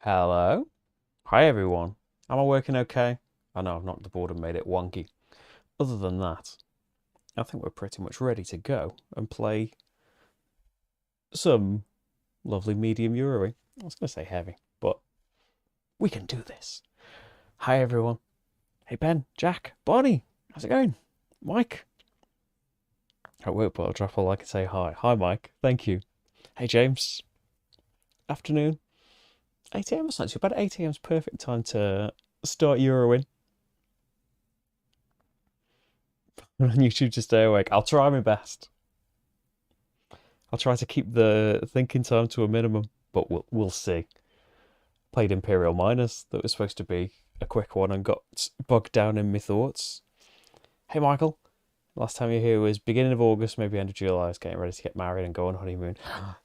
Hello. Hi, everyone. Am I working okay? I know I've knocked the board and made it wonky. Other than that, I think we're pretty much ready to go and play some lovely medium Euroing. I was going to say heavy, but we can do this. Hi, everyone. Hey, Ben, Jack, Bonnie. How's it going? Mike. I won't, but I'll drop a like and say hi. Hi, Mike. Thank you. Hey, James. Afternoon. 8 a.m. is not too bad. 8 a.m. is perfect time to start Eurowing. On YouTube to stay awake. I'll try my best. I'll try to keep the thinking time to a minimum, but we'll see. Played Imperial Miners, that was supposed to be a quick one, and got bogged down in my thoughts. Hey, Michael. Last time you were here was beginning of August, maybe end of July. I was getting ready to get married and go on honeymoon.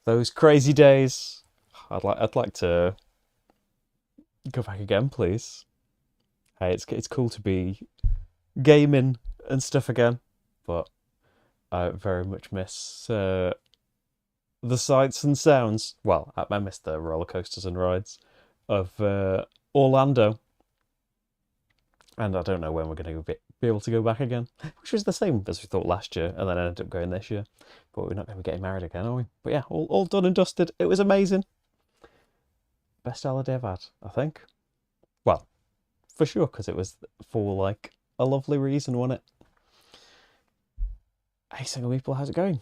Those crazy days. I'd like to go back again, please. Hey, it's cool to be gaming and stuff again, but I very much miss the sights and sounds. Well, I miss the roller coasters and rides of Orlando, and I don't know when we're going to be able to go back again, which was the same as we thought last year, and then I ended up going this year. But we're not going to be getting married again, are we? But yeah, all done and dusted. It was amazing. Best holiday I've had, I think. Well, for sure, because it was for like a lovely reason, wasn't it? Hey, single people, how's it going?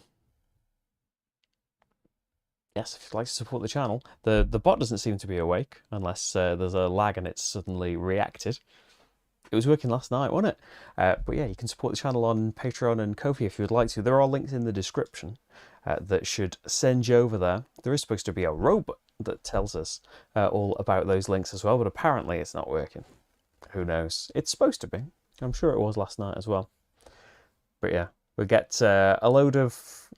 Yes, if you'd like to support the channel, the bot doesn't seem to be awake unless there's a lag and it's suddenly reacted. It was working last night, wasn't it? But yeah, you can support the channel on Patreon and Ko-fi if you would like to. There are links in the description that should send you over there. There is supposed to be a robot that tells us all about those links as well, but apparently it's not working. Who knows? It's supposed to be. I'm sure it was last night as well. But yeah, we get a load of...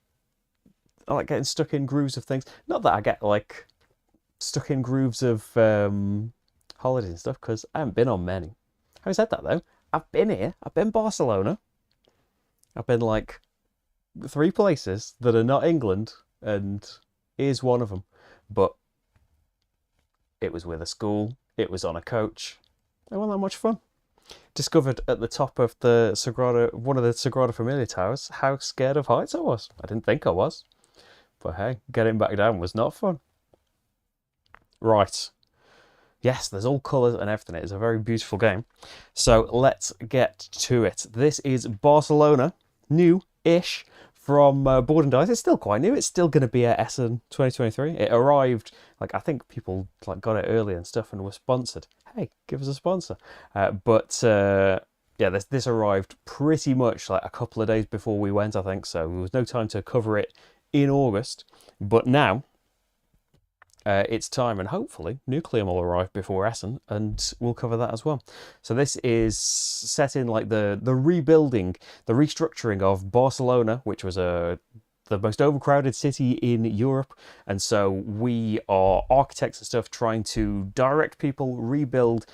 I like getting stuck in grooves of things. Not that I get like stuck in grooves of holidays and stuff, because I haven't been on many. Having said that though, I've been here. I've been Barcelona. I've been like 3 places that are not England, and here's one of them. But it was with a school. It was on a coach. It wasn't that much fun. Discovered at the top of the one of the Sagrada Familia towers, how scared of heights I was. I didn't think I was. But hey, getting back down was not fun. Right. Yes, there's all colours and everything. It's a very beautiful game. So let's get to it. This is Barcelona, new-ish, from Board and Dice. It's still quite new. It's still going to be at Essen 2023. It arrived, like, I think people like got it early and stuff and were sponsored. Hey, give us a sponsor. Yeah, this arrived pretty much like a couple of days before we went, I think. So there was no time to cover it in August. But now... it's time, and hopefully Nucleum will arrive before Essen, and we'll cover that as well. So this is set in like the rebuilding, the restructuring of Barcelona, which was the most overcrowded city in Europe, and so we are architects and stuff trying to direct people, rebuild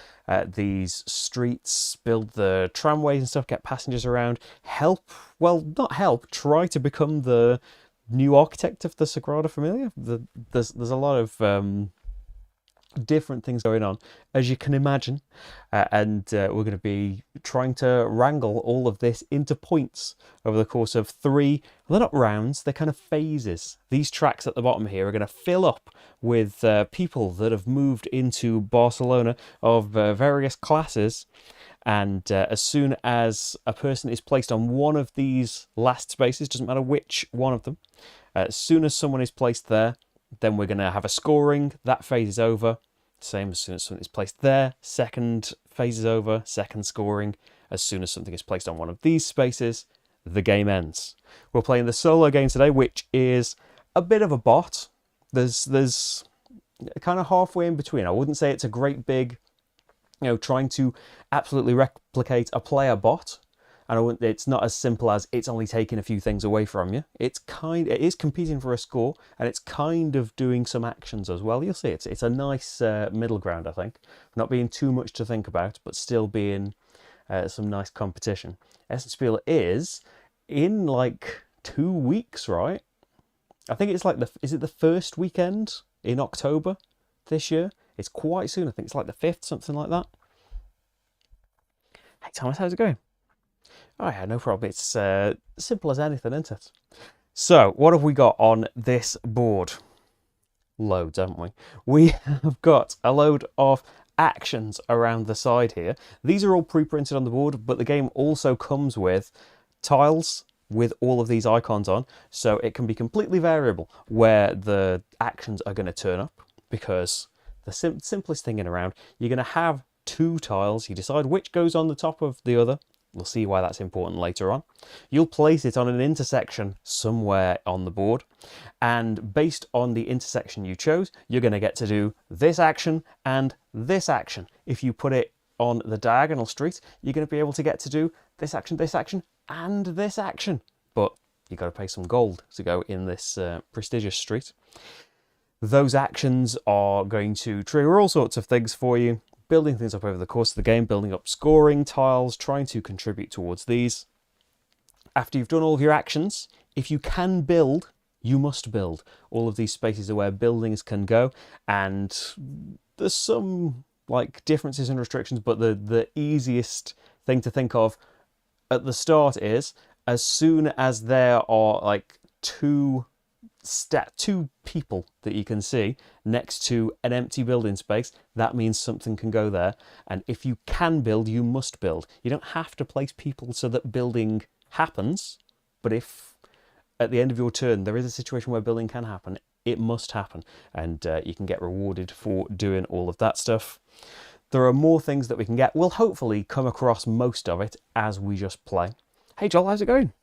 these streets, build the tramways and stuff, get passengers around, help, well, not help, try to become the new architect of the Sagrada Familia. There's a lot of different things going on, as you can imagine, and we're going to be trying to wrangle all of this into points over the course of 3. Well, they're not rounds; they're kind of phases. These tracks at the bottom here are going to fill up with people that have moved into Barcelona of various classes. And as soon as a person is placed on one of these last spaces, doesn't matter which one of them, as soon as someone is placed there, then we're going to have a scoring. That phase is over. Same as soon as something is placed there. Second phase is over. Second scoring. As soon as something is placed on one of these spaces, the game ends. We're playing the solo game today, which is a bit of a bot. There's kind of halfway in between. I wouldn't say it's a great big... trying to absolutely replicate a player bot, and it's not as simple as it's only taking a few things away from you. It is competing for a score, and it's kind of doing some actions as well. You'll see it's a nice middle ground, I think. Not being too much to think about, but still being some nice competition. Essenspiel is in like 2 weeks, right? I think it's like is it the first weekend in October this year? It's quite soon. I think it's like the 5th, something like that. Hey, Thomas, how's it going? Oh, yeah, no problem. It's simple as anything, isn't it? So, what have we got on this board? Loads, haven't we? We have got a load of actions around the side here. These are all pre-printed on the board, but the game also comes with tiles with all of these icons on, so it can be completely variable where the actions are going to turn up, because the simplest thing in around, you're going to have 2 tiles. You decide which goes on the top of the other. We'll see why that's important later on. You'll place it on an intersection somewhere on the board, and based on the intersection you chose, you're going to get to do this action and this action. If you put it on the diagonal street, you're going to be able to get to do this action, and this action. But you've got to pay some gold to go in this prestigious street. Those actions are going to trigger all sorts of things for you, building things up over the course of the game, building up scoring tiles, trying to contribute towards these. After you've done all of your actions, if you can build, you must build. All of these spaces are where buildings can go, and there's some like differences and restrictions, but the easiest thing to think of at the start is, as soon as there are like two people that you can see next to an empty building space, that means something can go there. And if you can build, you must build. You don't have to place people so that building happens, but if at the end of your turn there is a situation where building can happen, it must happen, and you can get rewarded for doing all of that stuff. There are more things that we can get. We'll hopefully come across most of it as we just play. Hey Joel, how's it going?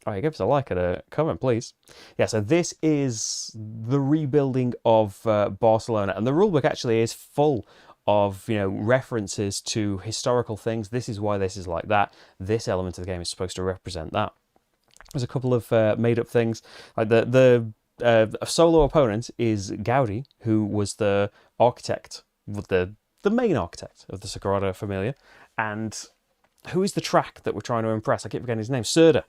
Oh, yeah, give us a like and a comment, please. Yeah, so this is the rebuilding of Barcelona, and the rulebook actually is full of, you know, references to historical things. This is why this is like that. This element of the game is supposed to represent that. There's a couple of made-up things. Like the solo opponent is Gaudi, who was the architect, the main architect of the Sagrada Familia, and who is the track that we're trying to impress? I keep forgetting his name. Serda.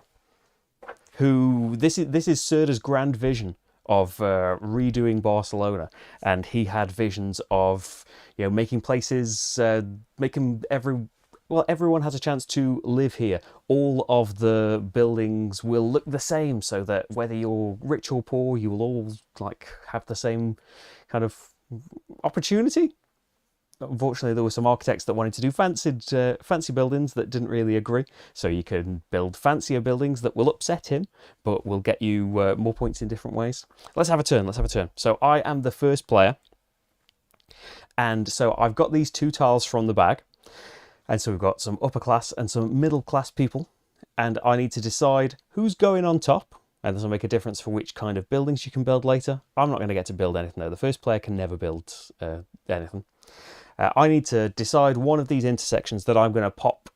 Who this is Serda's grand vision of redoing Barcelona, and he had visions of, you know, making places, making everyone has a chance to live here. All of the buildings will look the same, so that whether you're rich or poor, you will all like have the same kind of opportunity. Unfortunately, there were some architects that wanted to do fancy buildings that didn't really agree. So you can build fancier buildings that will upset him, but will get you more points in different ways. Let's have a turn. So I am the first player. And so I've got these 2 tiles from the bag. And so we've got some upper class and some middle class people. And I need to decide who's going on top. And this will make a difference for which kind of buildings you can build later. I'm not going to get to build anything though. The first player can never build anything. I need to decide one of these intersections that I'm going to pop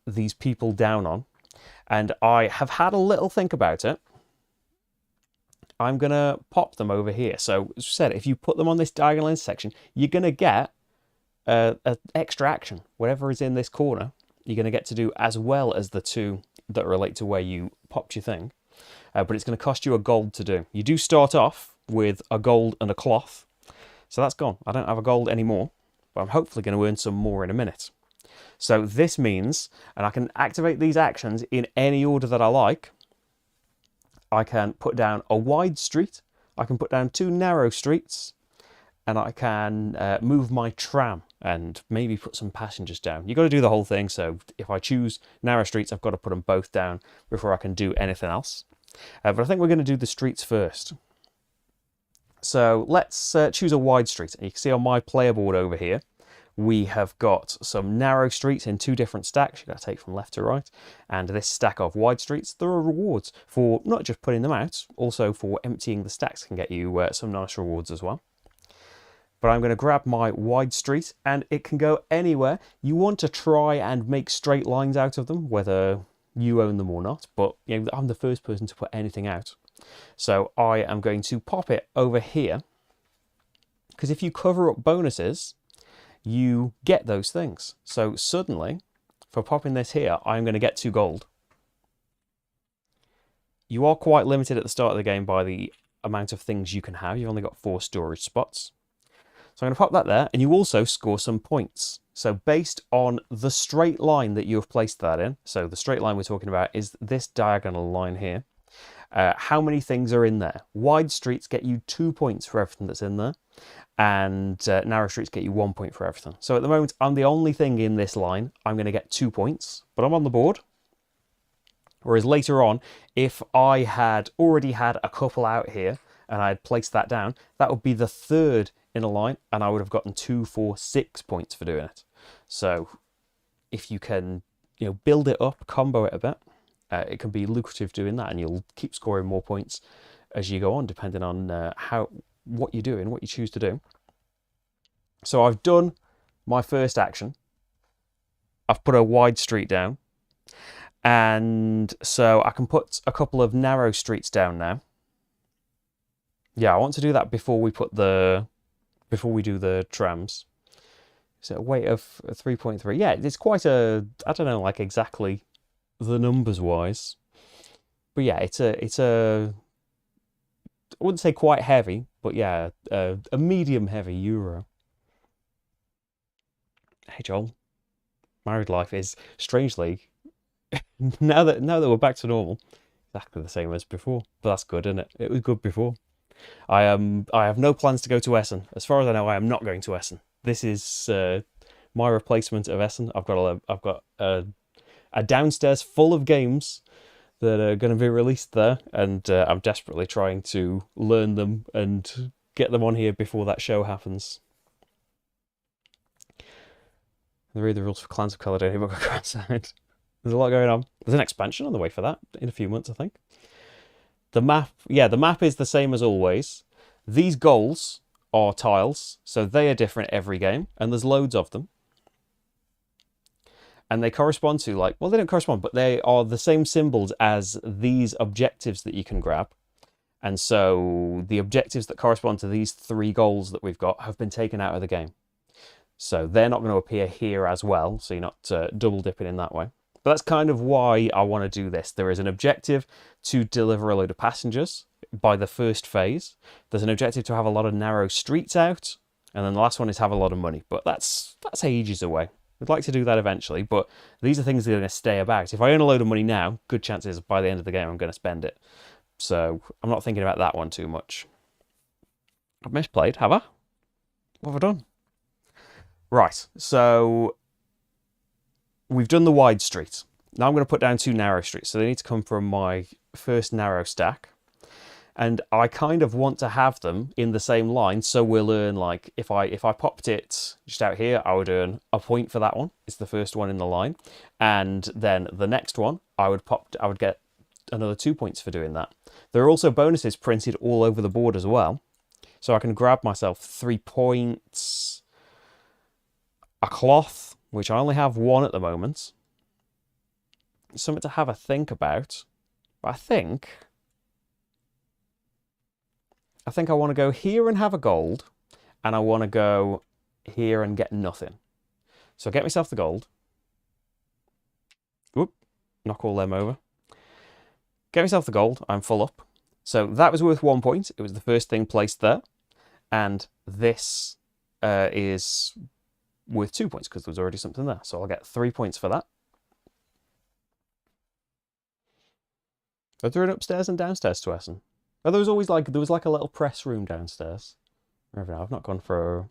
these people down on. And I have had a little think about it. I'm going to pop them over here. So, as I said, if you put them on this diagonal intersection, you're going to get an extra action. Whatever is in this corner, you're going to get to do, as well as the 2 that relate to where you popped your thing. But it's going to cost you a gold to do. You do start off with a gold and a cloth. So that's gone. I don't have a gold anymore. But I'm hopefully going to earn some more in a minute. So this means, and I can activate these actions in any order that I like. I can put down a wide street, I can put down 2 narrow streets, and I can move my tram and maybe put some passengers down. You've got to do the whole thing, so if I choose narrow streets, I've got to put them both down before I can do anything else. But I think we're going to do the streets first. So let's choose a wide street. And you can see on my player board over here, we have got some narrow streets in 2 different stacks. You've got to take from left to right. And this stack of wide streets, there are rewards for not just putting them out, also for emptying the stacks can get you some nice rewards as well. But I'm going to grab my wide street, and it can go anywhere. You want to try and make straight lines out of them, whether you own them or not. But you know, I'm the first person to put anything out. So I am going to pop it over here, because if you cover up bonuses, you get those things. So suddenly, for popping this here, I'm going to get 2 gold. You are quite limited at the start of the game by the amount of things you can have. You've only got 4 storage spots. So I'm going to pop that there, and you also score some points. So based on the straight line that you have placed that in, so the straight line we're talking about is this diagonal line here, how many things are in there? Wide streets get you 2 points for everything that's in there, and narrow streets get you 1 point for everything. So at the moment, I'm the only thing in this line. I'm going to get 2 points, but I'm on the board. Whereas later on, if I had already had a couple out here and I had placed that down, that would be the third in a line, and I would have gotten 2, 4, 6 points for doing it. So if you can, build it up, combo it a bit, it can be lucrative doing that, and you'll keep scoring more points as you go on, depending on what you're doing, what you choose to do. So I've done my first action. I've put a wide street down, and so I can put a couple of narrow streets down now. Yeah, I want to do that before we do the trams. So a weight of 3.3. Yeah, it's quite a, I don't know, like exactly the numbers wise, but yeah, it's a I wouldn't say quite heavy, but yeah, a medium heavy Euro. Hey Joel, married life is strangely now that we're back to normal, exactly the same as before. But that's good, isn't it? It was good before. I have no plans to go to Essen. As far as I know, I am not going to Essen. This is my replacement of Essen. I've got a downstairs full of games that are going to be released there, and I'm desperately trying to learn them and get them on here before that show happens. Read the rules for Clans of Caledonia, but go outside. There's a lot going on. There's an expansion on the way for that in a few months, I think. The map, yeah, the map is the same as always. These goals are tiles, so they are different every game, and there's loads of them. And they correspond to, like, well, they don't correspond, but they are the same symbols as these objectives that you can grab. And so the objectives that correspond to these 3 goals that we've got have been taken out of the game. So they're not going to appear here as well, so you're not double dipping in that way. But that's kind of why I want to do this. There is an objective to deliver a load of passengers by the first phase. There's an objective to have a lot of narrow streets out. And then the last one is have a lot of money. But that's ages away. We'd like to do that eventually, but these are things that are going to stay about. If I earn a load of money now, good chances by the end of the game I'm going to spend it. So I'm not thinking about that one too much. I've misplayed, have I? What have I done? Right, so we've done the wide street. Now I'm going to put down 2 narrow streets. So they need to come from my first narrow stack. And I kind of want to have them in the same line, so we'll earn, like, if I popped it just out here, I would earn a point for that one. It's the first one in the line. And then the next one, I would get another 2 points for doing that. There are also bonuses printed all over the board as well. So I can grab myself 3 points, a cloth, which I only have 1 at the moment. Something to have a think about. But I think I want to go here and have a gold, and I want to go here and get nothing. So get myself the gold. Whoop, knock all them over. Get myself the gold, I'm full up. So that was worth 1 point. It was the first thing placed there. And this is worth 2 points because there was already something there. So I'll get 3 points for that. Are there an upstairs and downstairs to Essen? Oh, there was like a little press room downstairs. I've not gone for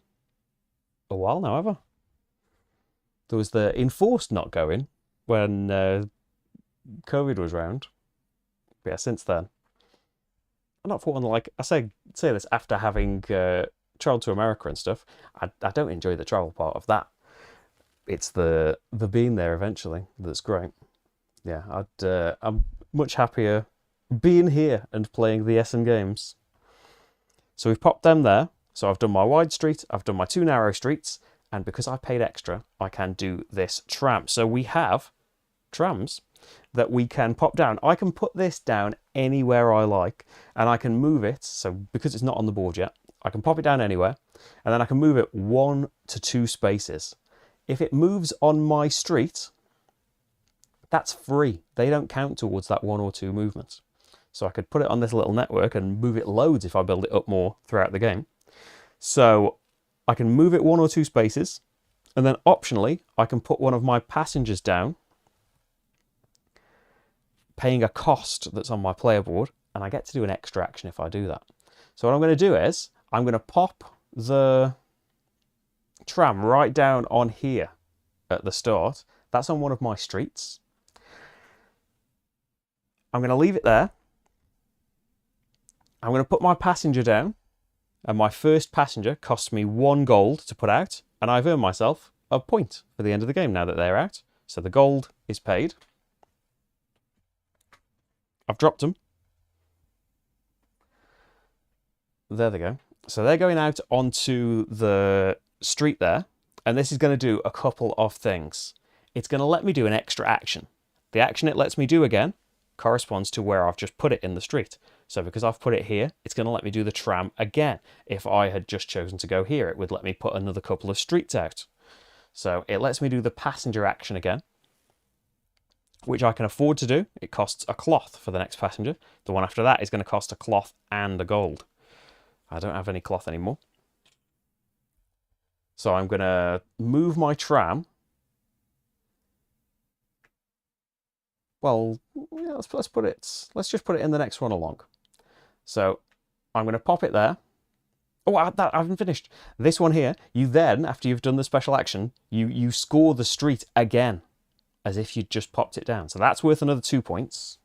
a while now, have I? There was the enforced not going when COVID was round. But yeah, since then. I'm not for one, like, I say this after having traveled to America and stuff. I don't enjoy the travel part of that. It's the being there eventually that's great. Yeah, I'm much happier being here and playing the Essen games. So we've popped them there. So I've done my wide street, I've done my 2 narrow streets, and because I paid extra, I can do this tram. So we have trams that we can pop down. I can put this down anywhere I like, and I can move it. So because it's not on the board yet, I can pop it down anywhere, and then I can move it 1 to 2 spaces. If it moves on my street, that's free. They don't count towards that 1 or 2 movements. So I could put it on this little network and move it loads if I build it up more throughout the game. So I can move it 1 or 2 spaces, and then optionally, I can put one of my passengers down, paying a cost that's on my player board, and I get to do an extra action if I do that. So what I'm going to do is, I'm going to pop the tram right down on here at the start. That's on one of my streets. I'm going to leave it there. I'm going to put my passenger down, and my first passenger costs me 1 gold to put out, and I've earned myself a point for the end of the game now that they're out. So the gold is paid. I've dropped them. There they go. So they're going out onto the street there, and this is going to do a couple of things. It's going to let me do an extra action. The action it lets me do again corresponds to where I've just put it in the street. So because I've put it here, it's going to let me do the tram again. If I had just chosen to go here, it would let me put another couple of streets out. So it lets me do the passenger action again, which I can afford to do. It costs a cloth for the next passenger. The one after that is going to cost a cloth and a gold. I don't have any cloth anymore. So I'm going to move my tram. Well, yeah, let's just put it in the next one along. So I'm going to pop it there. Oh, I haven't finished. This one here, you then, after you've done the special action, you score the street again, as if you'd just popped it down. So that's worth another 2 points.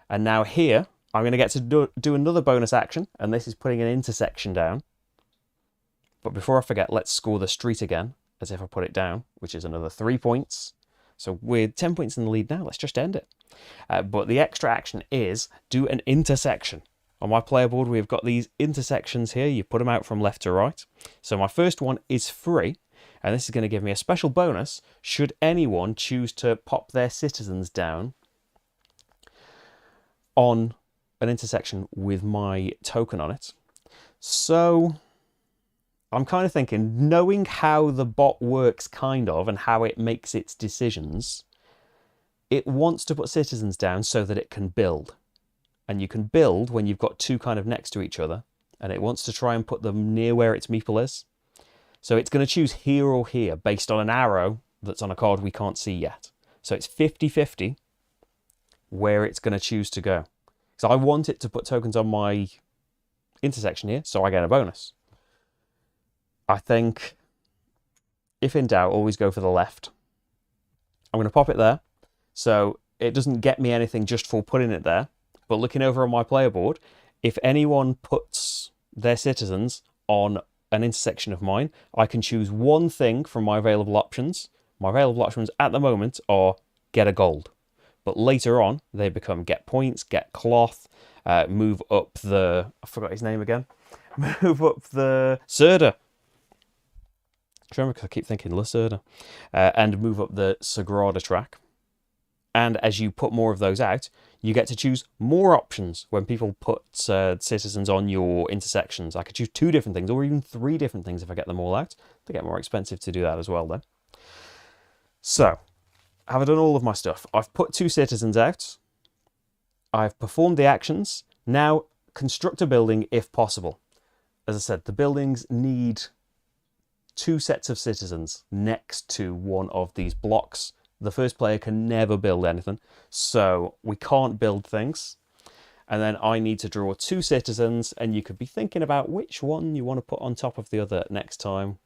And now here, I'm going to get to do another bonus action, and this is putting an intersection down. But before I forget, let's score the street again, as if I put it down, which is another 3 points. So we're 10 points in the lead now. Let's just end it. But the extra action is do an intersection. On my player board, we've got these intersections here. You put them out from left to right. So my first one is free, and this is going to give me a special bonus should anyone choose to pop their citizens down on an intersection with my token on it. So I'm kind of thinking, knowing how the bot works kind of and how it makes its decisions, it wants to put citizens down so that it can build. And you can build when you've got 2 kind of next to each other, and it wants to try and put them near where its meeple is. So it's going to choose here or here based on an arrow that's on a card we can't see yet. So it's 50-50 where it's going to choose to go. So I want it to put tokens on my intersection here, so I get a bonus. I think, if in doubt, always go for the left. I'm going to pop it there, so it doesn't get me anything just for putting it there. But looking over on my player board, if anyone puts their citizens on an intersection of mine, I can choose one thing from my available options. My available options at the moment are get a gold. But later on, they become get points, get cloth, move up the... I forgot his name again. Move up the... Serda. Remember, because I keep thinking Lacerda. And move up the Sagrada track. And as you put more of those out, you get to choose more options when people put citizens on your intersections. I could choose 2 different things, or even 3 different things if I get them all out. They get more expensive to do that as well, though. So, have I done all of my stuff? I've put 2 citizens out. I've performed the actions. Now, construct a building if possible. As I said, the buildings need 2 sets of citizens next to one of these blocks. The first player can never build anything, so we can't build things. And then I need to draw 2 citizens, and you could be thinking about which one you want to put on top of the other next time.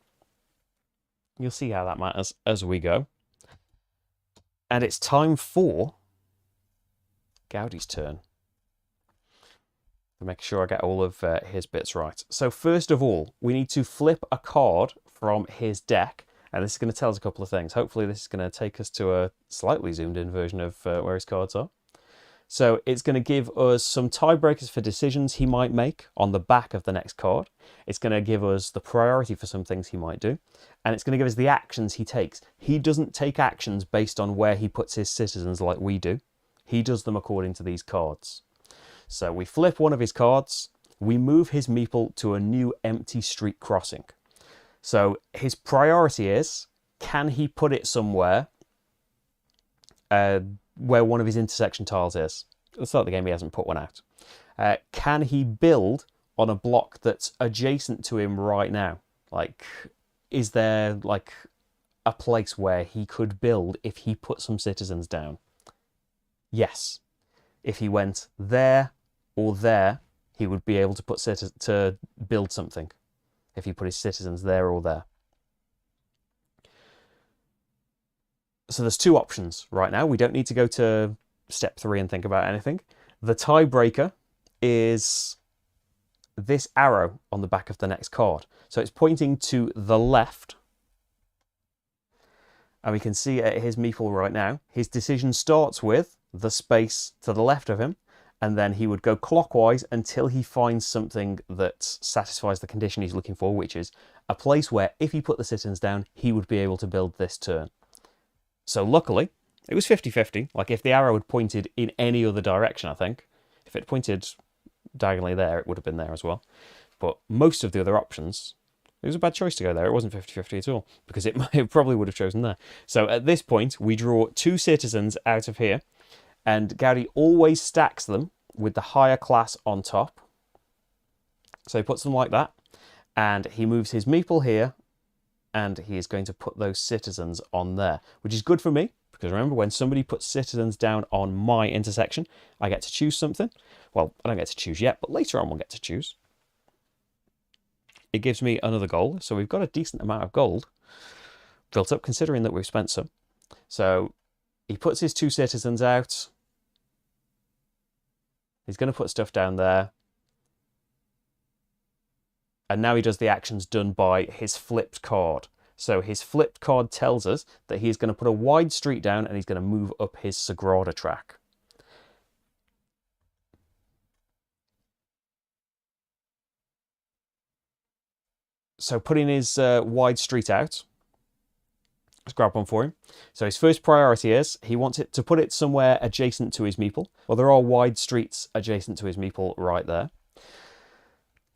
You'll see how that matters as we go. And it's time for Gaudi's turn. To make sure I get all of his bits right. So first of all, we need to flip a card from his deck. And this is going to tell us a couple of things. Hopefully this is going to take us to a slightly zoomed in version of where his cards are. So it's going to give us some tiebreakers for decisions he might make on the back of the next card. It's going to give us the priority for some things he might do. And it's going to give us the actions he takes. He doesn't take actions based on where he puts his citizens like we do. He does them according to these cards. So we flip one of his cards. We move his meeple to a new empty street crossing. So his priority is, can he put it somewhere where one of his intersection tiles is? At the start of the game, he hasn't put one out. Can he build on a block that's adjacent to him right now? Like, is there like a place where he could build if he put some citizens down? Yes. If he went there or there, he would be able to build something. If he put his citizens there or there. So there's two options right now. We don't need to go to step 3 and think about anything. The tiebreaker is this arrow on the back of the next card. So it's pointing to the left. And we can see at his meeple right now, his decision starts with the space to the left of him, and then he would go clockwise until he finds something that satisfies the condition he's looking for, which is a place where if he put the citizens down, he would be able to build this turn. So luckily, it was 50-50. Like, if the arrow had pointed in any other direction, I think, if it pointed diagonally there, it would have been there as well. But most of the other options, it was a bad choice to go there. It wasn't 50-50 at all, because it probably would have chosen there. So at this point, we draw 2 citizens out of here, and Gaudi always stacks them with the higher class on top. So he puts them like that, and he moves his meeple here, and he is going to put those citizens on there, which is good for me, because remember, when somebody puts citizens down on my intersection, I get to choose something. Well, I don't get to choose yet, but later on we'll get to choose. It gives me another gold, so we've got a decent amount of gold built up, considering that we've spent some. So he puts his 2 citizens out. He's going to put stuff down there. And now he does the actions done by his flipped card. So his flipped card tells us that he's going to put a wide street down and he's going to move up his Sagrada track. So putting his wide street out, let's grab one for him. So his first priority is he wants it to put it somewhere adjacent to his meeple. Well, there are wide streets adjacent to his meeple right there.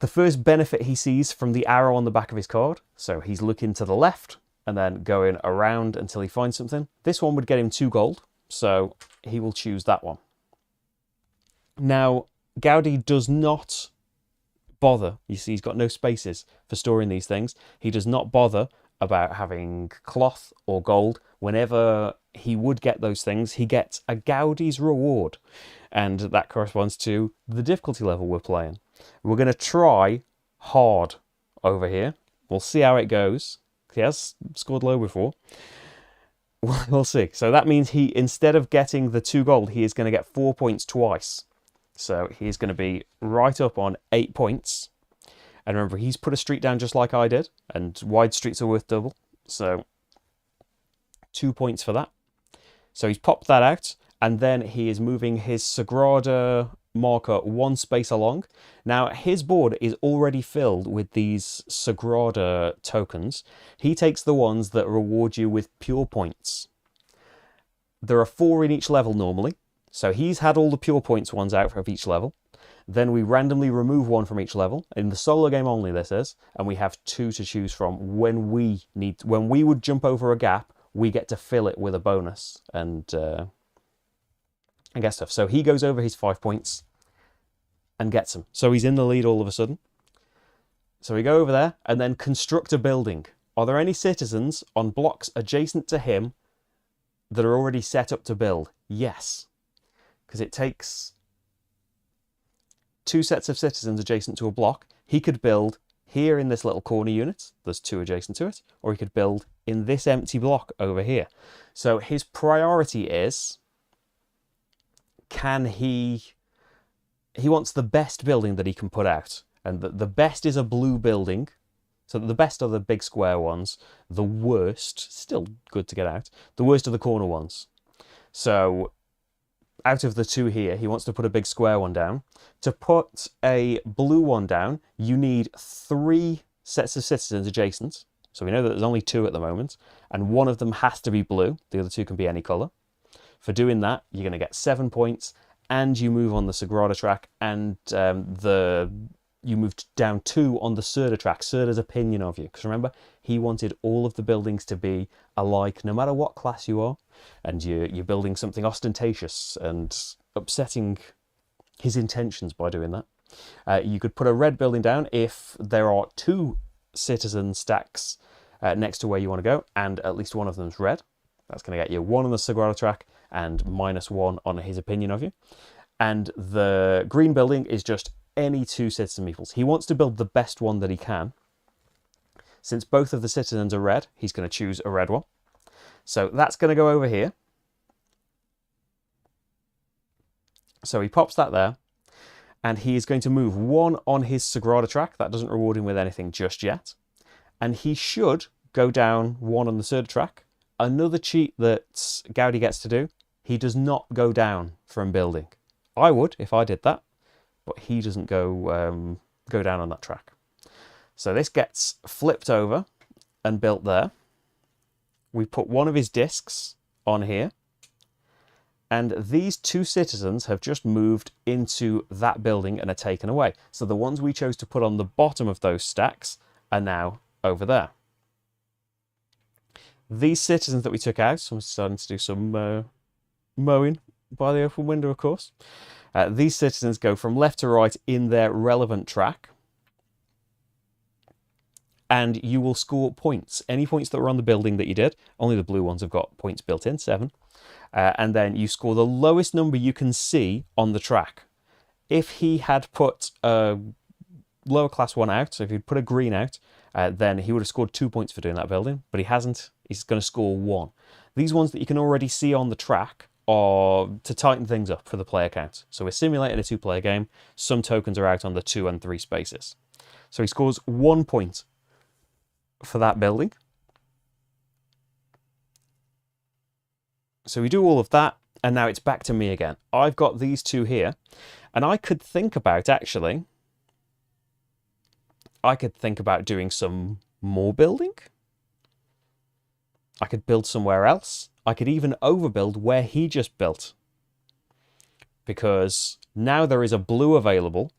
The first benefit he sees from the arrow on the back of his card, so he's looking to the left and then going around until he finds something. This one would get him 2 gold, so he will choose that one. Now, Gaudi does not bother. You see, he's got no spaces for storing these things. He does not bother about having cloth or gold. Whenever he would get those things, he gets a Gaudi's reward, and that corresponds to the difficulty level we're playing. We're going to try hard over here. We'll see how it goes. He has scored low before. We'll see. So that means he, instead of getting the 2 gold, he is going to get 4 points twice. So he's going to be right up on 8 points. And remember, he's put a street down just like I did, and wide streets are worth double. So 2 points for that. So he's popped that out, and then he is moving his Sagrada marker 1 space along. Now, his board is already filled with these Sagrada tokens. He takes the ones that reward you with pure points. There are 4 in each level normally, so he's had all the pure points ones out of each level. Then we randomly remove 1 from each level. In the solo game only, this is, and we have 2 to choose from. When we would jump over a gap, we get to fill it with a bonus and get stuff. So he goes over his 5 points and gets them. So he's in the lead all of a sudden. So we go over there and then construct a building. Are there any citizens on blocks adjacent to him that are already set up to build? Yes, because it takes 2 sets of citizens adjacent to a block. He could build here in this little corner unit. There's 2 adjacent to it. Or he could build in this empty block over here. So his priority is, he wants the best building that he can put out. And the best is a blue building. So the best are the big square ones. The worst, still good to get out, the worst are the corner ones. So out of the 2 here, he wants to put a big square one down. To put a blue one down, you need 3 sets of citizens adjacent. So we know that there's only 2 at the moment, and 1 of them has to be blue. The other 2 can be any colour. For doing that, you're going to get 7 points, and you move on the Sagrada track, and you moved down 2 on the Serda track. Serda's opinion of you, because remember, he wanted all of the buildings to be alike, no matter what class you are, and you're building something ostentatious and upsetting his intentions by doing that. You could put a red building down if there are 2 citizen stacks next to where you want to go, and at least one of them's red. That's going to get you 1 on the Sagrada track and -1 on his opinion of you. And the green building is just any 2 citizen meeples. He wants to build the best one that he can. Since both of the citizens are red, he's going to choose a red one. So that's going to go over here. So he pops that there. And he is going to move 1 on his Sagrada track. That doesn't reward him with anything just yet. And he should go down 1 on the Serda track. Another cheat that Gaudi gets to do, he does not go down from building. I would if I did that, but he doesn't go down on that track. So this gets flipped over and built there. We put 1 of his discs on here. And these 2 citizens have just moved into that building and are taken away. So the ones we chose to put on the bottom of those stacks are now over there. These citizens that we took out, so I'm starting to do some mowing by the open window, of course. These citizens go from left to right in their relevant track. And you will score points. Any points that were on the building that you did, only the blue ones have got points built in, 7. And then you score the lowest number you can see on the track. If he had put a lower class one out, so if he'd put a green out, then he would have scored 2 points for doing that building, but he hasn't. He's going to score 1. These ones that you can already see on the track are to tighten things up for the player count. So we're simulating a 2-player game. Some tokens are out on the 2 and 3 spaces. So he scores 1 point for that building. So we do all of that, and now it's back to me again. I've got these 2 here, and I could think about, actually, doing some more building. I could build somewhere else. I could even overbuild where he just built. Because now there is a blue available,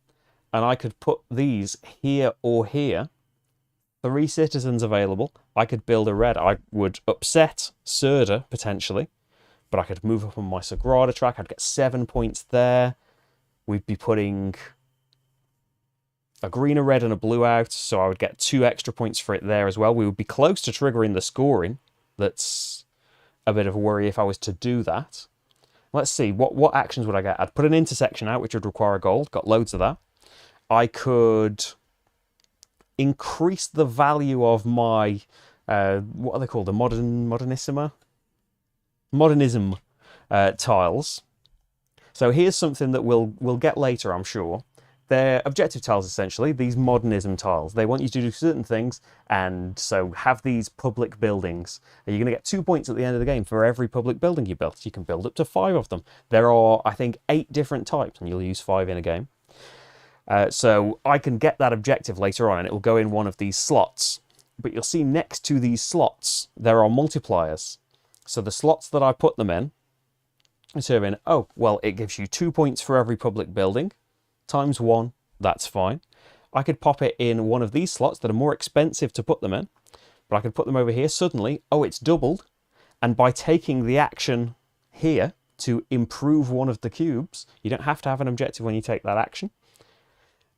and I could put these here or here. 3 citizens available. I could build a red. I would upset Serda, potentially. But I could move up on my Sagrada track. I'd get 7 points there. We'd be putting a green, a red, and a blue out. So I would get 2 extra points for it there as well. We would be close to triggering the scoring. That's a bit of a worry if I was to do that. Let's see. What actions would I get? I'd put an intersection out, which would require a gold. Got loads of that. I could increase the value of my, what are they called? The modernism tiles. So here's something that we'll get later, I'm sure. They're objective tiles, essentially, these modernism tiles. They want you to do certain things, and so have these public buildings. You're going to get 2 points at the end of the game for every public building you built. You can build up to 5 of them. There are, I think, 8 different types, and you'll use 5 in a game. So I can get that objective later on, and it will go in one of these slots. But you'll see next to these slots, there are multipliers. So the slots that I put them in, determine, oh, well, it gives you 2 points for every public building, times 1, that's fine. I could pop it in one of these slots that are more expensive to put them in, but I could put them over here. Suddenly, oh, it's doubled. And by taking the action here to improve one of the cubes, you don't have to have an objective when you take that action.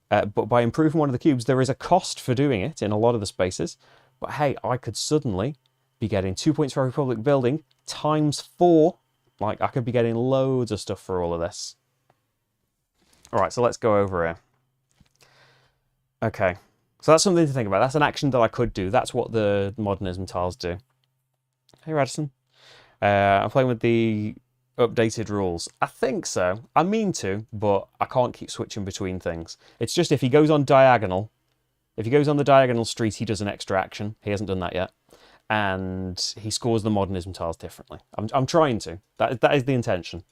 But by improving one of the cubes, there is a cost for doing it in a lot of the spaces. But hey, I could suddenly be getting 2 points for every public building times 4. Like, I could be getting loads of stuff for all of this. All right, so let's go over here. Okay, so that's something to think about. That's an action that I could do. That's what the modernism tiles do. Hey, Radisson. I'm playing with the updated rules. I think so. I mean to, but I can't keep switching between things. It's just if he goes on diagonal, if he goes on the diagonal street, he does an extra action. He hasn't done that yet. And he scores the modernism tiles differently. I'm trying to. That is the intention.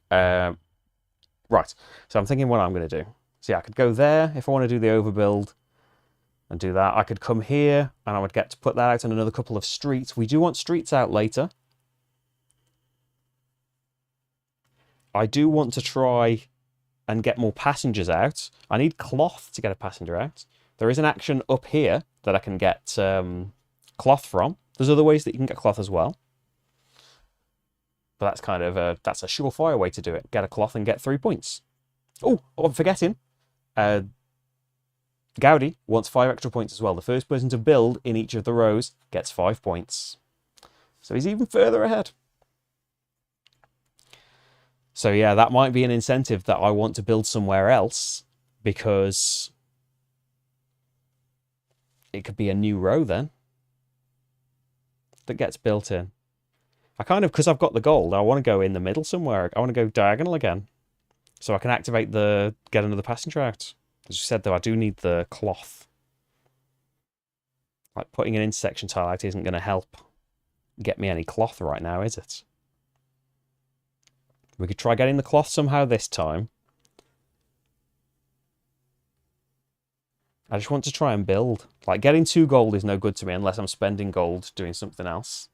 Right. So I'm thinking what I'm going to do. So yeah, I could go there if I want to do the overbuild and do that. I could come here and I would get to put that out on another couple of streets. We do want streets out later. I do want to try and get more passengers out. I need cloth to get a passenger out. There is an action up here that I can get cloth from. There's other ways that you can get cloth as well. But that's kind of that's a surefire way to do it. Get a cloth and get 3 points. Oh, I'm forgetting. Uh, Gaudi wants 5 extra points as well. The first person to build in each of the rows gets 5 points. So he's even further ahead. So yeah, that might be an incentive that I want to build somewhere else, because it could be a new row then that gets built in. I kind of, because I've got the gold, I want to go in the middle somewhere. I want to go diagonal again, so I can activate get another passenger out. As you said, though, I do need the cloth. Like, putting an intersection tile out isn't going to help get me any cloth right now, is it? We could try getting the cloth somehow this time. I just want to try and build. Like, getting 2 gold is no good to me unless I'm spending gold doing something else.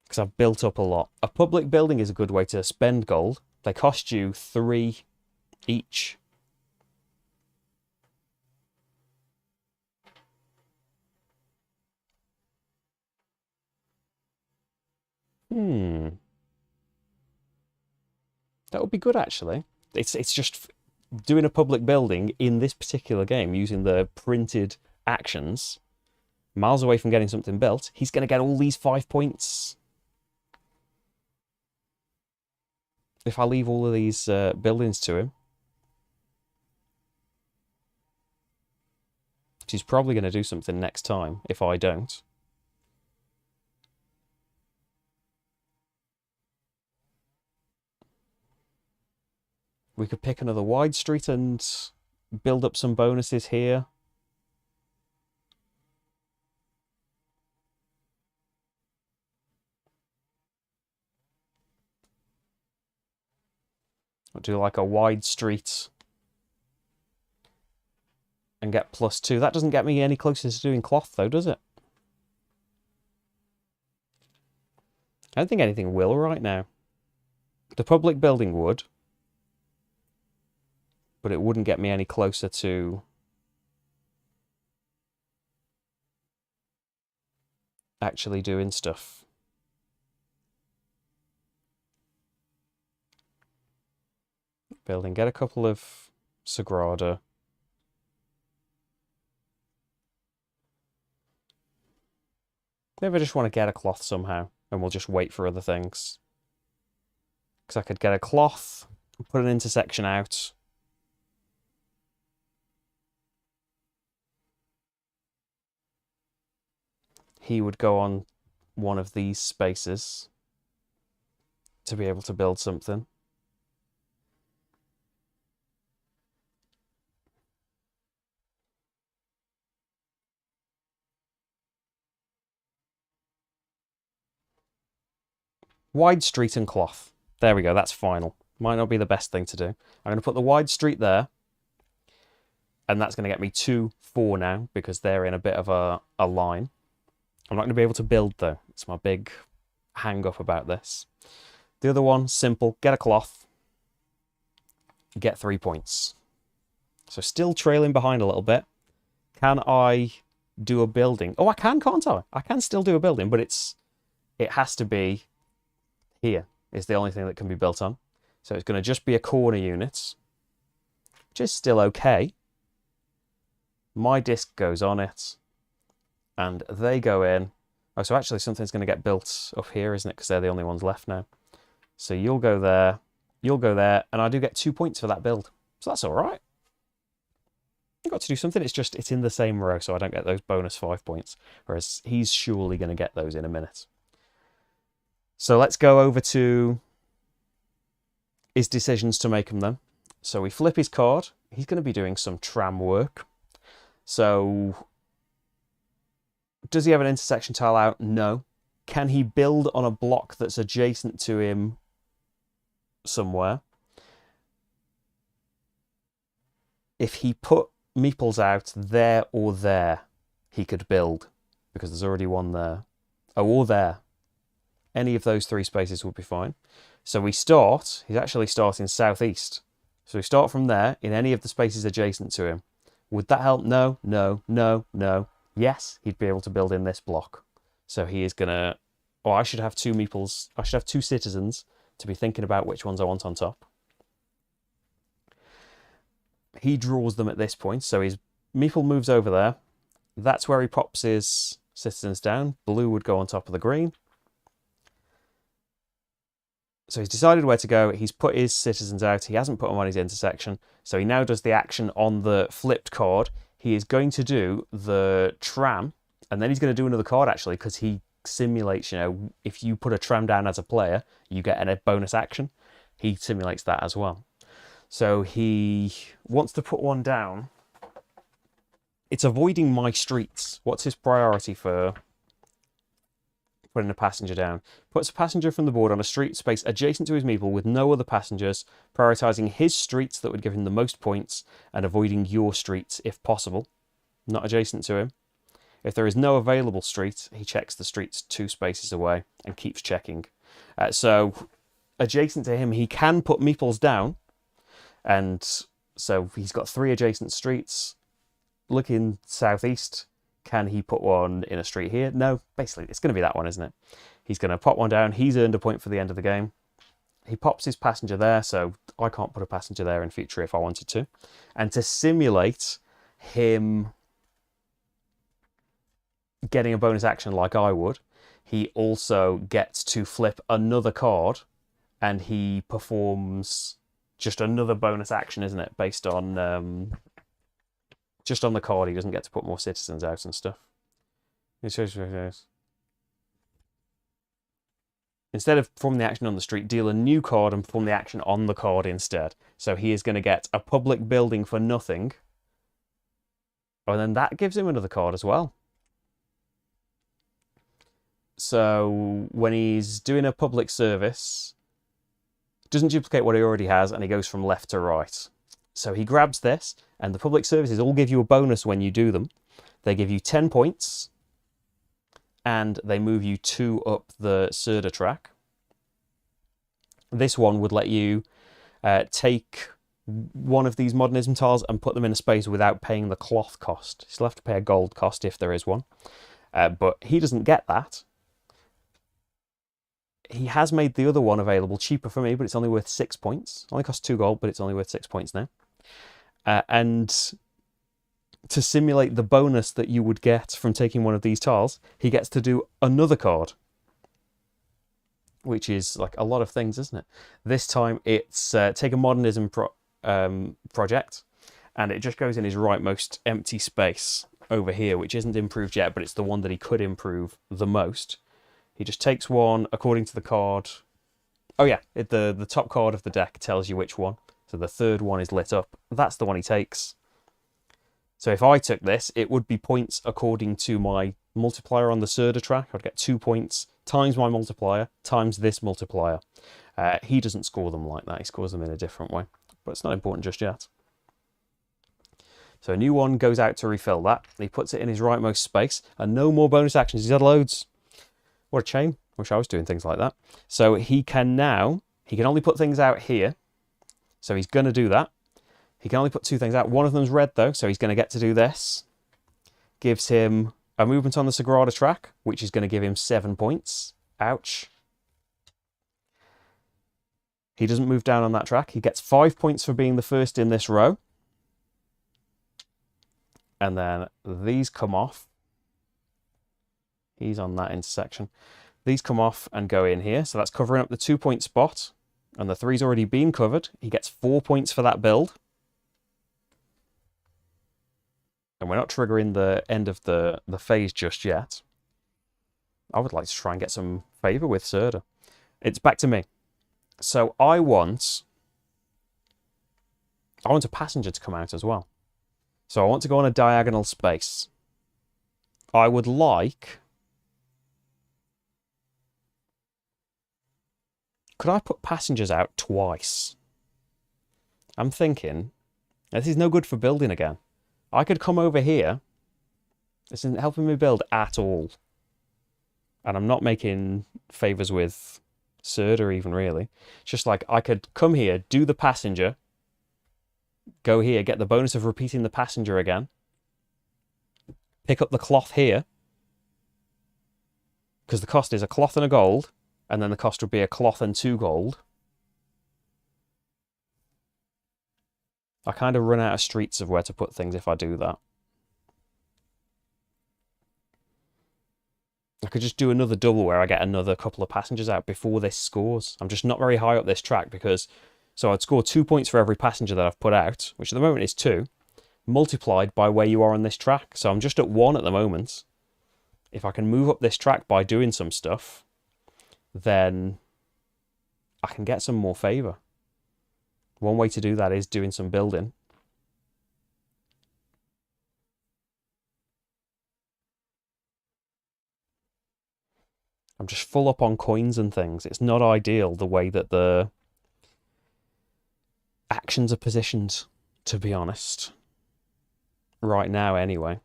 Because I've built up a lot. A public building is a good way to spend gold. They cost you 3 each. That would be good, actually. It's just doing a public building in this particular game using the printed actions, miles away from getting something built. He's going to get all these 5 points. If I leave all of these buildings to him. He's probably going to do something next time if I don't. We could pick another wide street and build up some bonuses here. Or do like a wide street and get +2. That doesn't get me any closer to doing cloth, though, does it? I don't think anything will right now. The public building would, but it wouldn't get me any closer to actually doing stuff. Building, get a couple of Sagrada. Maybe I just want to get a cloth somehow, and we'll just wait for other things. Because I could get a cloth, put an intersection out. He would go on one of these spaces to be able to build something. Wide street and cloth. There we go, that's final. Might not be the best thing to do. I'm going to put the wide street there. And that's going to get me 2, 4 now, because they're in a bit of a line. I'm not going to be able to build, though. It's my big hang-up about this. The other one, simple. Get a cloth. Get 3 points. So still trailing behind a little bit. Can I do a building? Oh, I can, can't I? I can still do a building, but it has to be here. Is the only thing that can be built on. So it's going to just be a corner unit, which is still okay. My disc goes on it, and they go in. Oh, so actually something's going to get built up here, isn't it? Because they're the only ones left now. So you'll go there, and I do get 2 points for that build. So that's all right. I've got to do something. It's in the same row, so I don't get those bonus 5 points. Whereas he's surely going to get those in a minute. So let's go over to his decisions to make them then. So we flip his card. He's going to be doing some tram work. So does he have an intersection tile out? No. Can he build on a block that's adjacent to him somewhere? If he put meeples out there or there, he could build, because there's already one there. Oh, or there. Any of those 3 spaces would be fine. So he's actually starting southeast. So we start from there in any of the spaces adjacent to him. Would that help? No, no, no, no. Yes, he'd be able to build in this block. So he is going to Or I should have two meeples. I should have two citizens to be thinking about which ones I want on top. He draws them at this point, so his meeple moves over there. That's where he pops his citizens down. Blue would go on top of the green. So he's decided where to go. He's put his citizens out. He hasn't put them on his intersection. So he now does the action on the flipped card. He is going to do the tram, and then he's going to do another card, actually, because he simulates, you know, if you put a tram down as a player, you get a bonus action. He simulates that as well. So he wants to put one down. It's avoiding my streets. What's his priority for putting a passenger down? Puts a passenger from the board on a street space adjacent to his meeple with no other passengers, prioritizing his streets that would give him the most points and avoiding your streets if possible, not adjacent to him. If there is no available street, he checks the streets 2 spaces away and keeps checking. So adjacent to him, he can put meeples down, and so he's got 3 adjacent streets. Looking southeast, can he put one in a street here? No, basically it's going to be that one, isn't it? He's going to pop one down. He's earned a point for the end of the game. He pops his passenger there, so I can't put a passenger there in future if I wanted to. And to simulate him getting a bonus action like I would, he also gets to flip another card, and he performs just another bonus action, isn't it? Based on just on the card, he doesn't get to put more citizens out and stuff. Instead of performing the action on the street, deal a new card and perform the action on the card instead. So he is going to get a public building for nothing. And then that gives him another card as well. So when he's doing a public service, doesn't duplicate what he already has, and he goes from left to right. So he grabs this, and the public services all give you a bonus when you do them. They give you 10 points, and they move you 2 up the Serda track. This one would let you take one of these modernism tiles and put them in a space without paying the cloth cost. You still have to pay a gold cost if there is one. But he doesn't get that. He has made the other one available cheaper for me, but it's only worth 6 points. Only costs 2 gold, but it's only worth 6 points now. And to simulate the bonus that you would get from taking one of these tiles, he gets to do another card, which is like a lot of things, isn't it? This time it's take a modernism project, and it just goes in his rightmost empty space over here, which isn't improved yet, but it's the one that he could improve the most. He just takes one according to the card. Oh yeah, the top card of the deck tells you which one. So the third one is lit up. That's the one he takes. So if I took this, it would be points according to my multiplier on the Serda track. I'd get 2 points times my multiplier times this multiplier. He doesn't score them like that. He scores them in a different way. But it's not important just yet. So a new one goes out to refill that. He puts it in his rightmost space. And no more bonus actions. He's had loads. What a shame. Wish I was doing things like that. So he can only put things out here. So he's going to do that. He can only put 2 things out. One of them's red, though, so he's going to get to do this. Gives him a movement on the Sagrada track, which is going to give him 7 points. Ouch. He doesn't move down on that track. He gets 5 points for being the first in this row. And then these come off. He's on that intersection. These come off and go in here. So that's covering up the 2-point spot. And the 3's already been covered. He gets 4 points for that build. And we're not triggering the end of the phase just yet. I would like to try and get some favour with Serda. It's back to me. So I want a passenger to come out as well. So I want to go on a diagonal space. I would like... Could I put passengers out twice? I'm thinking, this is no good for building again. I could come over here. This isn't helping me build at all. And I'm not making favours with Serda even, really. It's just like, I could come here, do the passenger, go here, get the bonus of repeating the passenger again, pick up the cloth here, Because the cost is a cloth and a gold, and then the cost would be a cloth and 2 gold. I kind of run out of streets of where to put things if I do that. I could just do another double where I get another couple of passengers out before this scores. I'm just not very high up this track because... So I'd score 2 points for every passenger that I've put out, which at the moment is 2, multiplied by where you are on this track. So I'm just at 1 at the moment. If I can move up this track by doing some stuff, then I can get some more favour. One way to do that is doing some building. I'm just full up on coins and things. It's not ideal the way that the actions are positioned, to be honest. Right now, anyway.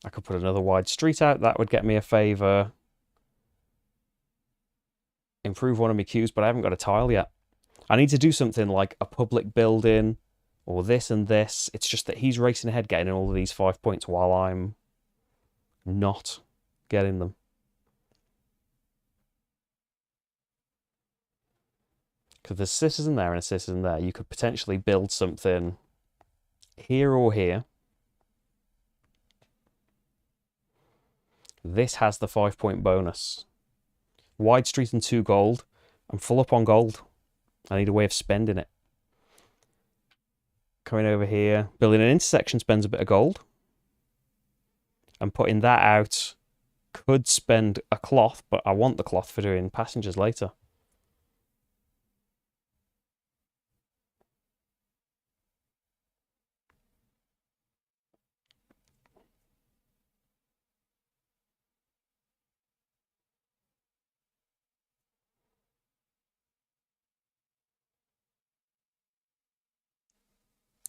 I could put another wide street out. That would get me a favour. Improve one of my queues, but I haven't got a tile yet. I need to do something like a public building or this and this. It's just that he's racing ahead getting all of these 5 points while I'm not getting them. Because there's a citizen there and a citizen there. You could potentially build something here or here. This has the 5 point bonus. Wide street and 2 gold. I'm full up on gold. I need a way of spending it. Coming over here. Building an intersection spends a bit of gold. And putting that out could spend a cloth, but I want the cloth for doing passengers later.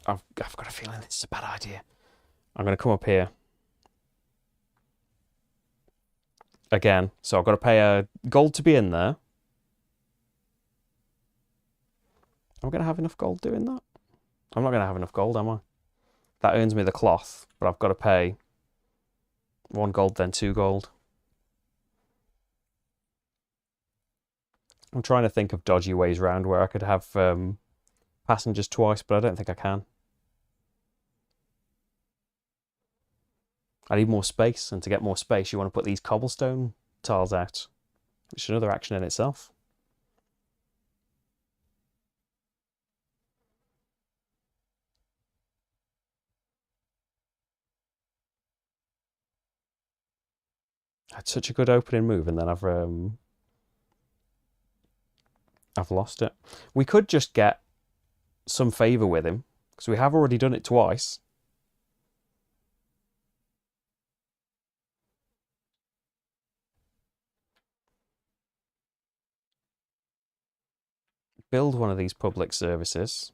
I've got a feeling this is a bad idea. I'm going to come up here. Again, so I've got to pay a gold to be in there. Am I going to have enough gold doing that? I'm not going to have enough gold, am I? That earns me the cloth, but I've got to pay 1 gold, then 2 gold. I'm trying to think of dodgy ways around where I could have passengers twice, but I don't think I can. I need more space, and to get more space, you want to put these cobblestone tiles out, which is another action in itself. I had such a good opening move, and then I've lost it. We could just get some favour with him, because we have already done it twice. Build one of these public services.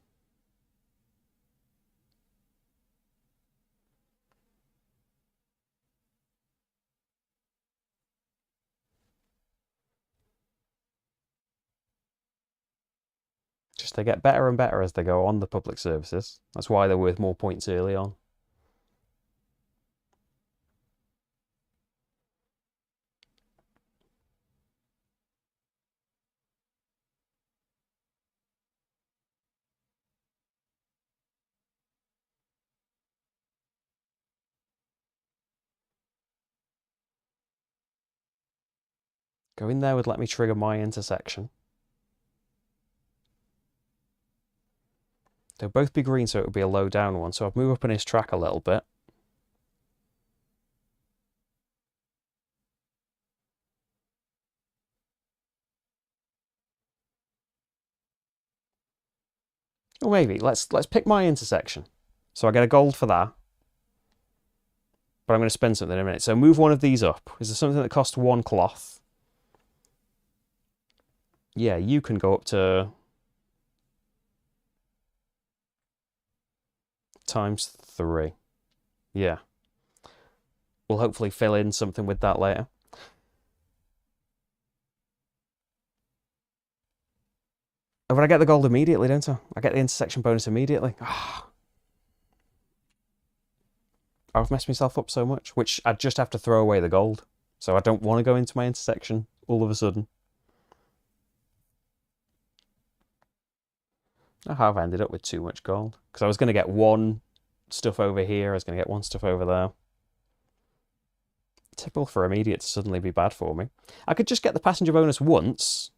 Just they get better and better as they go on, the public services. That's why they're worth more points early on. Go in there would let me trigger my intersection. They'll both be green, so it would be a low down one. So I've moved up on his track a little bit. Or maybe let's pick my intersection. So I get a gold for that. But I'm going to spend something in a minute. So move one of these up. Is there something that costs 1 cloth? Yeah, you can go up to ×3. Yeah. We'll hopefully fill in something with that later. Oh, but I get the gold immediately, don't I? I get the intersection bonus immediately. Oh. I've messed myself up so much, which I'd just have to throw away the gold. So I don't want to go into my intersection all of a sudden. I have ended up with too much gold. Because I was going to get one stuff over here, I was going to get one stuff over there. Typical for immediate to suddenly be bad for me. I could just get the passenger bonus once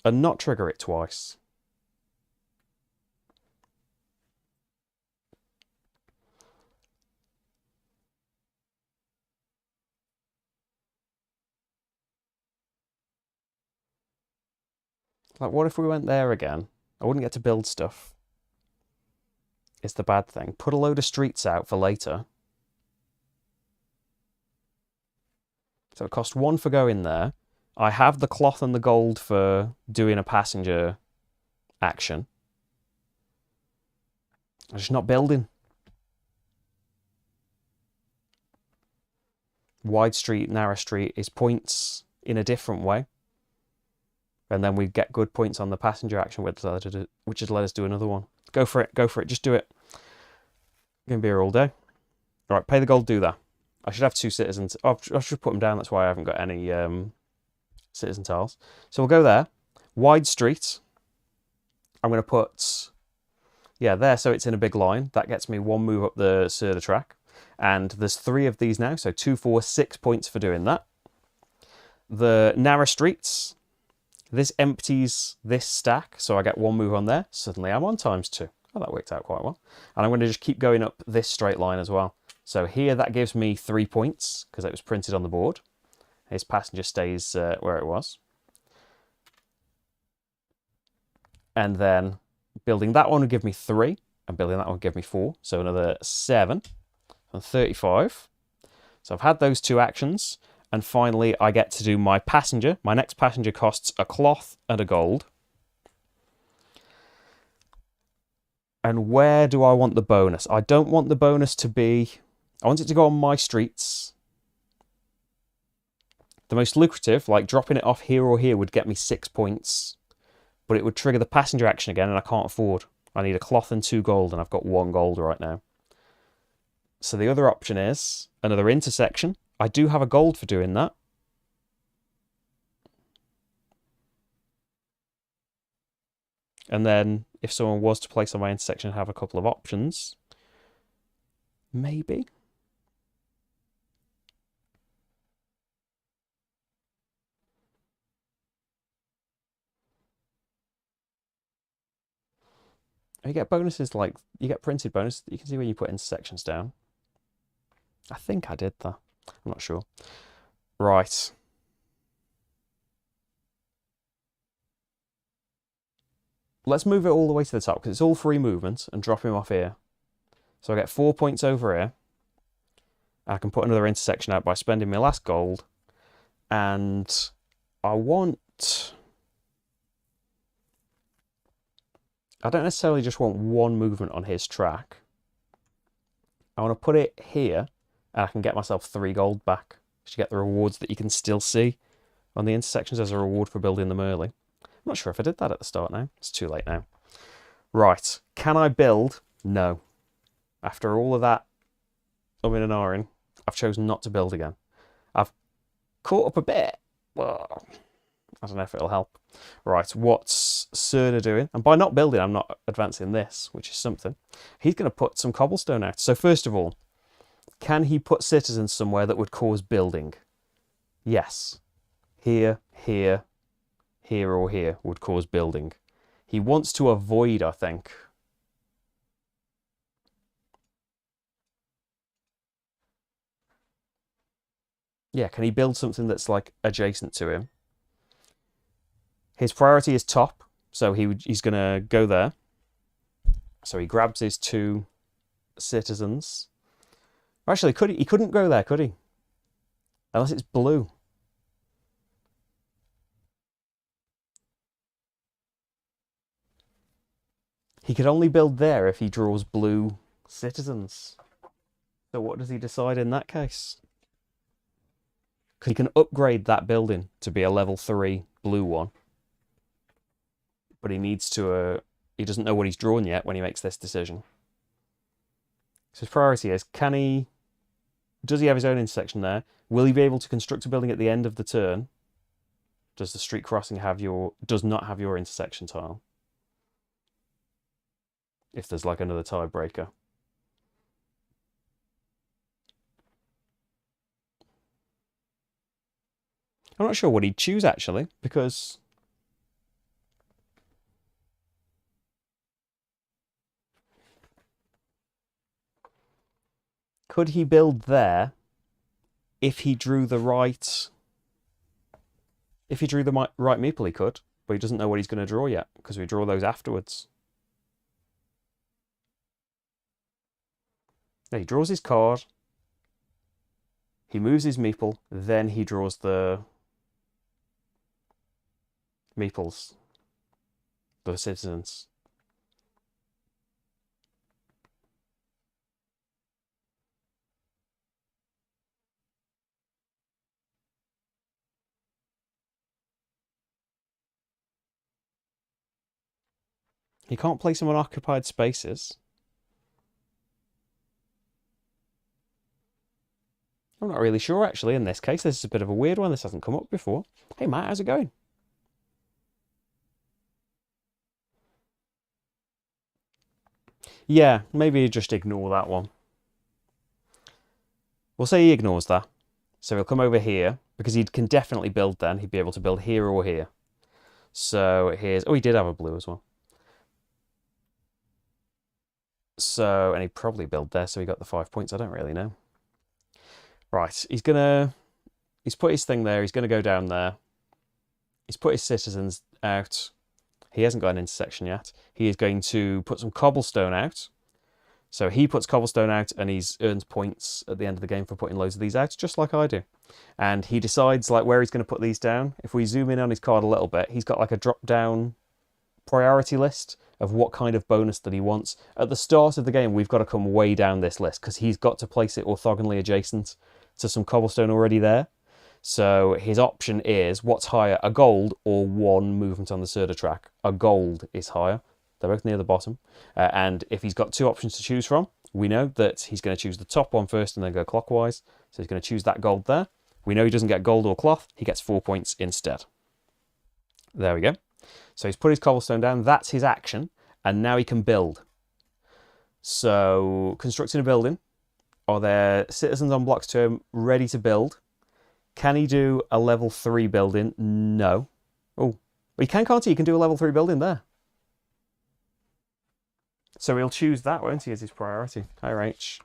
and not trigger it twice. Like, what if we went there again? I wouldn't get to build stuff. It's the bad thing. Put a load of streets out for later. So it cost one for going there. I have the cloth and the gold for doing a passenger action. I'm just not building. Wide street, narrow street is points in a different way. And then we get good points on the passenger action, which has let us do another one. Go for it, just do it. I'm going to be here all day. All right, pay the gold, do that. I should have 2 citizens. Oh, I should put them down, that's why I haven't got any citizen tiles. So we'll go there. Wide street. I'm going to put, yeah, there, so it's in a big line. That gets me 1 move up the Serda track. And there's 3 of these now, so 2, 4, 6 points for doing that. The narrow streets. This empties this stack, so I get 1 move on there. Suddenly I'm on ×2. Oh, that worked out quite well. And I'm going to just keep going up this straight line as well. So here that gives me 3 points, because it was printed on the board. His passenger stays where it was. And then building that one would give me 3, and building that one would give me 4. So another 7, and 35. So I've had those 2 actions. And finally, I get to do my passenger. My next passenger costs a cloth and a gold. And where do I want the bonus? I don't want the bonus to be... I want it to go on my streets. The most lucrative, like dropping it off here or here, would get me 6 points. But it would trigger the passenger action again, and I can't afford. I need a cloth and 2 gold, and I've got 1 gold right now. So the other option is another intersection. I do have a gold for doing that. And then if someone was to place on my intersection and have a couple of options, maybe. You get bonuses like, you get printed bonus. You can see when you put intersections down. I think I did that. I'm not sure. Right. Let's move it all the way to the top, because it's all free movement, and drop him off here. So I get 4 points over here. I can put another intersection out by spending my last gold. And I want... I don't necessarily just want 1 movement on his track. I want to put it here, and I can get myself 3 gold back. To get the rewards that you can still see on the intersections as a reward for building them early. I'm not sure if I did that at the start now. It's too late now. Right. Can I build? No. After all of that in and ahhing, I've chosen not to build again. I've caught up a bit. Well, I don't know if it'll help. Right, what's Serda doing? And by not building, I'm not advancing this, which is something. He's going to put some cobblestone out. So first of all, can he put citizens somewhere that would cause building? Yes. Here, here, here or here would cause building. He wants to avoid, I think. Yeah, can he build something that's like adjacent to him? His priority is top, so he's going to go there. So he grabs his 2 citizens. Actually, he couldn't go there, could he? Unless it's blue. He could only build there if he draws blue citizens. So what does he decide in that case? He can upgrade that building to be a level 3 blue one. But he needs to... he doesn't know what he's drawn yet when he makes this decision. So his priority is, does he have his own intersection there? Will he be able to construct a building at the end of the turn? Does the street crossing does not have your intersection tile? If there's like another tiebreaker. I'm not sure what he'd choose actually, because could he build there if he drew the right... If he drew the right meeple, he could, but he doesn't know what he's going to draw yet, because we draw those afterwards. Now he draws his card, he moves his meeple, then he draws the meeples, the citizens. He can't place them on occupied spaces. I'm not really sure, actually, in this case. This is a bit of a weird one. This hasn't come up before. Hey, Matt, how's it going? Yeah, maybe just ignore that one. We'll say he ignores that. So he'll come over here, because he can definitely build then. He'd be able to build here or here. So here's... Oh, he did have a blue as well. So, and he probably built there, so he got the 5 points. I don't really know. Right, he's put his thing there. He's gonna go down there. He's put his citizens out. He hasn't got an intersection yet. He is going to put some cobblestone out. So he puts cobblestone out and he earns points at the end of the game for putting loads of these out, just like I do. And he decides like where he's going to put these down. If we zoom in on his card a little bit, he's got like a drop-down priority list of what kind of bonus that he wants. At the start of the game, we've got to come way down this list because he's got to place it orthogonally adjacent to some cobblestone already there. So his option is, what's higher, a gold or one movement on the Serda track? A gold is higher. They're both near the bottom. And if he's got two options to choose from, we know that he's going to choose the top one first and then go clockwise. So he's going to choose that gold there. We know he doesn't get gold or cloth. He gets 4 points instead. There we go. So he's put his cobblestone down. That's his action. And now he can build. So constructing a building. Are there citizens on blocks 2 ready to build? Can he do a level 3 building? No. Oh, he can't he? He can do a level 3 building there. So he'll choose that, won't he, as his priority? Hi, Rach.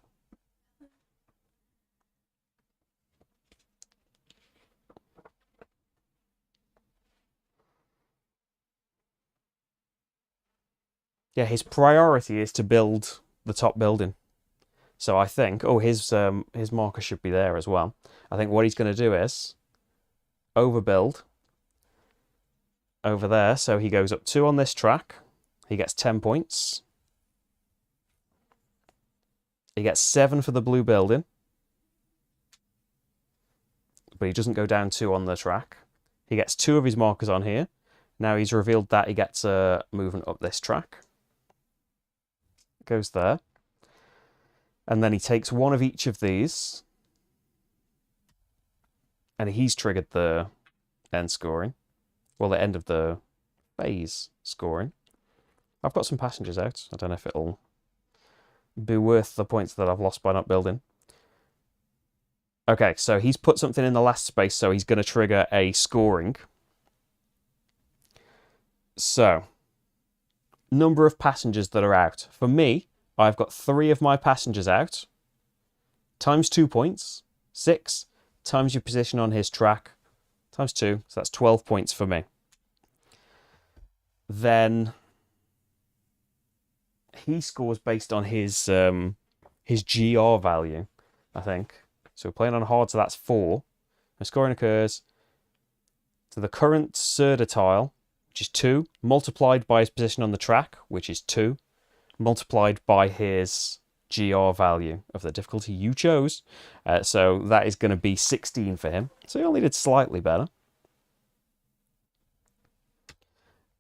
Yeah, his priority is to build the top building. So I think, oh, his marker should be there as well. I think what he's going to do is overbuild over there. So he goes up 2 on this track. He gets 10 points. He gets 7 for the blue building. But he doesn't go down 2 on the track. He gets 2 of his markers on here. Now he's revealed that he gets a movement up this track. Goes there. And then he takes 1 of each of these. And he's triggered the end scoring. Well, the end of the phase scoring. I've got some passengers out. I don't know if it'll be worth the points that I've lost by not building. Okay, so he's put something in the last space, so he's going to trigger a scoring. So, number of passengers that are out. For me, I've got 3 of my passengers out. Times 2 points. 6 times your position on his track. Times 2, so that's 12 points for me. Then he scores based on his GR value, I think. So we're playing on hard, so that's 4. And scoring occurs to the current Serda tile, which is 2, multiplied by his position on the track, which is 2, multiplied by his GR value of the difficulty you chose. So that is going to be 16 for him. So he only did slightly better.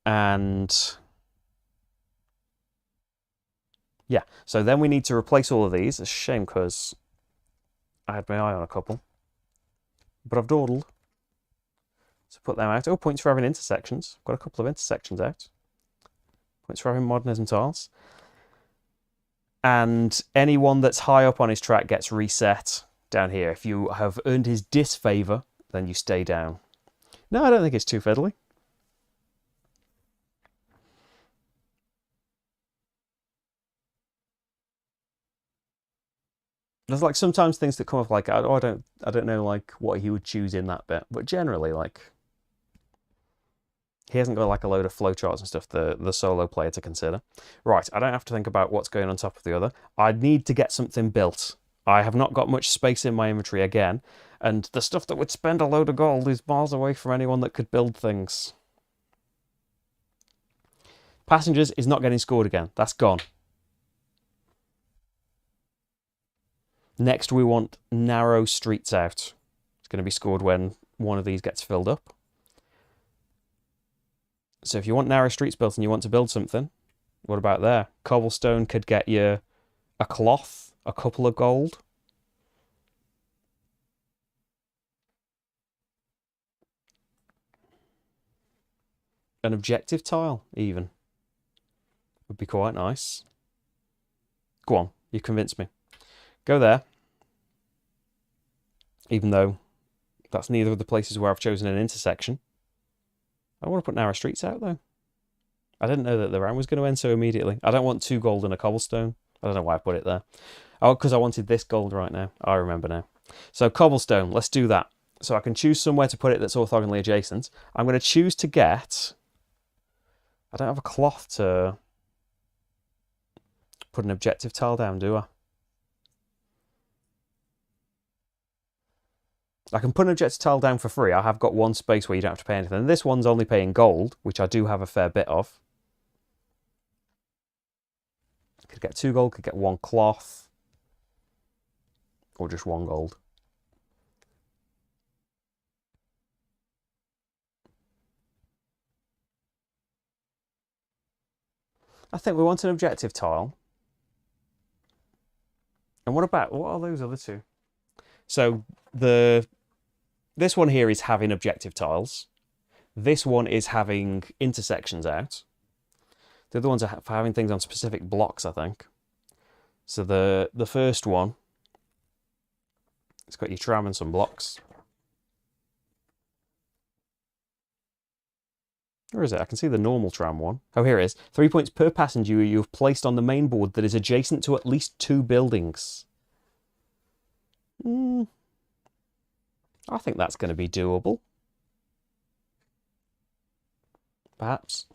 And Yeah, so then we need to replace all of these. It's a shame because I had my eye on a couple. But I've dawdled. So put them out. Oh, points for having intersections. Got a couple of intersections out. Points for having modernism tiles. And anyone that's high up on his track gets reset down here. If you have earned his disfavour, then you stay down. No, I don't think it's too fiddly. There's like sometimes things that come up like, oh, I don't know like what he would choose in that bit, but generally like he hasn't got like a load of flowcharts and stuff, the solo player to consider. Right, I don't have to think about what's going on top of the other. I need to get something built. I have not got much space in my inventory again, and the stuff that would spend a load of gold is miles away from anyone that could build things. Passengers is not getting scored again. That's gone. Next, we want narrow streets out. It's going to be scored when one of these gets filled up. So if you want narrow streets built and you want to build something, what about there? Cobblestone could get you a cloth, a couple of gold. An objective tile, even. Would be quite nice. Go on, you convinced me. Go there. Even though that's neither of the places where I've chosen an intersection. I want to put narrow streets out, though. I didn't know that the round was going to end so immediately. I don't want 2 gold and a cobblestone. I don't know why I put it there. Oh, because I wanted this gold right now. I remember now. So cobblestone, let's do that. So I can choose somewhere to put it that's orthogonally adjacent. I'm going to choose to get... I don't have a cloth to put an objective tile down, do I? I can put an objective tile down for free. I have got one space where you don't have to pay anything. And this one's only paying gold, which I do have a fair bit of. Could get 2 gold, could get 1 cloth. Or just 1 gold. I think we want an objective tile. And what are those other 2? So this one here is having objective tiles. This one is having intersections out. The other ones are for having things on specific blocks, I think. So the first one, it's got your tram and some blocks. Where is it? I can see the normal tram one. Oh, here it is. 3 points per passenger you have placed on the main board that is adjacent to at least 2 buildings. I think that's going to be doable. Perhaps.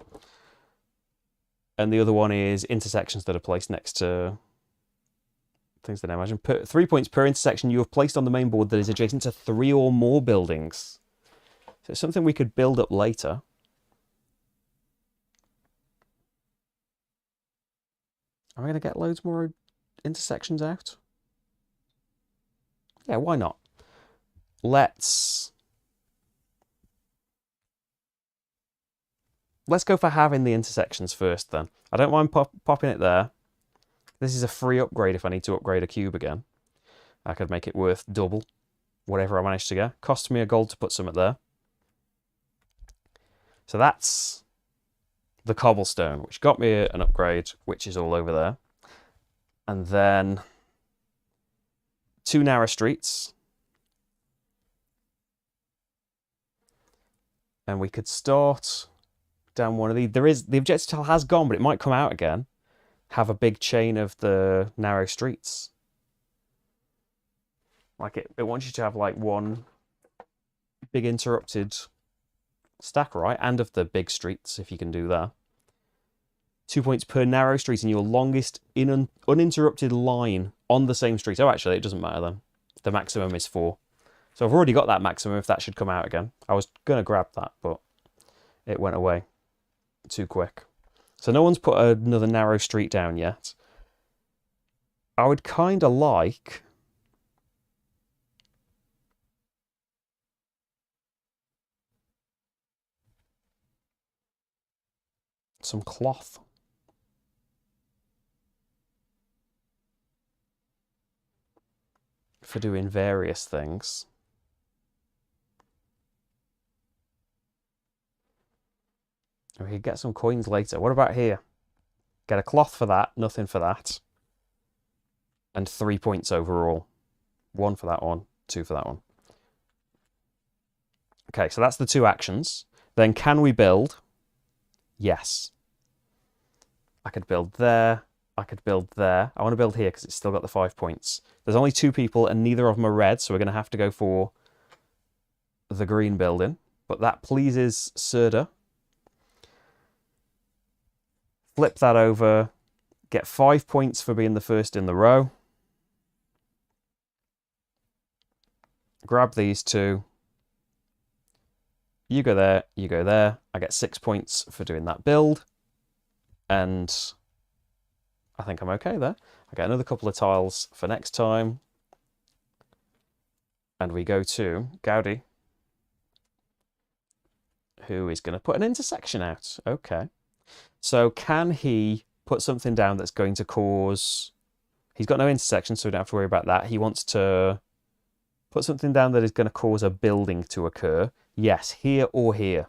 And the other one is intersections that are placed next to things that I imagine. 3 points per intersection you have placed on the main board that is adjacent to 3 or more buildings. So it's something we could build up later. Am I going to get loads more intersections out? Yeah, why not? Let's go for having the intersections first then. I don't mind popping it there. This is a free upgrade if I need to upgrade a cube again. I could make it worth double whatever I manage to get. Cost me a gold to put something there. So that's the cobblestone, which got me an upgrade, which is all over there. And then 2 narrow streets. And we could start down one of these. The objective tile has gone, but it might come out again. Have a big chain of the narrow streets. Like it wants you to have like one big interrupted stack, right? And of the big streets, if you can do that. 2 points per narrow street in your longest uninterrupted line on the same street. Oh, actually, it doesn't matter then. The maximum is 4. So I've already got that maximum if that should come out again. I was going to grab that, but it went away too quick. So no one's put another narrow street down yet. I would kind of like... some cloth. for doing various things. We could get some coins later. What about here? Get a cloth for that, nothing for that. And 3 points overall. 1 for that one, 2 for that one. Okay, so that's the 2 actions. Then can we build? Yes. I could build there. I could build there. I want to build here because it's still got the 5 points. There's only 2 people and neither of them are red, so we're going to have to go for the green building. But that pleases Serda. Flip that over. Get 5 points for being the first in the row. Grab these 2. You go there, you go there. I get 6 points for doing that build. And I think I'm okay there. I get another couple of tiles for next time. And we go to Gaudi, who is going to put an intersection out. Okay. So can he put something down that's going to cause... He's got no intersection, so we don't have to worry about that. He wants to put something down that is going to cause a building to occur. Yes, here or here.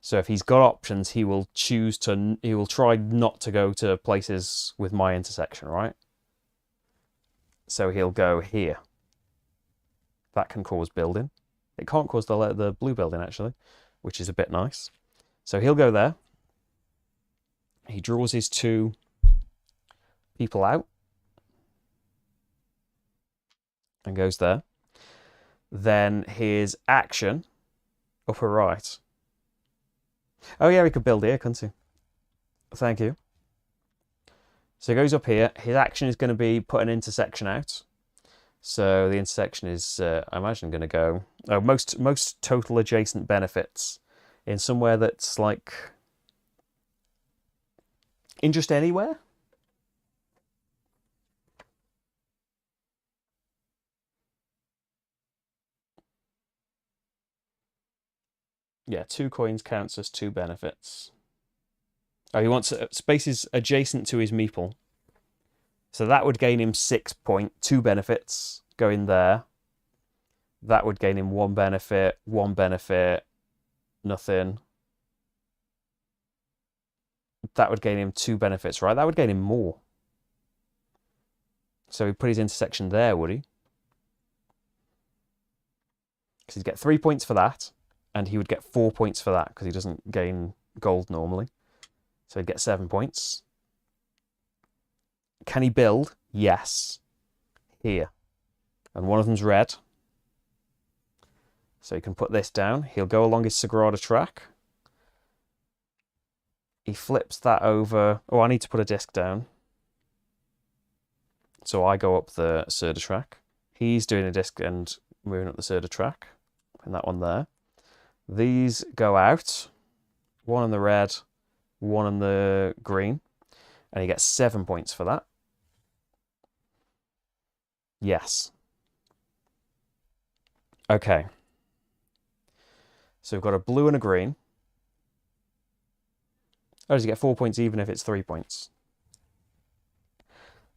So if he's got options, he will choose to... He will try not to go to places with my intersection, right? So he'll go here. That can cause building. It can't cause the blue building, actually, which is a bit nice. So he'll go there. He draws his 2 people out. And goes there. Then his action, upper right. Oh yeah, he could build here, couldn't he? Thank you. So he goes up here. His action is going to be put an intersection out. So the intersection is, I imagine, going to go... Oh, most total adjacent benefits in somewhere that's like... In just anywhere? Yeah, 2 coins counts as 2 benefits. Oh, he wants spaces adjacent to his meeple. So that would gain him 6 points, 2 benefits going there. That would gain him 1 benefit, nothing. That would gain him 2 benefits, right? That would gain him more. So he'd put his intersection there, would he? Because he'd get 3 points for that. And he would get 4 points for that because he doesn't gain gold normally. So he'd get 7 points. Can he build? Yes. Here. And one of them's red. So he can put this down. He'll go along his Sagrada track. He flips that over. Oh, I need to put a disc down. So I go up the Serda track. He's doing a disc and moving up the Serda track. And that one there. These go out, 1 on the red, 1 on the green, and he gets 7 points for that. Yes. Okay. So we've got a blue and a green. Oh, does he get 4 points even if it's 3 points?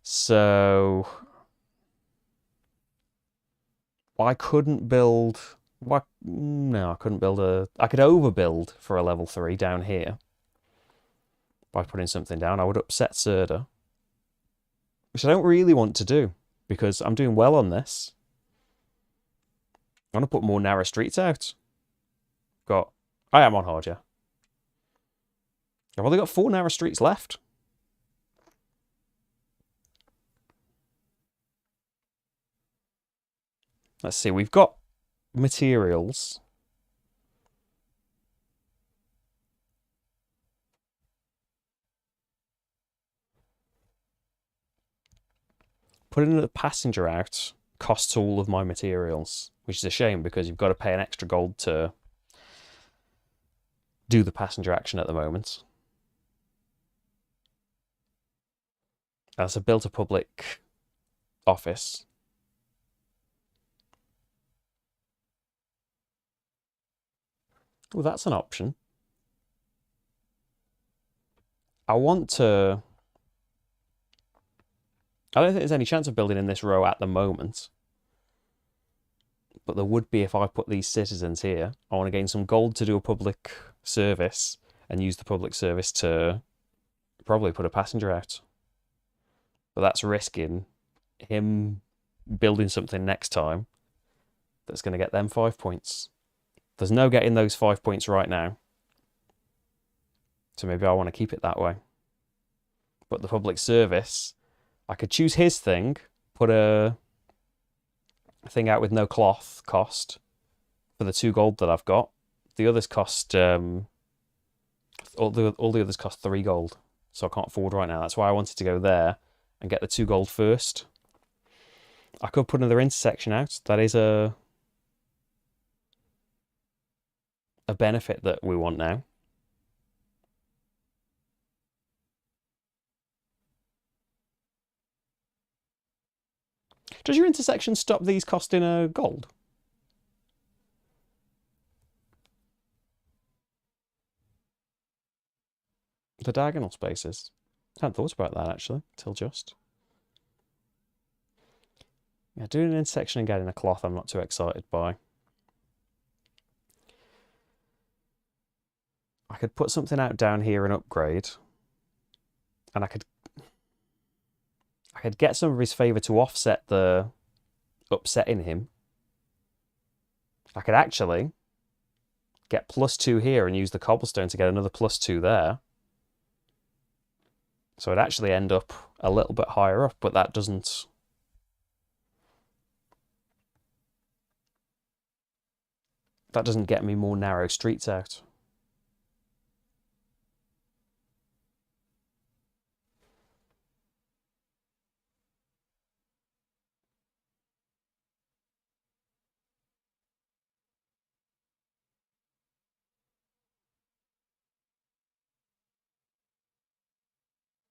So I couldn't build... No, I couldn't build a... I could overbuild for a level 3 down here by putting something down. I would upset Serda, which I don't really want to do because I'm doing well on this. I want to put more narrow streets out. I am on hard, yeah. I've only got 4 narrow streets left. Let's see, we've got materials. Putting the passenger out costs all of my materials, which is a shame because you've got to pay an extra gold to do the passenger action at the moment. That's a built a public office. Well, that's an option. I want to I don't think there's any chance of building in this row at the moment. But there would be if I put these citizens here. I want to gain some gold to do a public service and use the public service to probably put a passenger out. But that's risking him building something next time that's going to get them 5 points. There's no getting those 5 points right now. So maybe I want to keep it that way. But the public service, I could choose his thing, put a thing out with no cloth cost for the 2 gold that I've got. The others cost all the others cost 3 gold, so I can't afford right now. That's why I wanted to go there and get the 2 gold first. I could put another intersection out. That is a benefit that we want now. Does your intersection stop these costing a gold? The diagonal spaces. I hadn't thought about that actually, till just. Yeah, doing an intersection and getting a cloth I'm not too excited by. I could put something out down here and upgrade. And I could get some of his favour to offset the upsetting him. I could actually get +2 here and use the cobblestone to get another +2 there. So I'd actually end up a little bit higher up, but that doesn't... that doesn't get me more narrow streets out.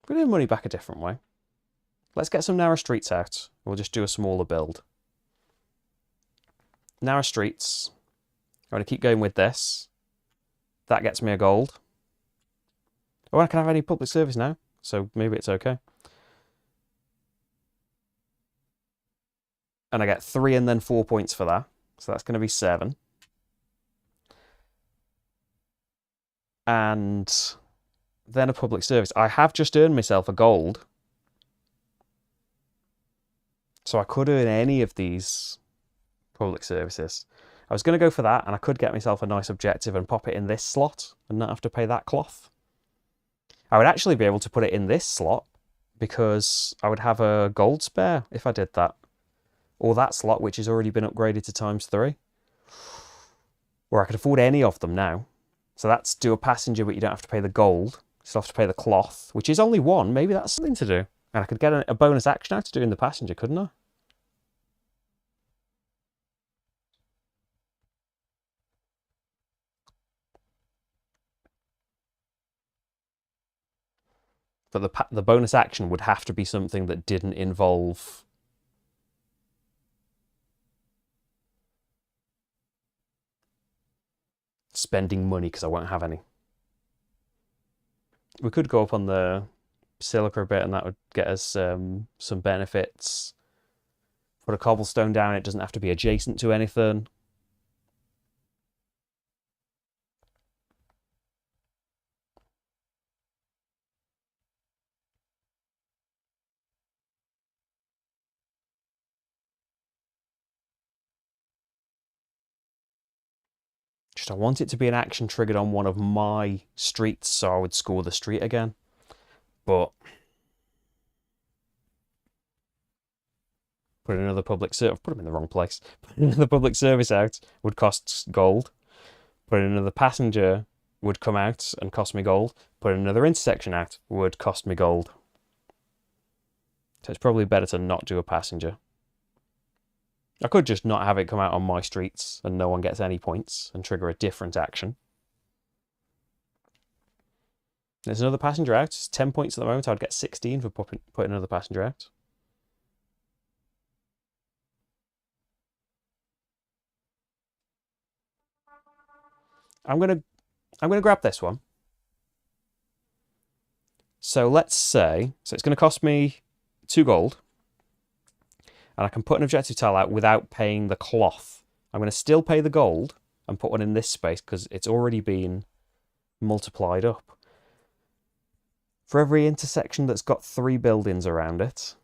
We're doing money back a different way. Let's get some narrow streets out. We'll just do a smaller build. Narrow streets. I'm going to keep going with this. That gets me a gold. Oh, I can't have any public service now, so maybe it's okay. And I get 3 and then 4 points for that. So that's going to be 7. And then a public service. I have just earned myself a gold. So I could earn any of these public services. I was going to go for that, and I could get myself a nice objective and pop it in this slot and not have to pay that cloth. I would actually be able to put it in this slot because I would have a gold spare if I did that. Or that slot, which has already been upgraded to ×3. Or I could afford any of them now. So that's do a passenger, but you don't have to pay the gold. You still have to pay the cloth, which is only 1. Maybe that's something to do. And I could get a bonus action out of doing the passenger, couldn't I? But the bonus action would have to be something that didn't involve spending money, because I won't have any. We could go up on the silica a bit, and that would get us some benefits. Put a cobblestone down, it doesn't have to be adjacent to anything. Just I want it to be an action triggered on one of my streets, so I would score the street again. But put another public service, put them in the wrong place. Put another public service out would cost gold. Put another passenger would come out and cost me gold. Put another intersection out would cost me gold. So it's probably better to not do a passenger. I could just not have it come out on my streets and no one gets any points and trigger a different action. There's another passenger out. It's 10 points at the moment. I'd get 16 for putting another passenger out. I'm gonna grab this one. So let's say, so it's gonna cost me 2 gold. And I can put an objective tile out without paying the cloth. I'm going to still pay the gold and put one in this space because it's already been multiplied up. For every intersection that's got 3 buildings around it,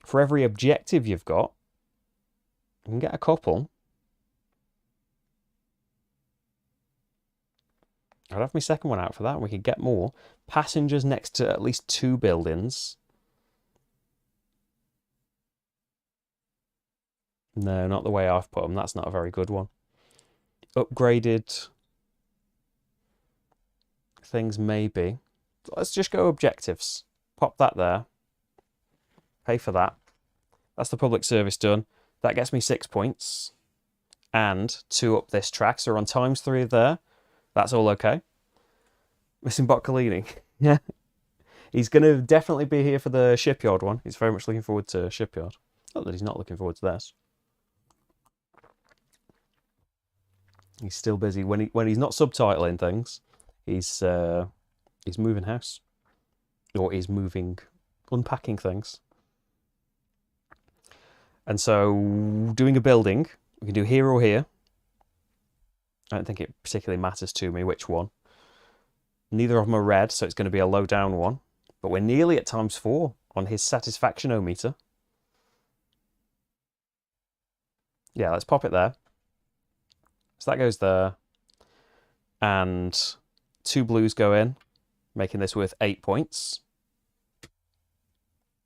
for every objective you've got, you can get a couple. I'd have my second one out for that, and we could get more. Passengers next to at least 2 buildings. No, not the way I've put them. That's not a very good one. Upgraded things, maybe. Let's just go objectives. Pop that there. Pay for that. That's the public service done. That gets me 6 points. And 2 up this track. So we're on ×3 there. That's all okay. Missing Boccolini. Yeah. He's going to definitely be here for the shipyard one. He's very much looking forward to shipyard. Not that he's not looking forward to this. He's still busy. When he's not subtitling things, he's moving house. Or he's unpacking things. And so, doing a building, we can do here or here. I don't think it particularly matters to me which one. Neither of them are red, so it's going to be a low down one. But we're nearly at ×4 on his satisfaction-o-meter. Yeah, let's pop it there. So that goes there. And 2 blues go in, making this worth 8 points.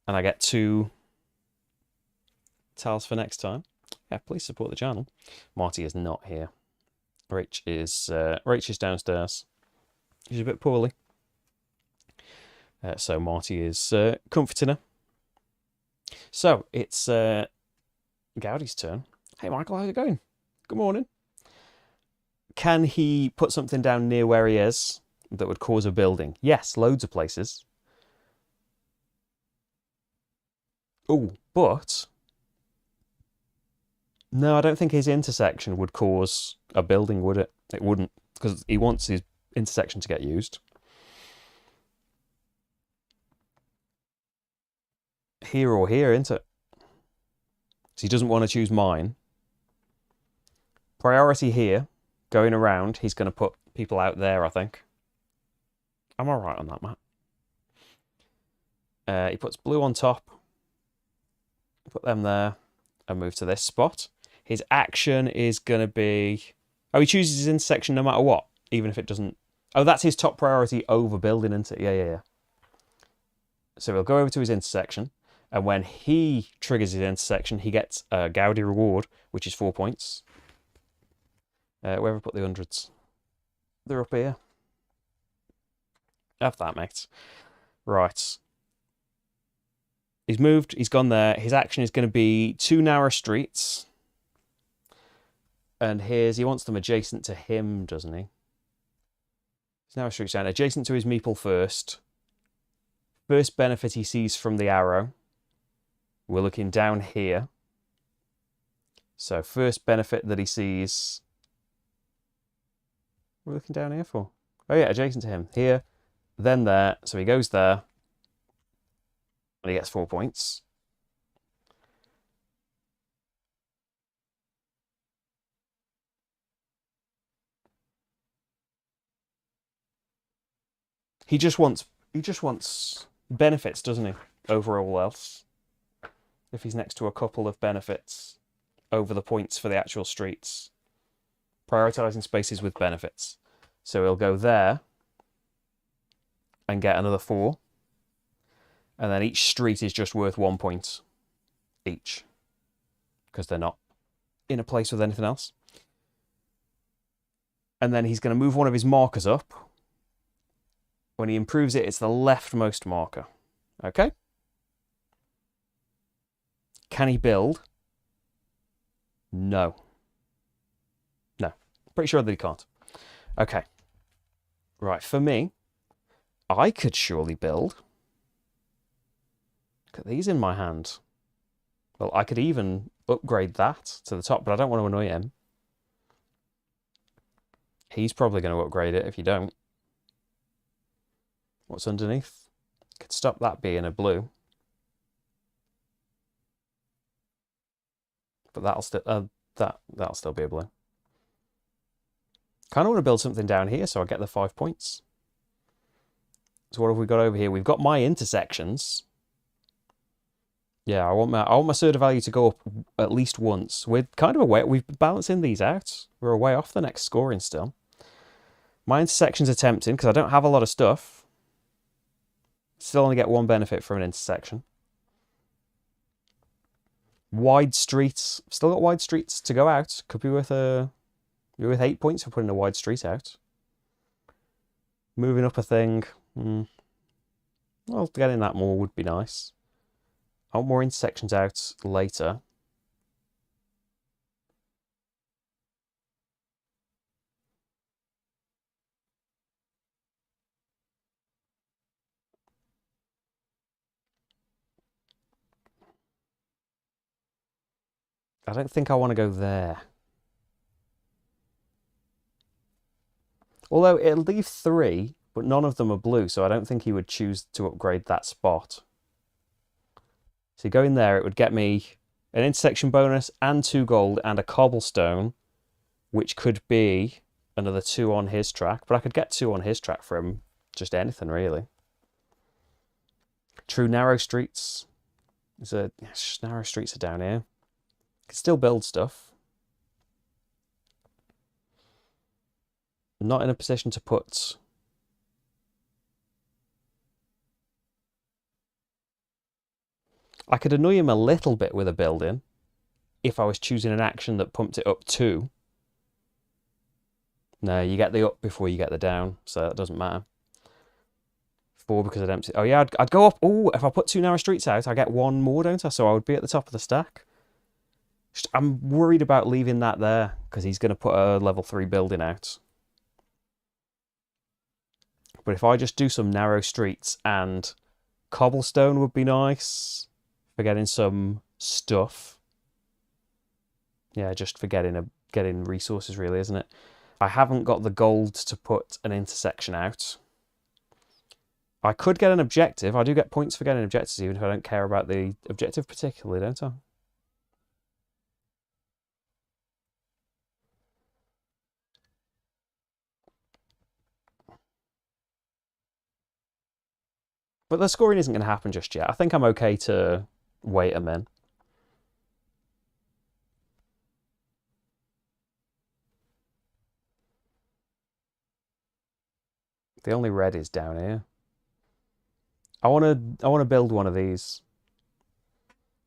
And I get 2 tiles for next time. Yeah, please support the channel. Marty is not here. Rach is downstairs. She's a bit poorly. So Marty is comforting her. So it's Gaudi's turn. Hey Michael, how's it going? Good morning. Can he put something down near where he is that would cause a building? Yes, loads of places. Oh, but no, I don't think his intersection would cause a building, would it? It wouldn't, because he wants his intersection to get used. Here or here, isn't it? So he doesn't want to choose mine. Priority here, going around, he's going to put people out there, I think. I'm all right on that, Matt. He puts blue on top. Put them there and move to this spot. His action is going to be... Oh, he chooses his intersection no matter what, even if it doesn't... Oh, that's his top priority over building, isn't it? Yeah. So we'll go over to his intersection, and when he triggers his intersection, he gets a Gaudi reward, which is 4 points. Where have I put the hundreds? They're up here. Have that, mate. Right. He's moved, he's gone there. His action is going to be 2 narrow streets. And he wants them adjacent to him, doesn't he? His narrow streets down adjacent to his meeple first. First benefit he sees from the arrow. We're looking down here. So first benefit that he sees... What are we looking down here for? Oh yeah, adjacent to him. Here, then there. So he goes there. And he gets 4 points. He just wants benefits, doesn't he? Over all else. If he's next to a couple of benefits over the points for the actual streets. Prioritizing spaces with benefits. So he'll go there and get another 4. And then each street is just worth 1 point each. Because they're not in a place with anything else. And then he's going to move one of his markers up. When he improves it, it's the leftmost marker. Okay? Can he build? No. No. Pretty sure that he can't. Okay. Right, for me, I could surely build. Look at these in my hand. Well, I could even upgrade that to the top, but I don't want to annoy him. He's probably going to upgrade it if you don't. What's underneath? Could stop that being a blue. But that'll still be a blue. Kind of want to build something down here so I get the 5 points. So what have we got over here? We've got my intersections. Yeah, I want my Surda value to go up at least once. We're kind of away. We've been balancing these out. We're away off the next scoring still. My intersections are tempting because I don't have a lot of stuff. Still only get one benefit from an intersection. Wide streets. Still got wide streets to go out. Could be worth 8 points for putting a wide street out. Moving up a thing. Well, getting that more would be nice. I want more intersections out later. I don't think I want to go there. Although it'll leave 3, but none of them are blue, so I don't think he would choose to upgrade that spot. So going there, it would get me an intersection bonus and 2 gold and a cobblestone, which could be another 2 on his track. But I could get 2 on his track from just anything, really. True narrow streets. Narrow streets are down here. Could still build stuff. Not in a position to put... I could annoy him a little bit with a building if I was choosing an action that pumped it up 2. No, you get the up before you get the down, so that doesn't matter. 4 because I'd empty... Oh yeah, I'd go up... Oh, if I put 2 narrow streets out, I get 1 more, don't I? So I would be at the top of the stack. I'm worried about leaving that there because he's going to put a level 3 building out. But if I just do some narrow streets and cobblestone would be nice for getting some stuff. Yeah, just for getting resources, really, isn't it? I haven't got the gold to put an intersection out. I could get an objective. I do get points for getting objectives, even if I don't care about the objective particularly, don't I? But the scoring isn't going to happen just yet. I think I'm okay to wait a minute. The only red is down here. I want to build one of these.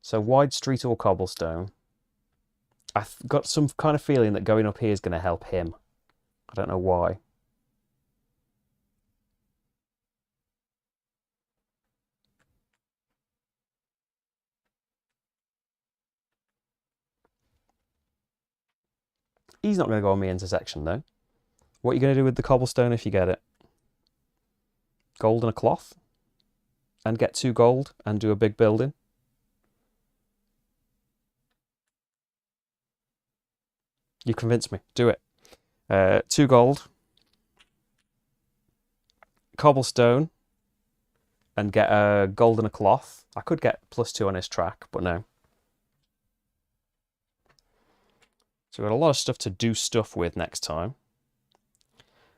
So wide street or cobblestone. I've got some kind of feeling that going up here is going to help him. I don't know why. He's not going to go on the intersection, though. What are you going to do with the cobblestone if you get it? Gold and a cloth? And get 2 gold and do a big building? You convinced me. Do it. 2 gold. Cobblestone. And get a gold and a cloth. I could get +2 on his track, but no. So we've got a lot of stuff to do stuff with next time.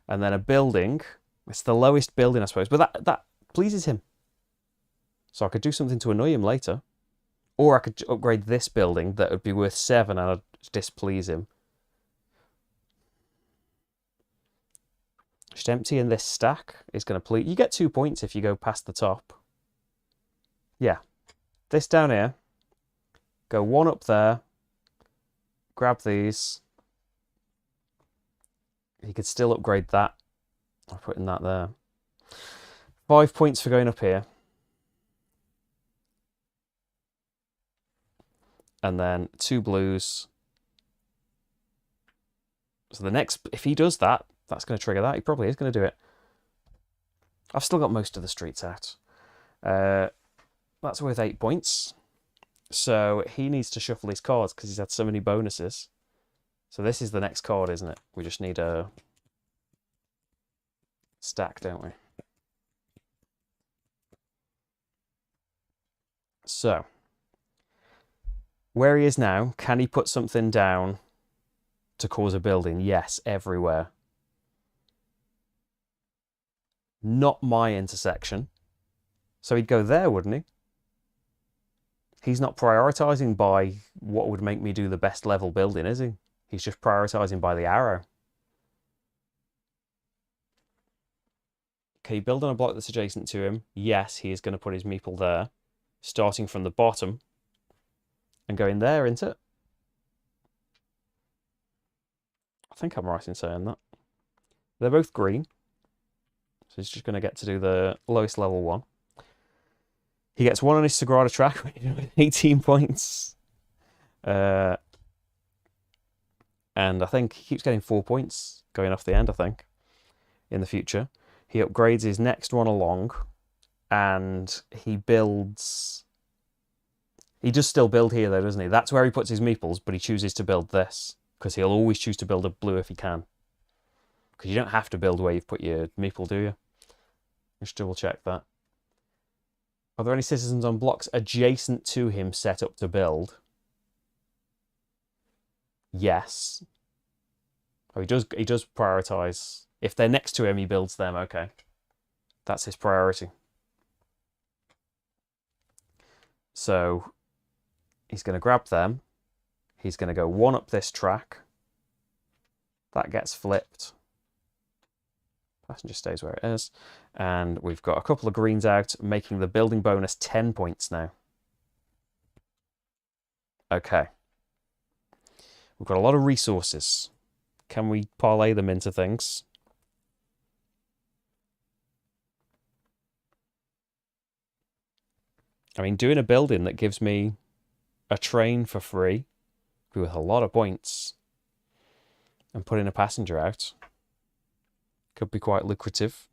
And then a building. It's the lowest building, I suppose. But that pleases him. So I could do something to annoy him later. Or I could upgrade this building that would be worth 7 and I'd displease him. Just emptying this stack is going to please... You get 2 points if you go past the top. Yeah. This down here. Go 1 up there. Grab these. He could still upgrade that. I'm putting that there. 5 points for going up here. And then 2 blues. So the next... If he does that, that's going to trigger that. He probably is going to do it. I've still got most of the streets out. That's worth 8 points. So he needs to shuffle his cards because he's had so many bonuses. So this is the next card, isn't it? We just need a stack, don't we? So, where he is now, can he put something down to cause a building? Yes, everywhere. Not my intersection. So he'd go there, wouldn't he? He's not prioritising by what would make me do the best level building, is he? He's just prioritising by the arrow. Can he build on a block that's adjacent to him? Yes, he is going to put his meeple there, starting from the bottom and going there, isn't it? I think I'm right in saying that. They're both green. So he's just going to get to do the lowest level one. He gets one on his Sagrada track with 18 points. And I think he keeps getting 4 points going off the end, I think, in the future. He upgrades his next one along and he builds... He does still build here though, doesn't he? That's where he puts his meeples, but he chooses to build this because he'll always choose to build a blue if he can. Because you don't have to build where you've put your meeple, do you? Just double check that. Are there any citizens on blocks adjacent to him set up to build? Yes. Oh, he does prioritise. If they're next to him, he builds them. Okay. That's his priority. So he's going to grab them. He's going to go one up this track. That gets flipped. Passenger stays where it is. And we've got a couple of greens out, making the building bonus 10 points now. Okay. We've got a lot of resources. Can we parlay them into things? I mean, doing a building that gives me a train for free with a lot of points and putting a passenger out could be quite lucrative.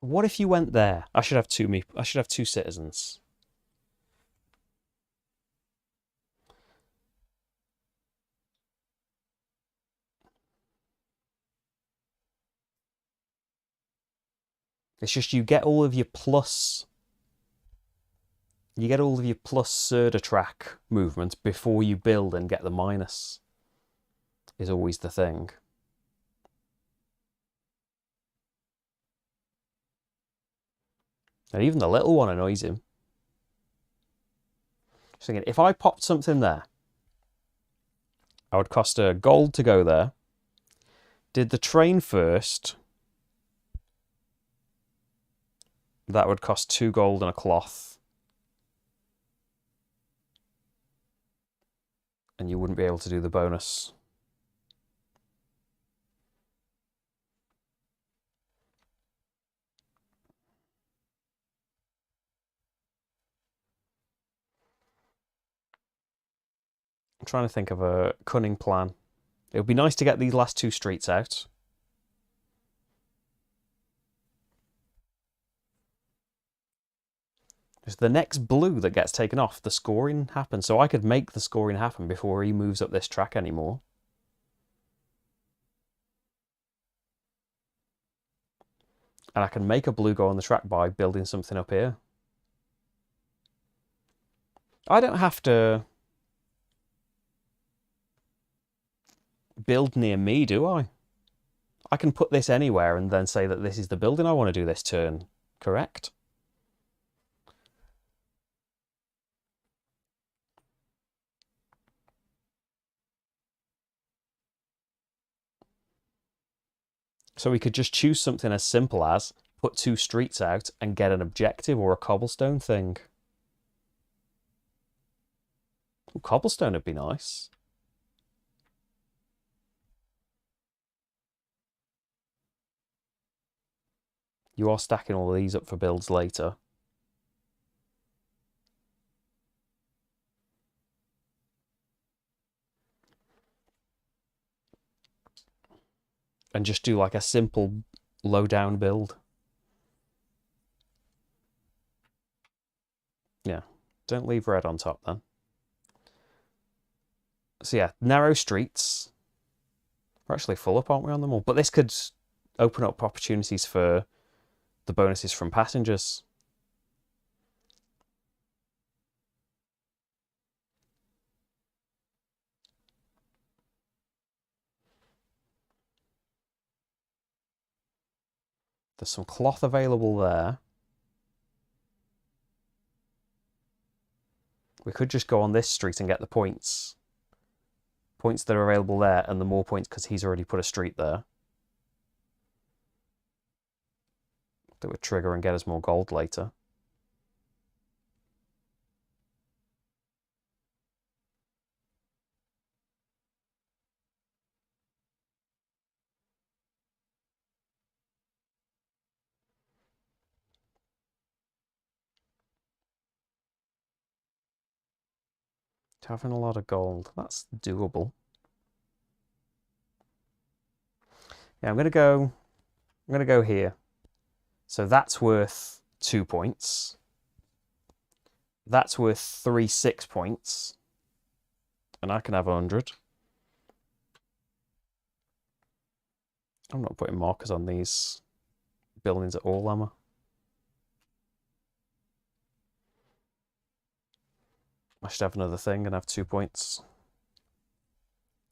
What if you went there? I should have two citizens. It's just you get all of your plus. You get all of your plus Serda track movement before you build and get the minus. Is always the thing. And even the little one annoys him. Just thinking, if I popped something there, I would cost a gold to go there. Did the train first, that would cost 2 gold and a cloth. And you wouldn't be able to do the bonus. I'm trying to think of a cunning plan. It would be nice to get these last 2 streets out. It's the next blue that gets taken off, the scoring happens. So I could make the scoring happen before he moves up this track anymore. And I can make a blue go on the track by building something up here. I don't have to build near me, do I? I can put this anywhere and then say that this is the building I want to do this turn, correct? So we could just choose something as simple as put 2 streets out and get an objective or a cobblestone thing. Ooh, cobblestone would be nice. You are stacking all of these up for builds later. and just do like a simple low down build. Yeah, don't leave red on top then. So yeah, narrow streets. We're actually full up, aren't we, on them all? But this could open up opportunities for the bonuses from passengers. There's some cloth available there. We could just go on this street and get the points. Points that are available there, and the more points because he's already put a street there. That would trigger and get us more gold later. Having a lot of gold, that's doable. Yeah, I'm gonna go here. So that's worth 2 points. That's worth 3 6 points. And I can have 100. I'm not putting markers on these buildings at all, am I? I should have another thing and have 2 points.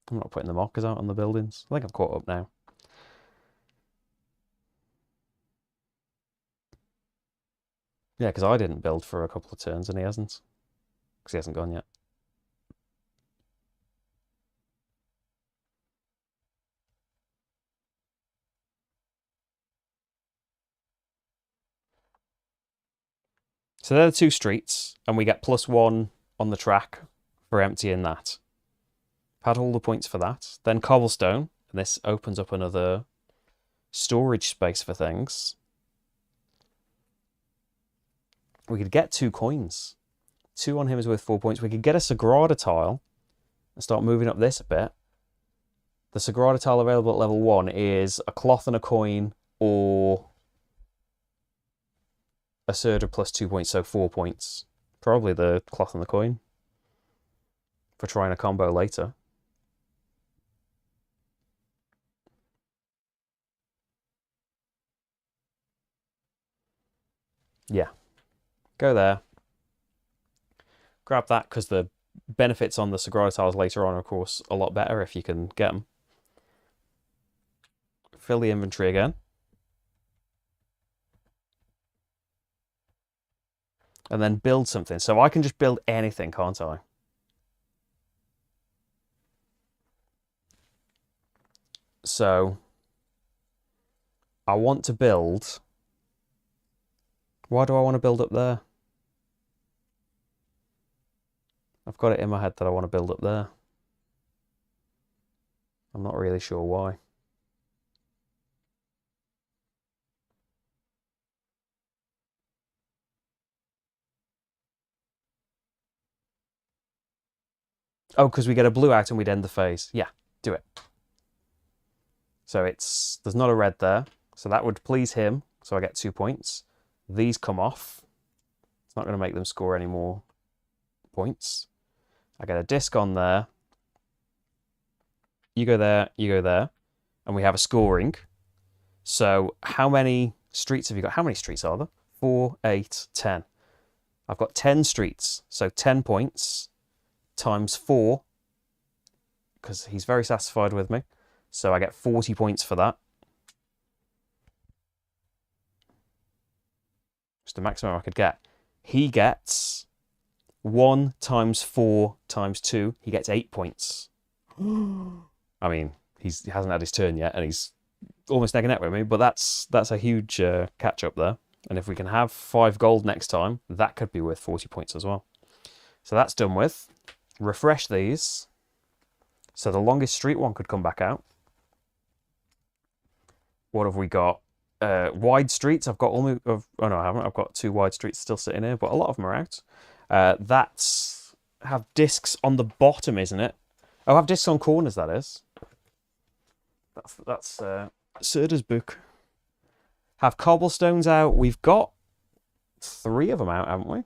I'm not putting the markers out on the buildings. I think I've caught up now. Yeah, because I didn't build for a couple of turns and he hasn't. Because he hasn't gone yet. So they're the 2 streets, and we get +1 on the track for emptying that. Had all the points for that. Then cobblestone, and this opens up another storage space for things. We could get 2 coins. 2 on him is worth 4 points. We could get a Sagrada tile and start moving up this a bit. The Sagrada tile available at level 1 is a cloth and a coin, or a Serda plus 2 points, so 4 points. Probably the cloth and the coin for trying a combo later. Yeah. Go there. Grab that, because the benefits on the Sagrada tiles later on are, of course, a lot better if you can get them. Fill the inventory again. And then build something. So I can just build anything, can't I? So I want to build. Why do I want to build up there? I've got it in my head that I want to build up there. I'm not really sure why. Oh, because we get a blue out and we'd end the phase. Yeah, do it. So there's not a red there. So that would please him. So I get 2 points. These come off. It's not going to make them score any more points. I get a disc on there. You go there, you go there. And we have a scoring. So how many streets have you got? How many streets are there? 4, 8, 10. I've got 10 streets. So 10 points times 4, because he's very satisfied with me. So I get 40 points for that. Just the maximum I could get. He gets 1 times 4 times 2. He gets 8 points. I mean, he hasn't had his turn yet, and he's almost neck and neck with me, but that's a huge catch up there. And if we can have 5 gold next time, that could be worth 40 points as well. So that's done with. Refresh these. So the longest street one could come back out. What have we got? Wide streets. I've got almost. Oh no, I haven't. I've got 2 wide streets still sitting here, but a lot of them are out. That's have discs on the bottom, isn't it? Oh, have discs on corners. That is. That's Serda's book. Have cobblestones out. We've got 3 of them out, haven't we?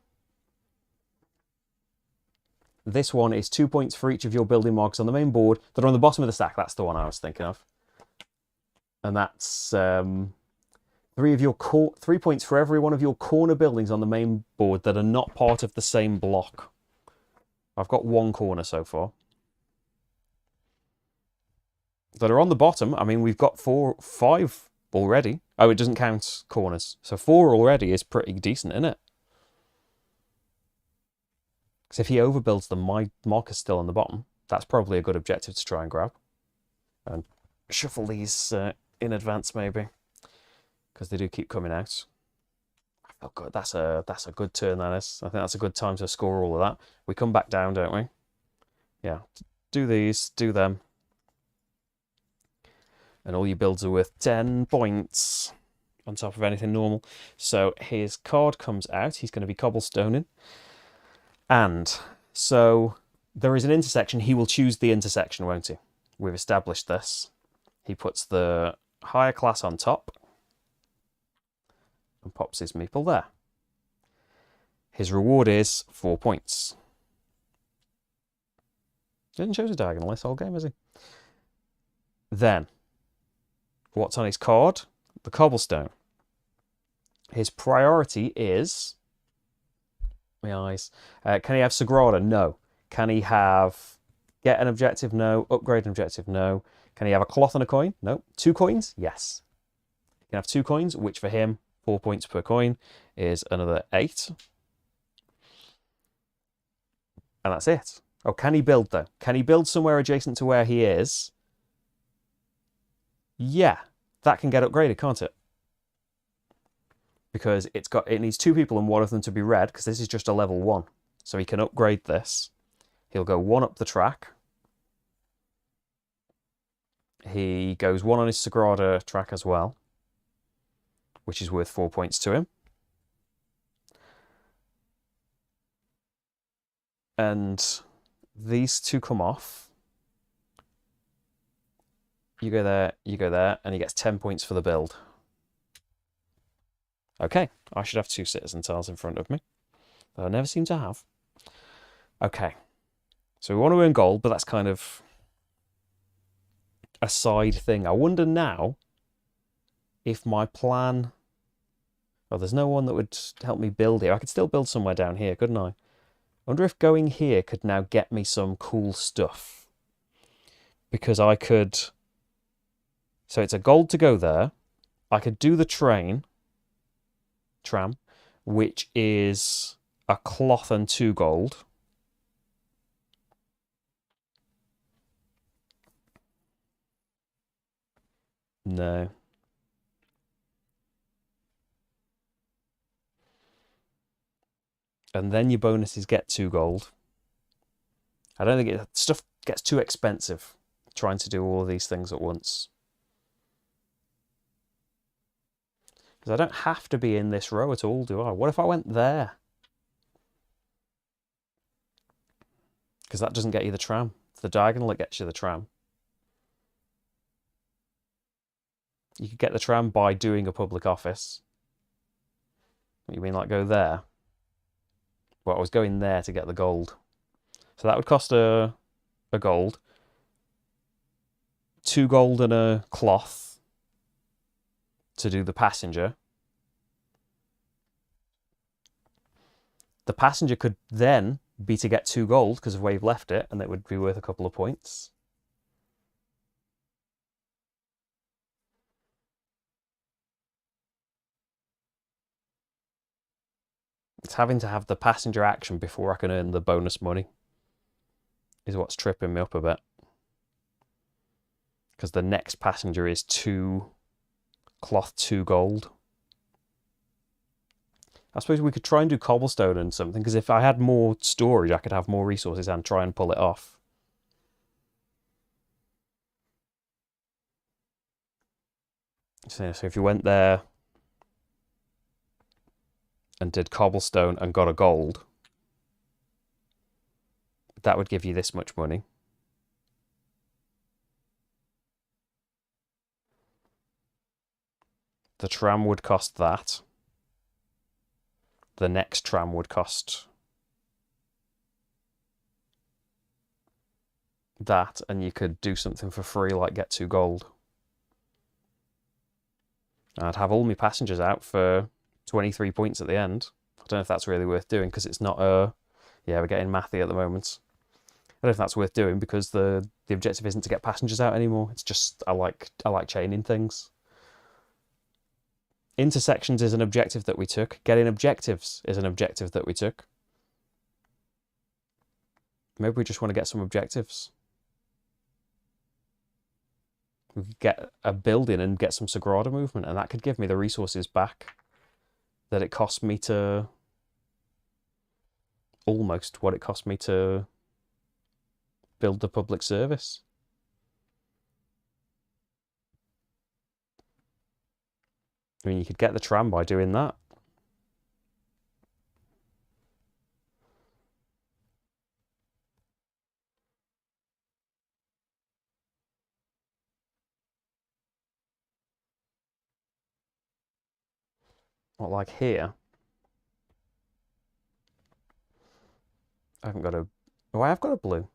This one is 2 points for each of your building marks on the main board that are on the bottom of the stack. That's the one I was thinking of. And that's 3 points for every one of your corner buildings on the main board that are not part of the same block. I've got 1 corner so far. That are on the bottom. I mean, we've got 5 already. Oh, it doesn't count corners. So 4 already is pretty decent, isn't it? Because if he overbuilds them, my marker's still on the bottom. That's probably a good objective to try and grab. And shuffle these in advance, maybe. Because they do keep coming out. I feel good. That's a good turn, that is. I think that's a good time to score all of that. We come back down, don't we? Yeah. Do these, do them. And all your builds are worth 10 points on top of anything normal. So his card comes out. He's going to be cobblestoning. And so there is an intersection. He will choose the intersection, won't he? We've established this. He puts the higher class on top and pops his meeple there. His reward is 4 points. Didn't choose a diagonal this whole game, has he? Then, what's on his card? The cobblestone. His priority is... My eyes. Can he have Sagrada? No. Can he have get an objective? No. Upgrade an objective? No. Can he have a cloth and a coin? No. 2 coins? Yes. He can have 2 coins, which for him, 4 points per coin, is another 8. And that's it. Oh, can he build, though? Can he build somewhere adjacent to where he is? Yeah. That can get upgraded, can't it? Because it needs 2 people and 1 of them to be red, because this is just a level 1. So he can upgrade this. He'll go 1 up the track. He goes 1 on his Sagrada track as well, which is worth 4 points to him. And these 2 come off. You go there, and he gets 10 points for the build. Okay, I should have 2 citizen tiles in front of me that I never seem to have. Okay, so we want to earn gold, but that's kind of a side thing. I wonder now if my plan... Oh, there's no one that would help me build here. I could still build somewhere down here, couldn't I? I wonder if going here could now get me some cool stuff. Because I could... So it's a gold to go there. I could do the tram, which is a cloth and 2 gold. No. And then your bonuses get 2 gold. I don't think stuff gets too expensive trying to do all of these things at once. Because I don't have to be in this row at all, do I? What if I went there? Because that doesn't get you the tram. It's the diagonal that gets you the tram. You could get the tram by doing a public office. What, you mean like go there? Well, I was going there to get the gold. So that would cost a gold. 2 gold and a cloth to do the passenger. The passenger could then be to get 2 gold because of where you've left it, and it would be worth a couple of points. It's having to have the passenger action before I can earn the bonus money is what's tripping me up a bit. Because the next passenger is 2 cloth, 2 gold. I suppose we could try and do cobblestone and something, because if I had more storage, I could have more resources and try and pull it off. So if you went there and did cobblestone and got a gold, that would give you this much money. The tram would cost that. The next tram would cost that, and you could do something for free like get 2 gold. I'd have all my passengers out for 23 points at the end. I don't know if that's really worth doing because it's not a... Yeah, we're getting mathy at the moment. I don't know if that's worth doing because the objective isn't to get passengers out anymore. It's just I like chaining things. Intersections is an objective that we took. Getting objectives is an objective that we took. Maybe we just want to get some objectives. We could get a building and get some Sagrada movement, and that could give me the resources back that it cost me to... Almost what it cost me to build the public service. I mean, you could get the tram by doing that. What, like here? I haven't got a... Oh, I have got a blue.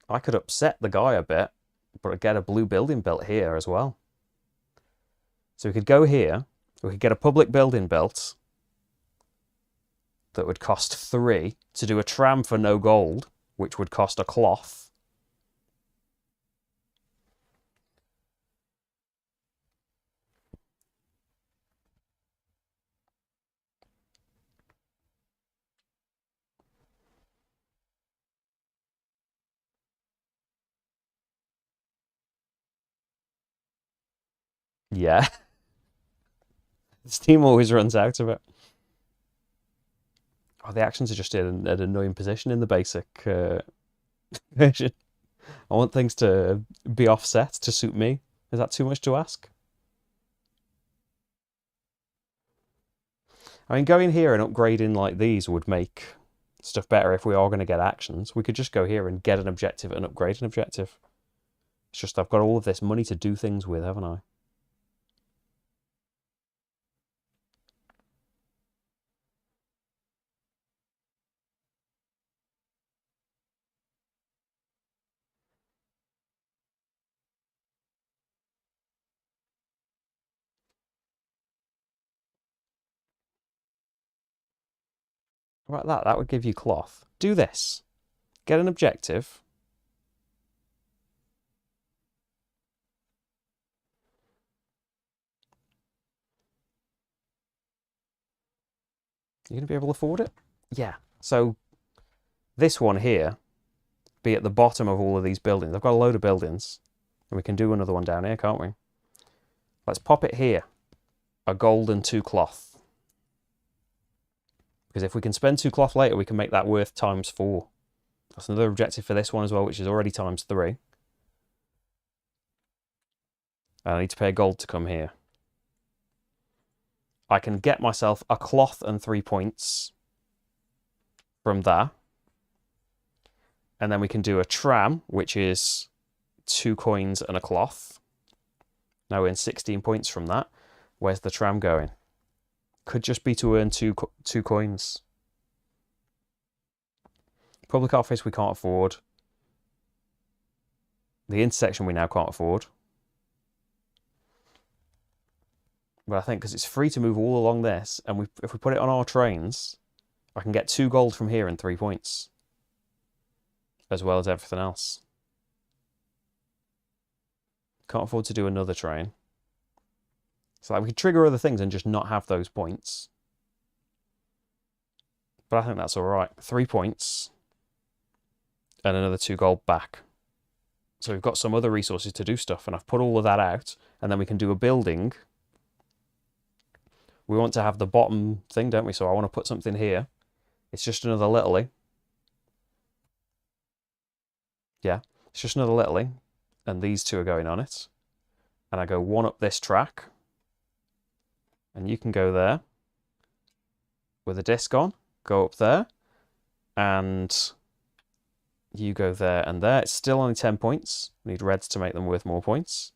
I could upset the guy a bit, but get a blue building built here as well. So we could go here, we could get a public building built that would cost 3 to do a tram for no gold, which would cost a cloth. Yeah. Steam always runs out of it. Oh, the actions are just in an annoying position in the basic version. I want things to be offset to suit me. Is that too much to ask? I mean, going here and upgrading like these would make stuff better if we are going to get actions. We could just go here and get an objective and upgrade an objective. It's just I've got all of this money to do things with, haven't I? How about that? That would give you cloth. Do this. Get an objective. You're going to be able to afford it? Yeah. So this one here, be at the bottom of all of these buildings. I've got a load of buildings. And we can do another one down here, can't we? Let's pop it here. A gold and 2 cloth. Because if we can spend 2 cloth later, we can make that worth ×4. That's another objective for this one as well, which is already ×3. I need to pay gold to come here. I can get myself a cloth and 3 points from there. And then we can do a tram, which is 2 coins and a cloth. Now we're in 16 points from that. Where's the tram going? Could just be to earn two coins. Public office we can't afford. The intersection we now can't afford. But I think because it's free to move all along this, and if we put it on our trains, I can get 2 gold from here and 3 points. As well as everything else. Can't afford to do another train. So like we could trigger other things and just not have those points. But I think that's alright. 3 points. And another 2 gold back. So we've got some other resources to do stuff, and I've put all of that out, and then we can do a building. We want to have the bottom thing, don't we? So I want to put something here. It's just another littly. Yeah, it's just another littly, and these 2 are going on it. And I go 1 up this track, and you can go there with a disc on, go up there, and you go there and there. It's still only 10 points. I need reds to make them worth more points.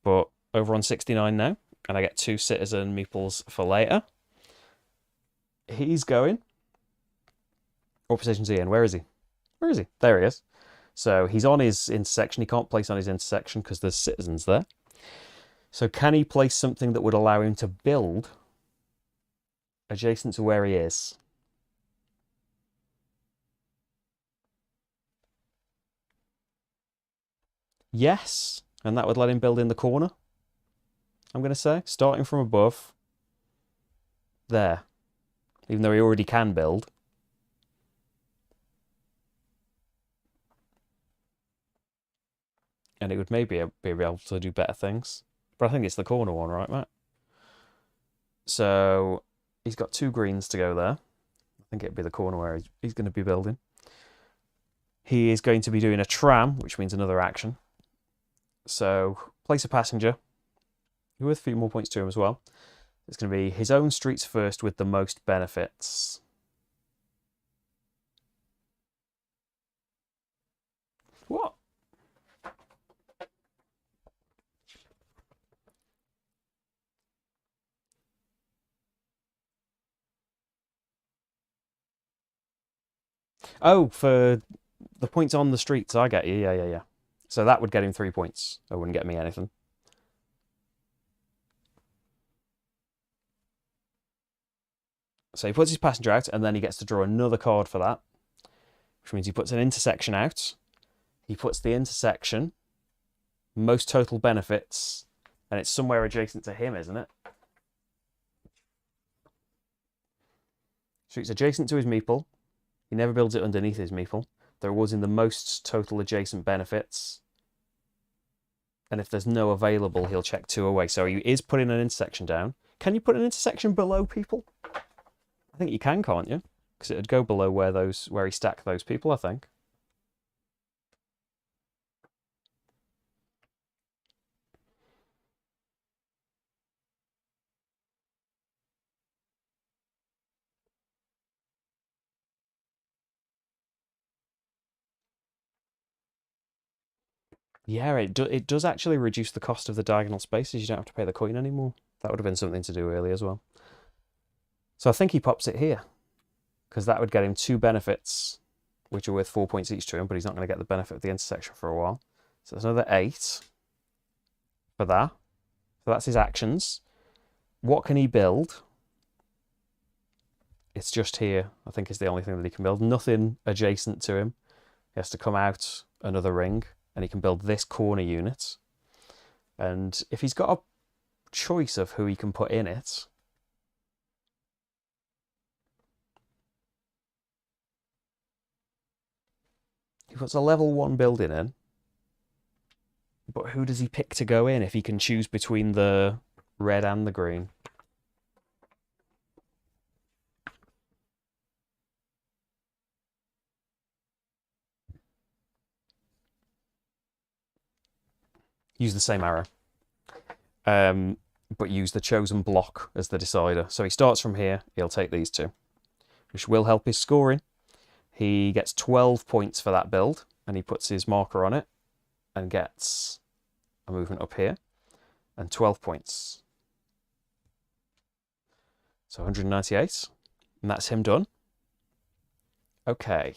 But over on 69 now, and I get 2 citizen meeples for later. He's going. What position's he in? Where is he? Where is he? There he is. So he's on his intersection. He can't place on his intersection because there's citizens there. So can he place something that would allow him to build adjacent to where he is? Yes, and that would let him build in the corner, I'm going to say, starting from above. There. Even though he already can build. And it would maybe be able to do better things. But I think it's the corner one, right, Matt? So he's got 2 greens to go there. I think it'd be the corner where he's going to be building. He is going to be doing a tram, which means another action. So place a passenger with a few more points to him as well. It's going to be his own streets first with the most benefits. What? Oh, for the points on the streets, I get you. Yeah. So that would get him 3 points. That wouldn't get me anything. So he puts his passenger out, and then he gets to draw another card for that, which means he puts an intersection out. He puts the intersection, most total benefits, and it's somewhere adjacent to him, isn't it? So it's adjacent to his meeple. He never builds it underneath his meeple. There was in the most total adjacent benefits. And if there's no available, he'll check 2 away. So he is putting an intersection down. Can you put an intersection below people? I think you can, can't you? Because it'd go below where he stacked those people, I think. Yeah, it does actually reduce the cost of the diagonal spaces. You don't have to pay the coin anymore. That would have been something to do early as well. So I think he pops it here, because that would get him 2 benefits, which are worth 4 points each to him, but he's not going to get the benefit of the intersection for a while. So there's another 8 for that. So that's his actions. What can he build? It's just here, I think, is the only thing that he can build. Nothing adjacent to him. He has to come out another ring, and he can build this corner unit. And if he's got a choice of who he can put in it, he puts a level 1 building in. But who does he pick to go in if he can choose between the red and the green? Use the same arrow. But use the chosen block as the decider. So he starts from here. He'll take these 2, which will help his scoring. He gets 12 points for that build, and he puts his marker on it and gets a movement up here and 12 points. So 198, and that's him done. Okay.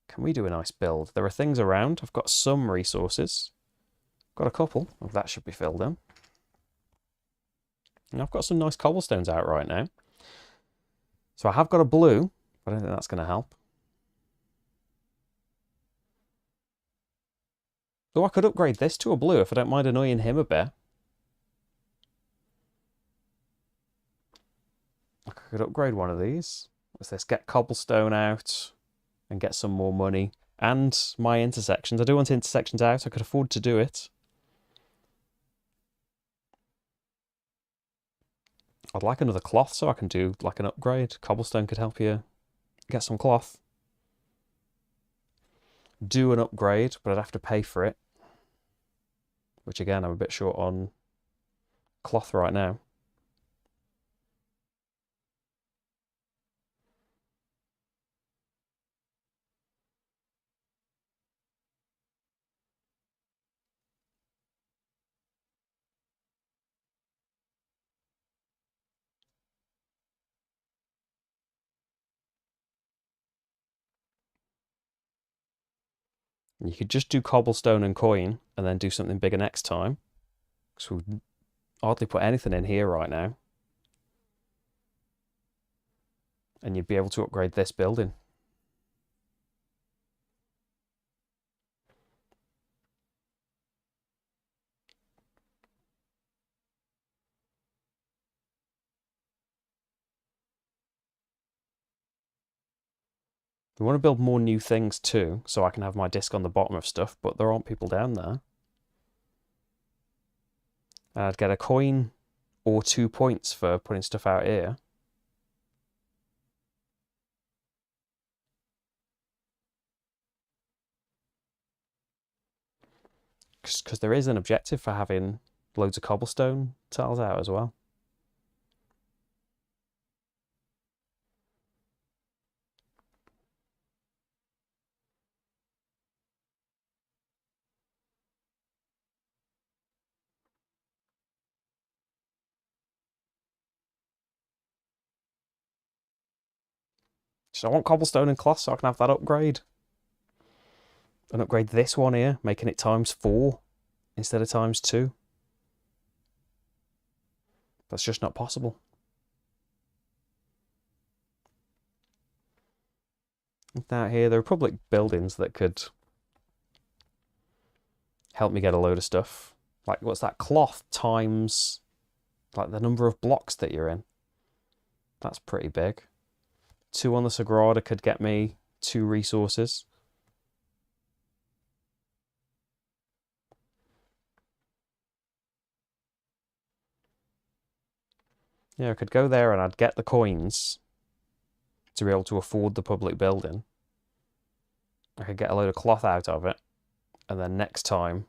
Can we do a nice build? There are things around. I've got some resources. Got a couple. Oh, that should be filled in. And I've got some nice cobblestones out right now. So I have got a blue, but I don't think that's going to help. Oh, I could upgrade this to a blue if I don't mind annoying him a bit. I could upgrade one of these. What's this? Get cobblestone out and get some more money. And my intersections. I do want intersections out. I could afford to do it. I'd like another cloth so I can do like an upgrade. Cobblestone could help you get some cloth. Do an upgrade, but I'd have to pay for it. Which again, I'm a bit short on cloth right now. You could just do cobblestone and coin and then do something bigger next time. Because we've hardly put anything in here right now. And you'd be able to upgrade this building. We want to build more new things too, so I can have my disc on the bottom of stuff, but there aren't people down there. And I'd get a coin or 2 points for putting stuff out here. Because there is an objective for having loads of cobblestone tiles out as well. So I want cobblestone and cloth so I can have that upgrade. And upgrade this one here, making it ×4 instead of ×2. That's just not possible. Out here, there are public buildings that could help me get a load of stuff. Like, what's that? Cloth times, like, the number of blocks that you're in. That's pretty big. 2 on the Sagrada could get me 2 resources. Yeah, I could go there and I'd get the coins to be able to afford the public building. I could get a load of cloth out of it. And then next time,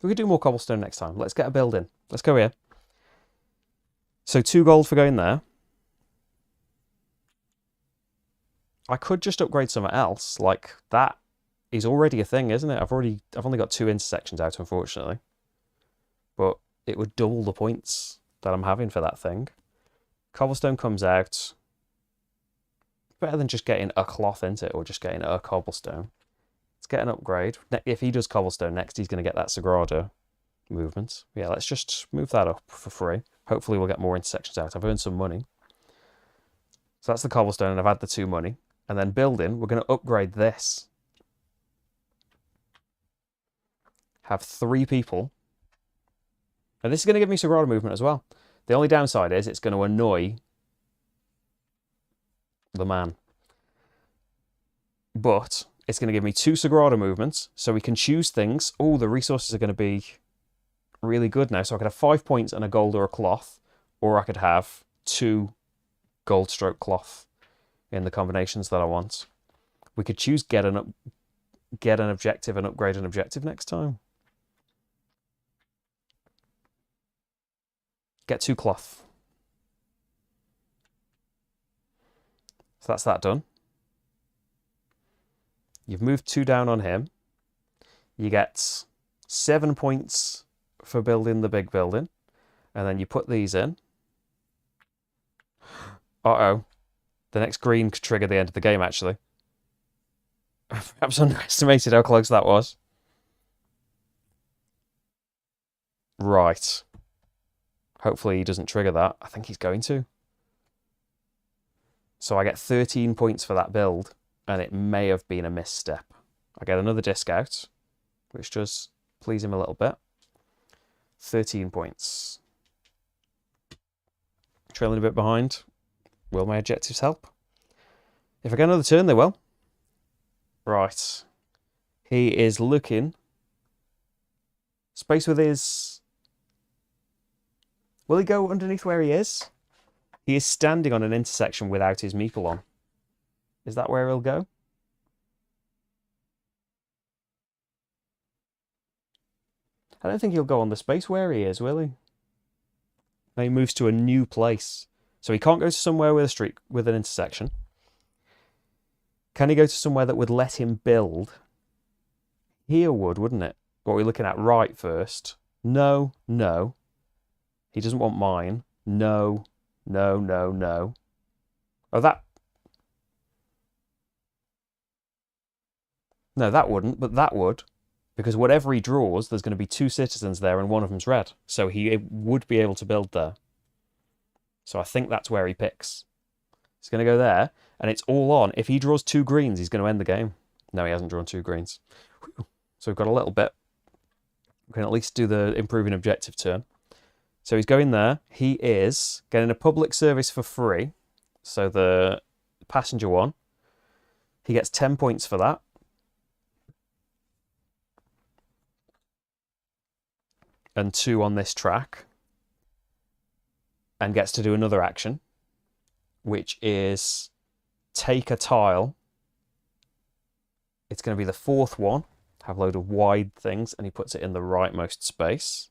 we could do more cobblestone next time. Let's get a building. Let's go here. So 2 gold for going there. I could just upgrade something else. Like, that is already a thing, isn't it? I've only got 2 intersections out, unfortunately. But it would double the points that I'm having for that thing. Cobblestone comes out. Better than just getting a cloth into it or just getting a cobblestone. Let's get an upgrade. If he does cobblestone next, he's going to get that Sagrada movement. Yeah, let's just move that up for free. Hopefully we'll get more intersections out. I've earned some money. So that's the cobblestone, and I've had the 2 money. And then building, we're going to upgrade this. Have 3 people. And this is going to give me Sagrada movement as well. The only downside is it's going to annoy the man. But it's going to give me 2 Sagrada movements, so we can choose things. Oh, the resources are going to be really good now. So I could have 5 points and a gold or a cloth, or I could have 2 gold stroke cloth in the combinations that I want. We could choose get an objective and upgrade an objective next time. Get 2 cloth. So that's that done. You've moved 2 down on him. You get 7 points for building the big building. And then you put these in. Uh-oh. The next green could trigger the end of the game, actually. Perhaps underestimated how close that was. Right. Hopefully he doesn't trigger that. I think he's going to. So I get 13 points for that build, and it may have been a misstep. I get another disc out, which does please him a little bit. 13 points. Trailing a bit behind. Will my objectives help? If I get another turn, they will. Right. He is looking. Space with his... Will he go underneath where he is? He is standing on an intersection without his meeple on. Is that where he'll go? I don't think he'll go on the space where he is, will he? Now he moves to a new place. So he can't go to somewhere with a street with an intersection. Can he go to somewhere that would let him build? Here would, wouldn't it? What are we looking at? Right first. No, no. He doesn't want mine. No, no, no, no. Oh, that... No, that wouldn't, but that would. Because whatever he draws, there's going to be two citizens there and one of them's red. So he would be able to build there. So I think that's where he picks. He's going to go there, and it's all on. If he draws two greens, he's going to end the game. No, he hasn't drawn two greens. So we've got a little bit. We can at least do the improving objective turn. So he's going there. He is getting a public service for free. So the passenger one, he gets 10 points for that. And 2 on this track. And gets to do another action, which is take a tile. It's going to be the 4th one. Have a load of wide things, and he puts it in the rightmost space.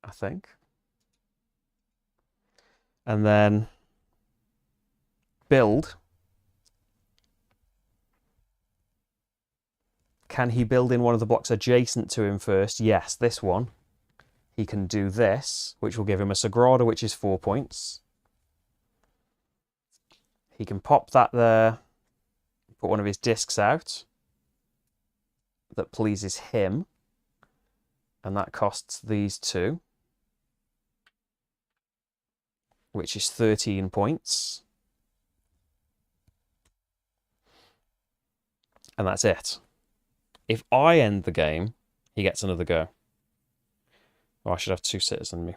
I think. And then build. Can he build in one of the blocks adjacent to him first? Yes, this one. He can do this, which will give him a Sagrada, which is 4 points. He can pop that there, put one of his discs out that pleases him, and that costs these 2, which is 13 points. And that's it. If I end the game, he gets another go. Oh, I should have two citizen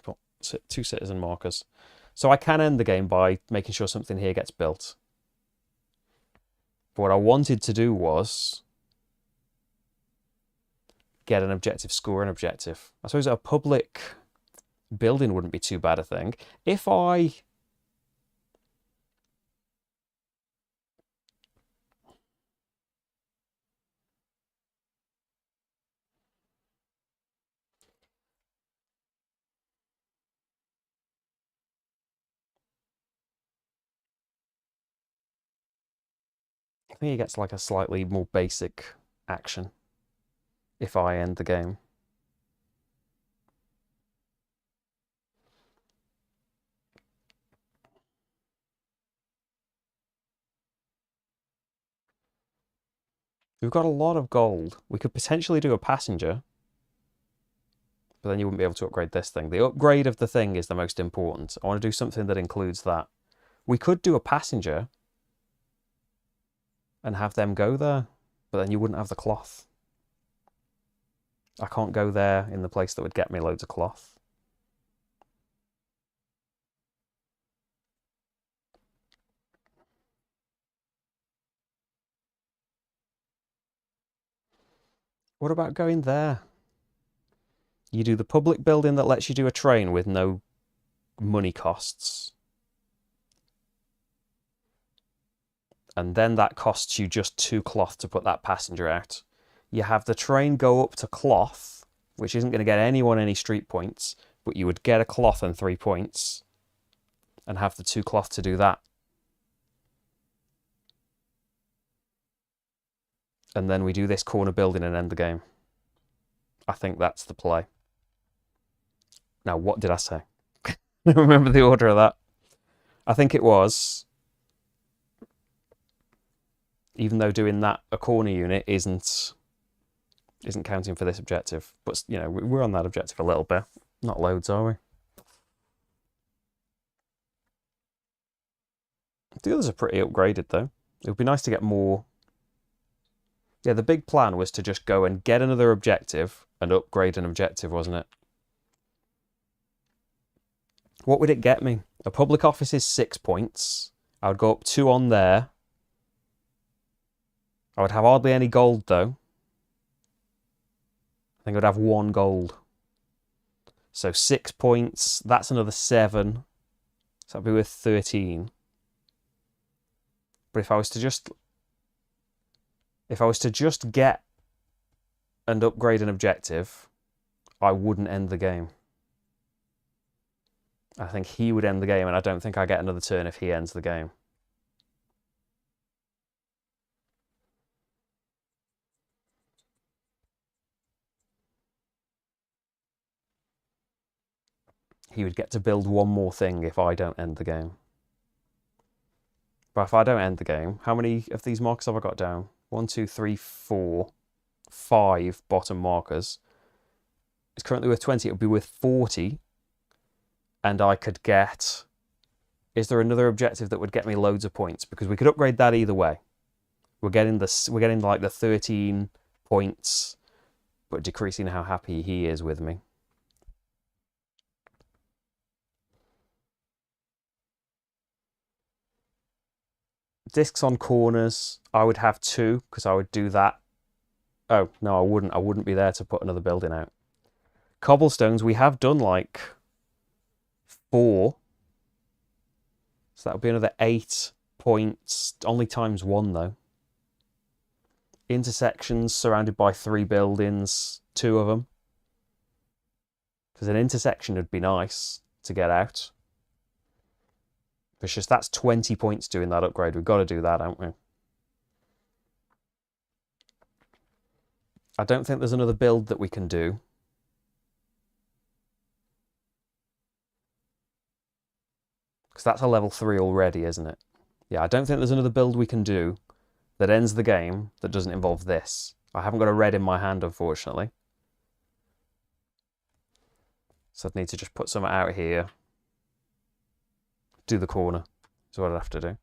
markers. So I can end the game by making sure something here gets built. But what I wanted to do was get an objective, score an objective. I suppose a public building wouldn't be too bad a thing. If I... I think he gets like a slightly more basic action if I end the game. We've got a lot of gold. We could potentially do a passenger, but then you wouldn't be able to upgrade this thing. The upgrade of the thing is the most important. I want to do something that includes that. We could do a passenger and have them go there, but then you wouldn't have the cloth. I can't go there in the place that would get me loads of cloth. What about going there? You do the public building that lets you do a train with no money costs. And then that costs you just 2 cloth to put that passenger out. You have the train go up to cloth, which isn't going to get anyone any street points, but you would get a cloth and 3 points, and have the 2 cloth to do that. And then we do this corner building and end the game. I think that's the play. Now, what did I say? I don't remember the order of that. I think it was... Even though doing that, a corner unit isn't counting for this objective. But, you know, we're on that objective a little bit. Not loads, are we? The others are pretty upgraded, though. It would be nice to get more... Yeah, the big plan was to just go and get another objective and upgrade an objective, wasn't it? What would it get me? A public office is 6 points. I would go up 2 on there. I would have hardly any gold, though. I think I'd have 1 gold. So 6 points. That's another 7. So that'd be worth 13. But if I was to just get and upgrade an objective, I wouldn't end the game. I think he would end the game, and I don't think I get another turn if he ends the game. he would get to build one more thing if I don't end the game. But if I don't end the game, how many of these markers have I got down? 1, 2, 3, 4, 5 bottom markers. It's currently worth 20. It would be worth 40. And I could get... Is there another objective that would get me loads of points? Because we could upgrade that either way. We're getting like the 13 points, but decreasing how happy he is with me. Discs on corners, I would have 2 because I would do that. Oh, no, I wouldn't. I wouldn't be there to put another building out. Cobblestones, we have done like 4. So that would be another 8 points, only times 1 though. Intersections surrounded by 3 buildings, 2 of them. Because an intersection would be nice to get out. It's just that's 20 points doing that upgrade. We've got to do that, haven't we? I don't think there's another build that we can do. Because that's a level 3 already, isn't it? Yeah, I don't think there's another build we can do that ends the game that doesn't involve this. I haven't got a red in my hand, unfortunately. So I'd need to just put some out here. Do the corner is what I'd have to do.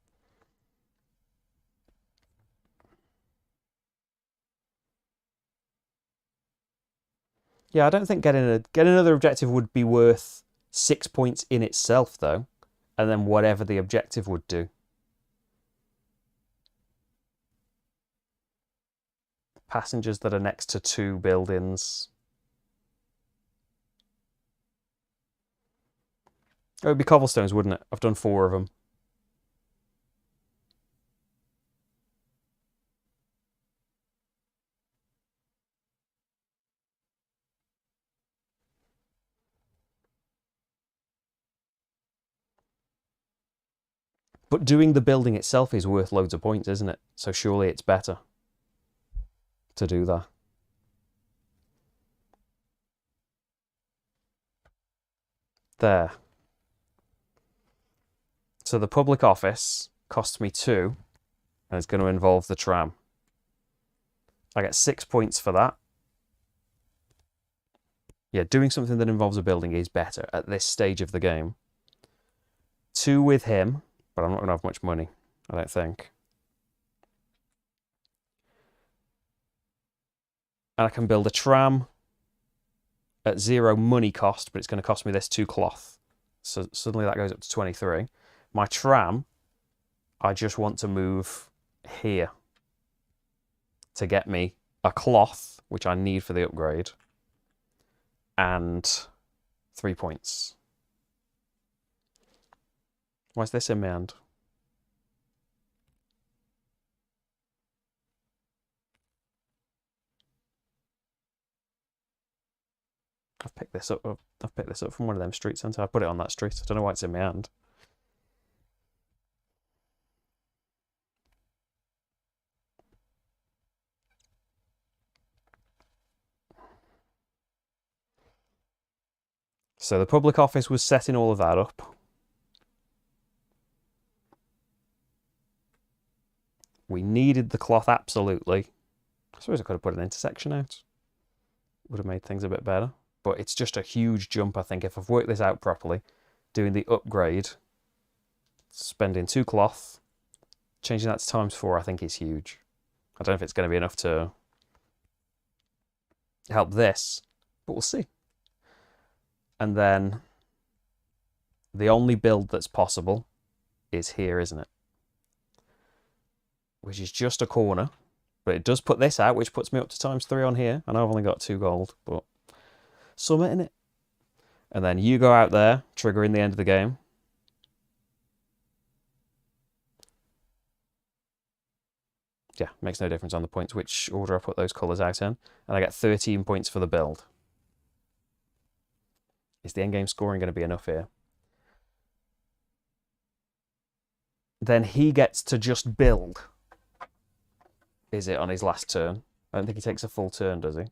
Yeah, I don't think getting another objective would be worth 6 points in itself, though. And then whatever the objective would do. Passengers that are next to 2 buildings. It would be cobblestones, wouldn't it? I've done 4 of them. But doing the building itself is worth loads of points, isn't it? So surely it's better to do that. There. So the public office costs me 2, and it's going to involve the tram. I get 6 points for that. Yeah, doing something that involves a building is better at this stage of the game. 2 with him, but I'm not going to have much money, I don't think. And I can build a tram at 0 money cost, but it's going to cost me this 2 cloth. So suddenly that goes up to 23. My tram, I just want to move here to get me a cloth, which I need for the upgrade, and 3 points. Why is this in my hand? I've picked this up. I've picked this up from one of them streets, haven't I? I put it on that street. I don't know why it's in my hand. So the public office was setting all of that up. We needed the cloth absolutely. I suppose I could have put an intersection out. Would have made things a bit better. But it's just a huge jump, I think, if I've worked this out properly. Doing the upgrade, spending 2 cloth, changing that to times 4, I think is huge. I don't know if it's going to be enough to help this, but we'll see. And then the only build that's possible is here, isn't it? Which is just a corner. But it does put this out, which puts me up to times 3 on here. And I've only got 2 gold, but summit in it. And then you go out there, triggering the end of the game. Yeah, makes no difference on the points which order I put those colours out in. And I get 13 points for the build. Is the endgame scoring going to be enough here? Then he gets to just build. Is it on his last turn? I don't think he takes a full turn, does he?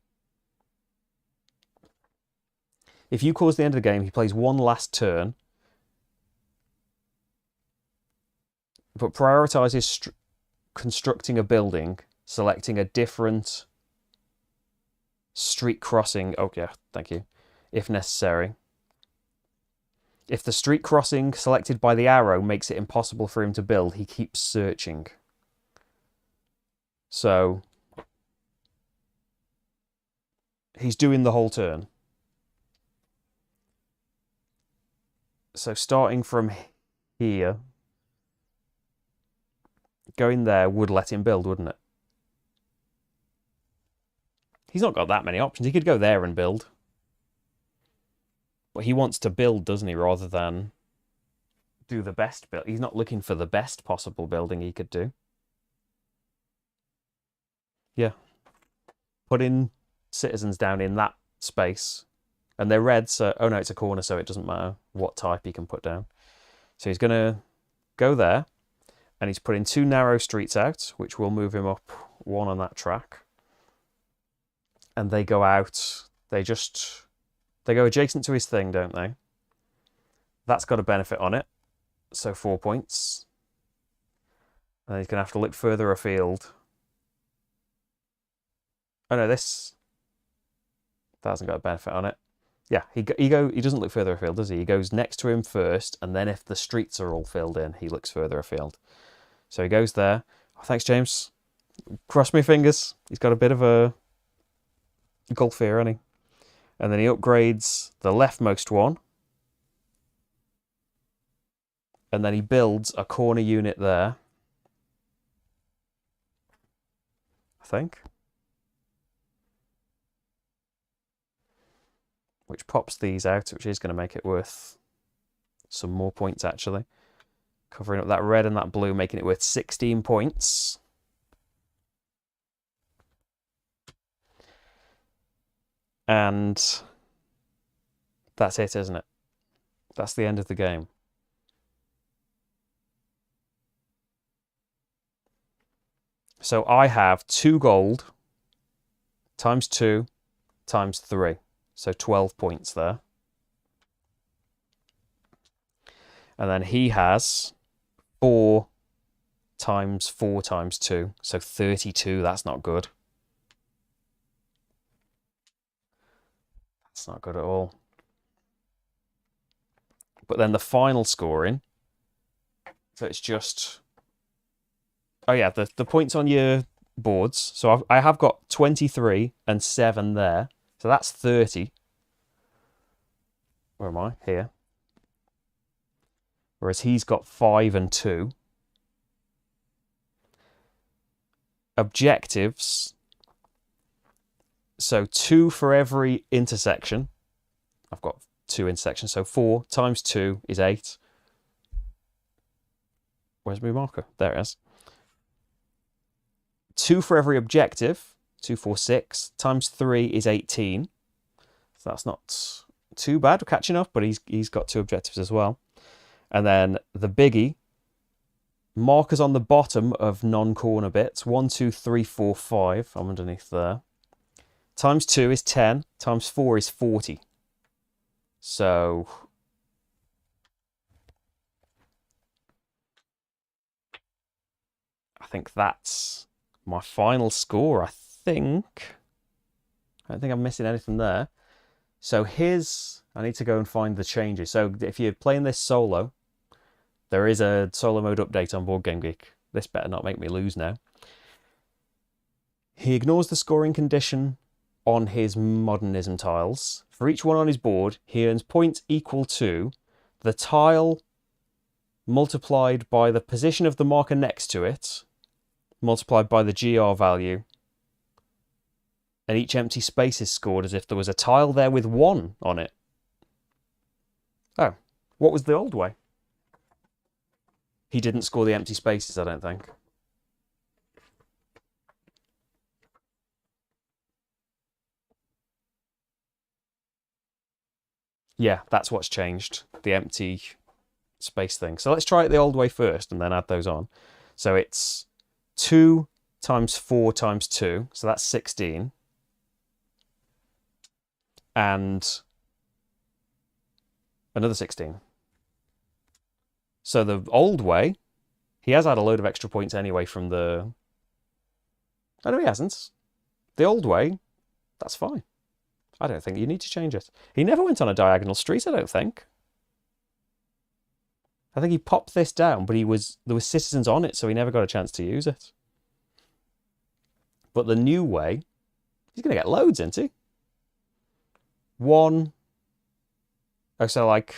If you cause the end of the game, he plays one last turn, but prioritizes constructing a building, selecting a different street crossing. Oh, yeah, thank you. If necessary. If the street crossing selected by the arrow makes it impossible for him to build, he keeps searching. So he's doing the whole turn. So starting from here, going there would let him build, wouldn't it? He's not got that many options. He could go there and build. But he wants to build, doesn't he, rather than do the best build. He's not looking for the best possible building he could do. Yeah. Putting citizens down in that space. And they're red, so... Oh, no, it's a corner, so it doesn't matter what type he can put down. So he's going to go there. And he's putting 2 narrow streets out, which will move him up 1 on that track. And they go out. They go adjacent to his thing, don't they? That's got a benefit on it. So 4 points. And he's going to have to look further afield. Oh no, that hasn't got a benefit on it. Yeah, he doesn't look further afield, does he? He goes next to him first, and then if the streets are all filled in, he looks further afield. So he goes there. Oh, thanks, James. Cross my fingers. He's got a bit of a gulf here, hasn't he? And then he upgrades the leftmost one. And then he builds a corner unit there. I think. Which pops these out, which is going to make it worth some more points, actually. Covering up that red and that blue, making it worth 16 points. And that's it, isn't it? That's the end of the game. So I have 2 gold times 2 times 3. So 12 points there. And then he has 4 times 4 times 2. So 32. That's not good. That's not good at all. But then the final scoring. So it's just... Oh yeah, the points on your boards. So I have got 23 and 7 there. So that's 30. Where am I? Here. Whereas he's got 5 and 2. Objectives. So 2 for every intersection. I've got 2 intersections. So 4 times 2 is 8. Where's my marker? There it is. 2 for every objective. 2, 4, 6 times 3 is 18. So that's not too bad. We're catching up, but he's got 2 objectives as well. And then the biggie, markers on the bottom of non-corner bits. 1, 2, 3, 4, 5. I'm underneath there. Times 2 is 10. Times 4 is 40. So I think that's my final score, I think. I don't think I'm missing anything there. So I need to go and find the changes. So if you're playing this solo, there is a solo mode update on Board Game Geek. This better not make me lose now. He ignores the scoring condition on his modernism tiles. For each one on his board, he earns points equal to the tile multiplied by the position of the marker next to it, multiplied by the GR value. And each empty space is scored as if there was a tile there with 1 on it. Oh, what was the old way? He didn't score the empty spaces, I don't think. Yeah, that's what's changed. The empty space thing. So let's try it the old way first and then add those on. So it's 2 times 4 times 2. So that's 16. And Another 16. So the old way, he has had a load of extra points anyway from the... Oh, no, he hasn't. The old way, that's fine. I don't think you need to change it. He never went on a diagonal street, I don't think. I think he popped this down, but there was citizens on it, so he never got a chance to use it. But the new way, he's going to get loads, isn't he? One. Oh, so like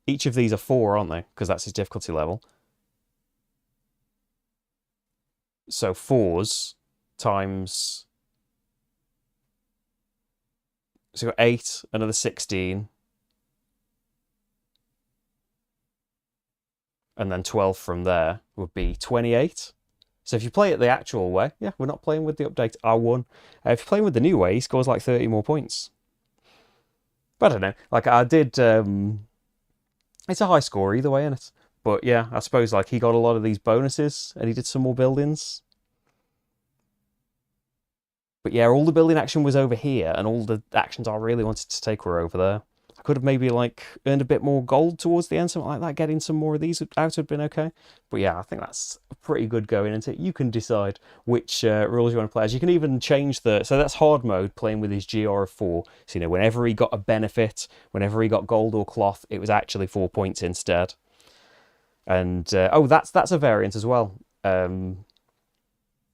each of these are 4, aren't they? Because that's his difficulty level. So 4s times... So you've got 8, another 16. And then 12 from there would be 28. So if you play it the actual way, yeah, we're not playing with the update R1. If you're playing with the new way, he scores like 30 more points. But I don't know. Like I did, it's a high score either way, isn't it? But yeah, I suppose like he got a lot of these bonuses and he did some more buildings. But yeah, all the building action was over here, and all the actions I really wanted to take were over there. I could have maybe like earned a bit more gold towards the end, something like that. Getting some more of these out would have been okay. But yeah, I think that's pretty good going into it. You can decide which rules you want to play as. You can even change the... So that's hard mode, playing with his GR of 4. So, you know, whenever he got a benefit, whenever he got gold or cloth, it was actually 4 points instead. And, oh, that's a variant as well.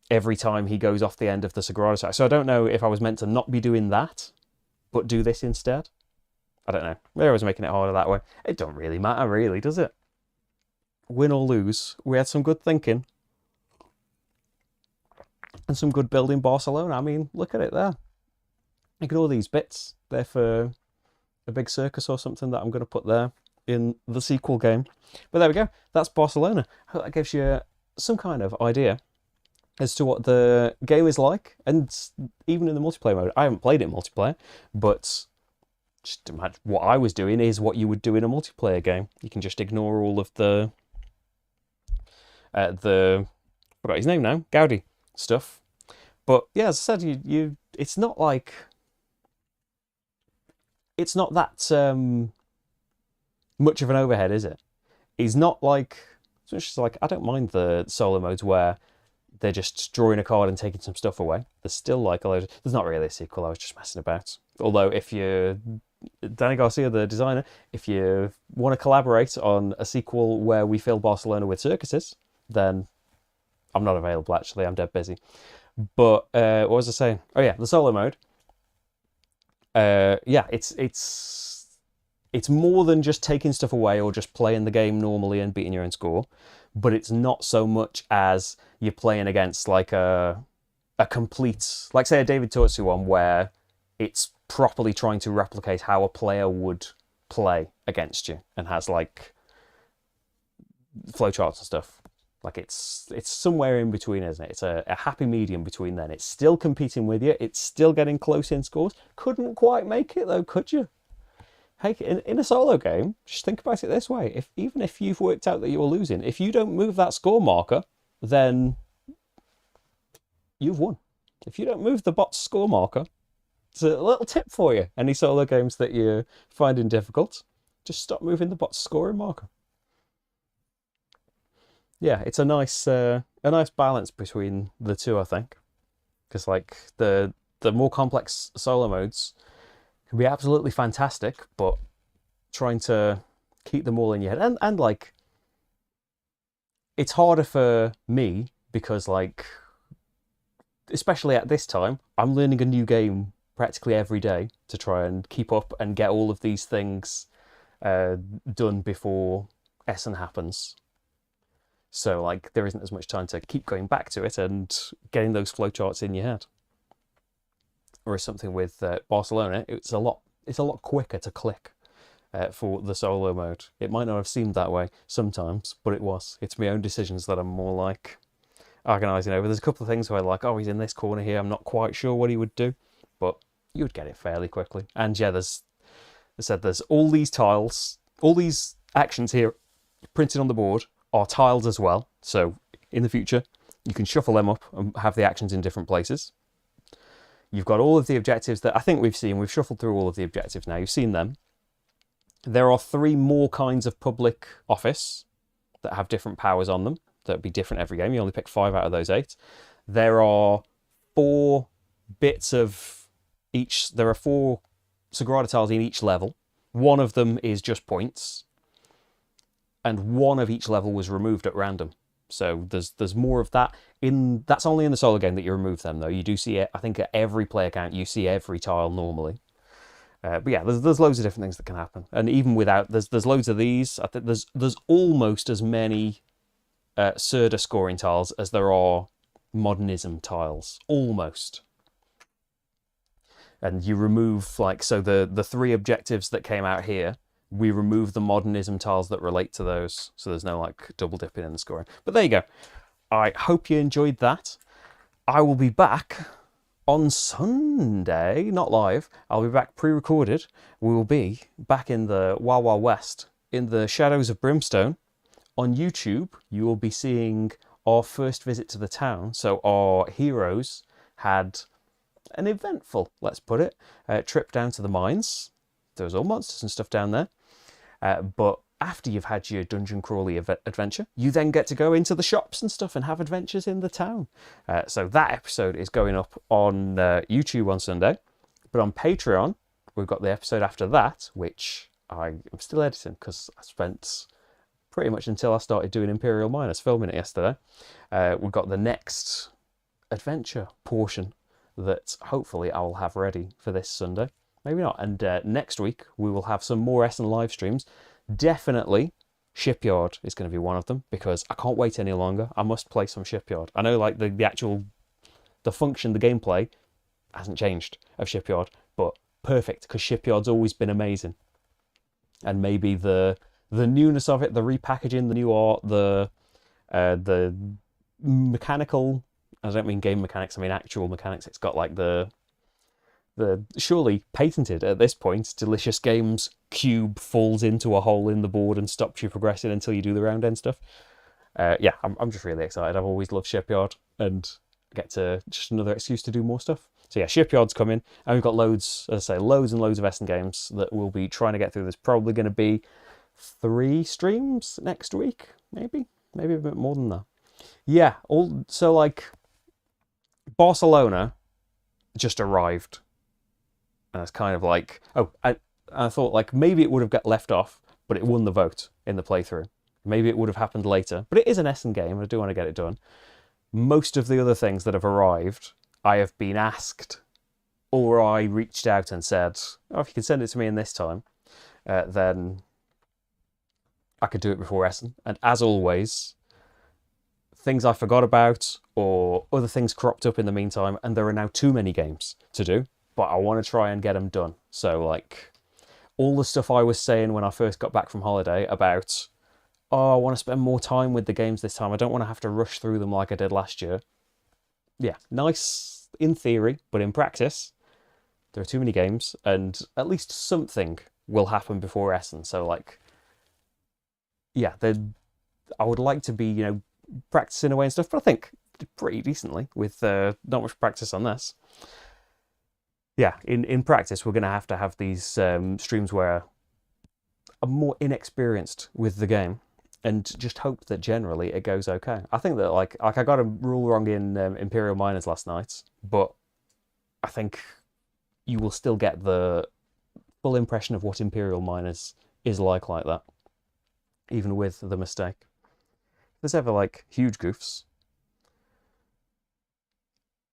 Every time he goes off the end of the Sagrada side. So I don't know if I was meant to not be doing that, but do this instead. I don't know. Maybe I was making it harder that way. It don't really matter, really, does it? Win or lose, we had some good thinking. And some good building Barcelona. I mean, look at it there. Ignore these bits. They're for a big circus or something that I'm going to put there in the sequel game. But there we go. That's Barcelona. I hope that gives you some kind of idea as to what the game is like, and even in the multiplayer mode. I haven't played it in multiplayer, but just imagine what I was doing is what you would do in a multiplayer game. You can just ignore all of the I forgot his name now, Gaudi stuff. But yeah, as I said, it's not like... It's not that much of an overhead, is it? He's not like... It's just like, I don't mind the solo modes where they're just drawing a card and taking some stuff away. There's still like a load of... There's not really a sequel, I was just messing about. Although if you... Danny Garcia, the designer, if you want to collaborate on a sequel where we fill Barcelona with circuses, then I'm not available, actually. I'm dead busy. But what was I saying? Oh yeah, the solo mode. Yeah, it's more than just taking stuff away or just playing the game normally and beating your own score. But it's not so much as you're playing against like a complete, like say a David Turtsu one, where it's properly trying to replicate how a player would play against you and has like flowcharts and stuff. Like it's somewhere in between, isn't it? It's a happy medium between then. It's still competing with you. It's still getting close in scores. Couldn't quite make it though, could you? Hey, in a solo game, just think about it this way. Even if you've worked out that you're losing, if you don't move that score marker, then you've won. If you don't move the bot's score marker, it's a little tip for you. Any solo games that you're finding difficult, just stop moving the bot's scoring marker. Yeah, it's a nice balance between the two, I think. Because like the more complex solo modes can be absolutely fantastic, but trying to keep them all in your head, and like it's harder for me because like especially at this time I'm learning a new game practically every day to try and keep up and get all of these things done before Essen happens. So like there isn't as much time to keep going back to it and getting those flowcharts in your head. Or something with Barcelona, it's a lot quicker to click for the solo mode. It might not have seemed that way sometimes, but it was. It's my own decisions that I'm more like agonising over. There's a couple of things where like, oh, he's in this corner here, I'm not quite sure what he would do, but you would get it fairly quickly. And yeah, there's all these tiles, all these actions here printed on the board are tiles as well. So in the future, you can shuffle them up and have the actions in different places. You've got all of the objectives that I think we've seen. We've shuffled through all of the objectives now. You've seen them. There are 3 more kinds of public office that have different powers on them. That'd be different every game. You only pick 5 out of those 8. There are 4 bits of each. There are 4 Sagrada tiles in each level. One of them is just points, and one of each level was removed at random. So there's more of that. That's only in the solo game that you remove them, though. You do see it. I think at every player count, you see every tile normally. But yeah, there's loads of different things that can happen, and even without, there's loads of these. I think there's almost as many Serda scoring tiles as there are modernism tiles, almost. And you remove, like, so the 3 objectives that came out here, we remove the modernism tiles that relate to those, so there's no like double dipping in the scoring. But there you go. I hope you enjoyed that. I will be back on Sunday, not live. I'll be back pre-recorded. We will be back in the Wild Wild West, in the Shadows of Brimstone. On YouTube, you will be seeing our first visit to the town. So our heroes had an eventful, let's put it, trip down to the mines. There was all monsters and stuff down there. But after you've had your dungeon crawly adventure, you then get to go into the shops and stuff and have adventures in the town. So that episode is going up on YouTube on Sunday. But on Patreon, we've got the episode after that, which I'm still editing because I spent pretty much until I started doing Imperial Miners filming it yesterday. We've got the next adventure portion that hopefully I will have ready for this Sunday. Maybe not. And next week, we will have some more Essen live streams. Definitely Shipyard is going to be one of them, because I can't wait any longer. I must play some Shipyard. I know like the function, the gameplay hasn't changed of Shipyard, but perfect, because Shipyard's always been amazing. And maybe the newness of it, the repackaging, the new art, the mechanical, I don't mean game mechanics, I mean actual mechanics. It's got like the surely patented at this point, Delicious Games cube falls into a hole in the board and stops you progressing until you do the round end stuff. Yeah, I'm just really excited. I've always loved Shipyard, and get to just another excuse to do more stuff. So yeah, Shipyard's coming, and we've got loads, as I say, loads and loads of Essen games that we'll be trying to get through. There's probably going to be 3 streams next week, maybe a bit more than that. Yeah, so like Barcelona just arrived. And it's kind of like, I thought like maybe it would have got left off, but it won the vote in the playthrough. Maybe it would have happened later, but it is an Essen game, and I do want to get it done. Most of the other things that have arrived, I have been asked, or I reached out and said, oh, if you can send it to me in this time, then I could do it before Essen. And as always, things I forgot about, or other things cropped up in the meantime, and there are now too many games to do. But I want to try and get them done. So, like, all the stuff I was saying when I first got back from holiday about, oh, I want to spend more time with the games this time. I don't want to have to rush through them like I did last year. Yeah, nice in theory, but in practice, there are too many games, and at least something will happen before Essen. So, like, yeah, I would like to be, practicing away and stuff, but I think pretty decently with not much practice on this. Yeah, in practice, we're going to have these streams where I'm more inexperienced with the game, and just hope that generally it goes okay. I think that like I got a rule wrong in Imperial Miners last night, but I think you will still get the full impression of what Imperial Miners is like that, even with the mistake. If there's ever like huge goofs,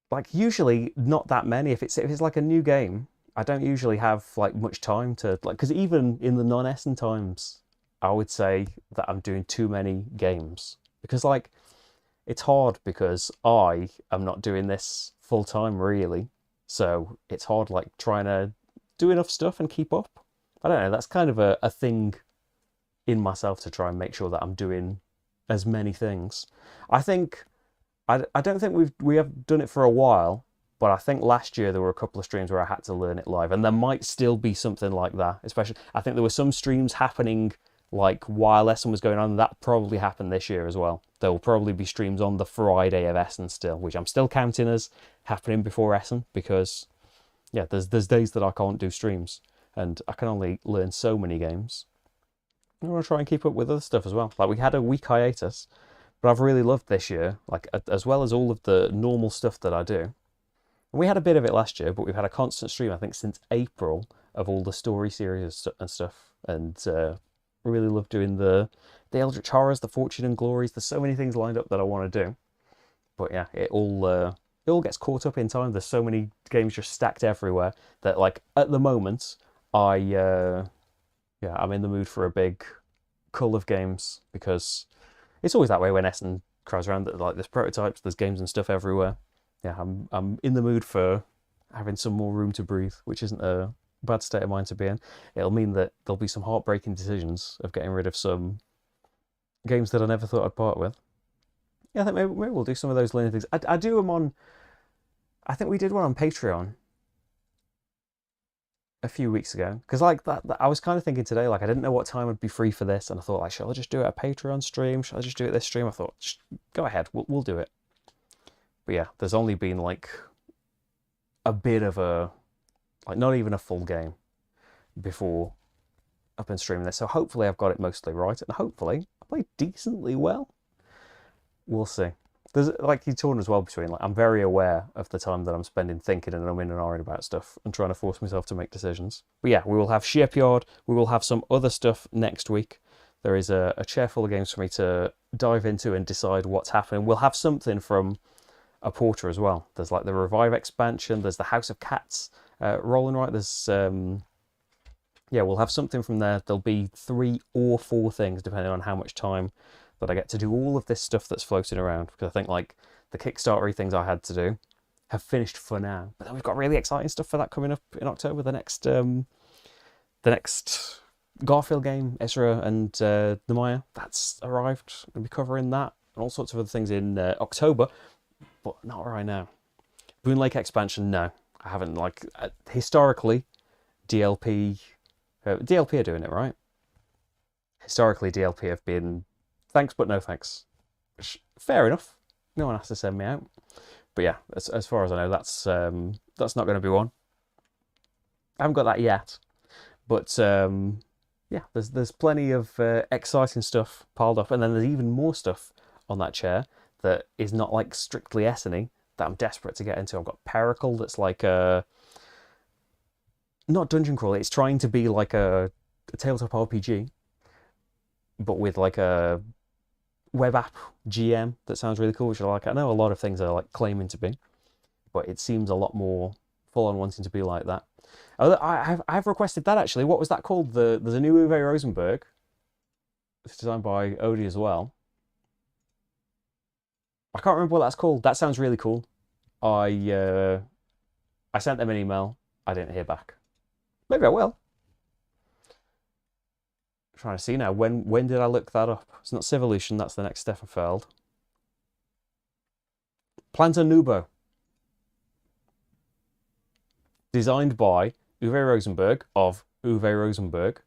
like usually not that many. If it's like a new game, I don't usually have like much time to like, because even in the non-Essen times, I would say that I'm doing too many games, because like it's hard because I am not doing this full time really, so it's hard like trying to do enough stuff and keep up. I don't know, that's kind of a thing in myself to try and make sure that I'm doing as many things. I don't think we have done it for a while, but I think last year there were a couple of streams where I had to learn it live, and there might still be something like that. Especially, I think there were some streams happening like while Essen was going on, and that probably happened this year as well. There will probably be streams on the Friday of Essen still, which I'm still counting as happening before Essen, because yeah, there's days that I can't do streams. and I can only learn so many games. I want to try and keep up with other stuff as well. Like, we had a week hiatus, but I've really loved this year, like, as well as all of the normal stuff that I do. And we had a bit of it last year, but we've had a constant stream, I think, since April of all the story series and stuff. And really love doing the Eldritch Horrors, the Fortune and Glories. There's so many things lined up that I want to do. But yeah, it all gets caught up in time. There's so many games just stacked everywhere that, like, at the moment, I'm in the mood for a big cull of games, because it's always that way when Essen cries around that, like, there's prototypes, there's games and stuff everywhere. Yeah, I'm in the mood for having some more room to breathe, which isn't a bad state of mind to be in. It'll mean that there'll be some heartbreaking decisions of getting rid of some games that I never thought I'd part with. Yeah, I think maybe we'll do some of those learning things. I do them on. I think we did one on Patreon a few weeks ago, because, like, that I was kind of thinking today, like, I didn't know what time would be free for this, and I thought, like, shall I just do it a Patreon stream? Shall I just do it this stream? I thought, go ahead, we'll do it. But yeah, there's only been, like, a bit of a, like, not even a full game before I've been streaming this, so hopefully I've got it mostly right, and hopefully I played decently well. We'll see. There's, like, you torn as well between, like, I'm very aware of the time that I'm spending thinking and I'm in and ahhing about stuff and trying to force myself to make decisions. But yeah, we will have Shipyard, we will have some other stuff next week. There is a chair full of games for me to dive into and decide what's happening. We'll have something from a Porter as well. There's, like, the Revive expansion, there's the House of Cats rolling right. There's, yeah, we'll have something from there. There'll be 3 or 4 things, depending on how much time that I get to do all of this stuff that's floating around, because I think, like, the Kickstarter things I had to do have finished for now. But then we've got really exciting stuff for that coming up in October. The next Garfield game, Ezra and Nehemiah, that's arrived. We'll be covering that and all sorts of other things in October, but not right now. Boon Lake expansion, no, I haven't. Like, historically, DLP are doing it right. Historically, DLP have been thanks, but no thanks. Fair enough. No one has to send me out. But yeah, as far as I know, that's not going to be one. I haven't got that yet. But yeah, there's plenty of exciting stuff piled up, and then there's even more stuff on that chair that is not, like, strictly Essen-y that I'm desperate to get into. I've got Pericle, that's like a, not dungeon crawler. It's trying to be like a tabletop RPG, but with, like, a web app GM that sounds really cool, which I like. I know a lot of things are, like, claiming to be, but it seems a lot more full on wanting to be like that. Oh, I've requested that, actually. What was that called? There's a new Uwe Rosenberg. It's designed by Odie as well. I can't remember what that's called. That sounds really cool. I sent them an email. I didn't hear back. Maybe I will. I'm trying to see now. When did I look that up? It's not Civolution. That's the next Steffenfeld. Planta Nubo. Designed by Uwe Rosenberg of Uwe Rosenberg.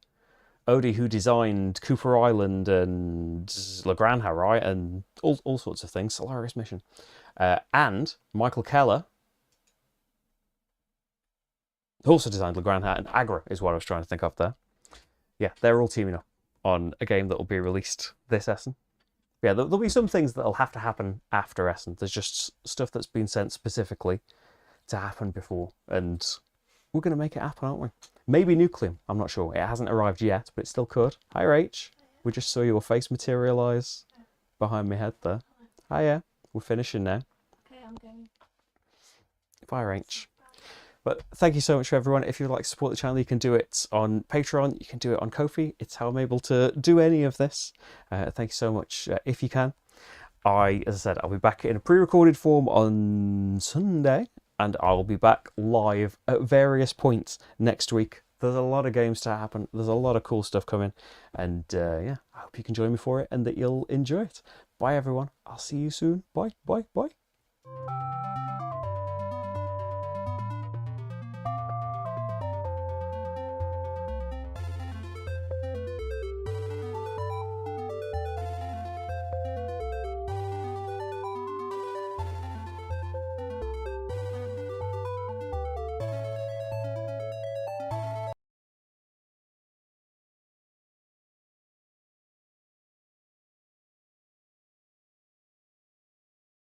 Odie, who designed Cooper Island and La Granja, right? And all sorts of things. Solaris Mission. And Michael Keller also designed La Granja and Agra is what I was trying to think of there. Yeah, they're all teaming up on a game that will be released this Essen. Yeah, there'll be some things that'll have to happen after Essen. There's just stuff that's been sent specifically to happen before, and we're going to make it happen, aren't we? Maybe Nucleum, I'm not sure. It hasn't arrived yet, but it still could. Hi, Rach. We just saw your face materialise behind my head there. Hiya. We're finishing now. Okay, I'm going. Bye, Rach. But thank you so much for everyone. If you'd like to support the channel, you can do it on Patreon. You can do it on Ko-fi. It's how I'm able to do any of this. Thank you so much if you can. As I said, I'll be back in a pre-recorded form on Sunday, and I'll be back live at various points next week. There's a lot of games to happen. There's a lot of cool stuff coming. And yeah, I hope you can join me for it and that you'll enjoy it. Bye, everyone. I'll see you soon. Bye, bye, bye.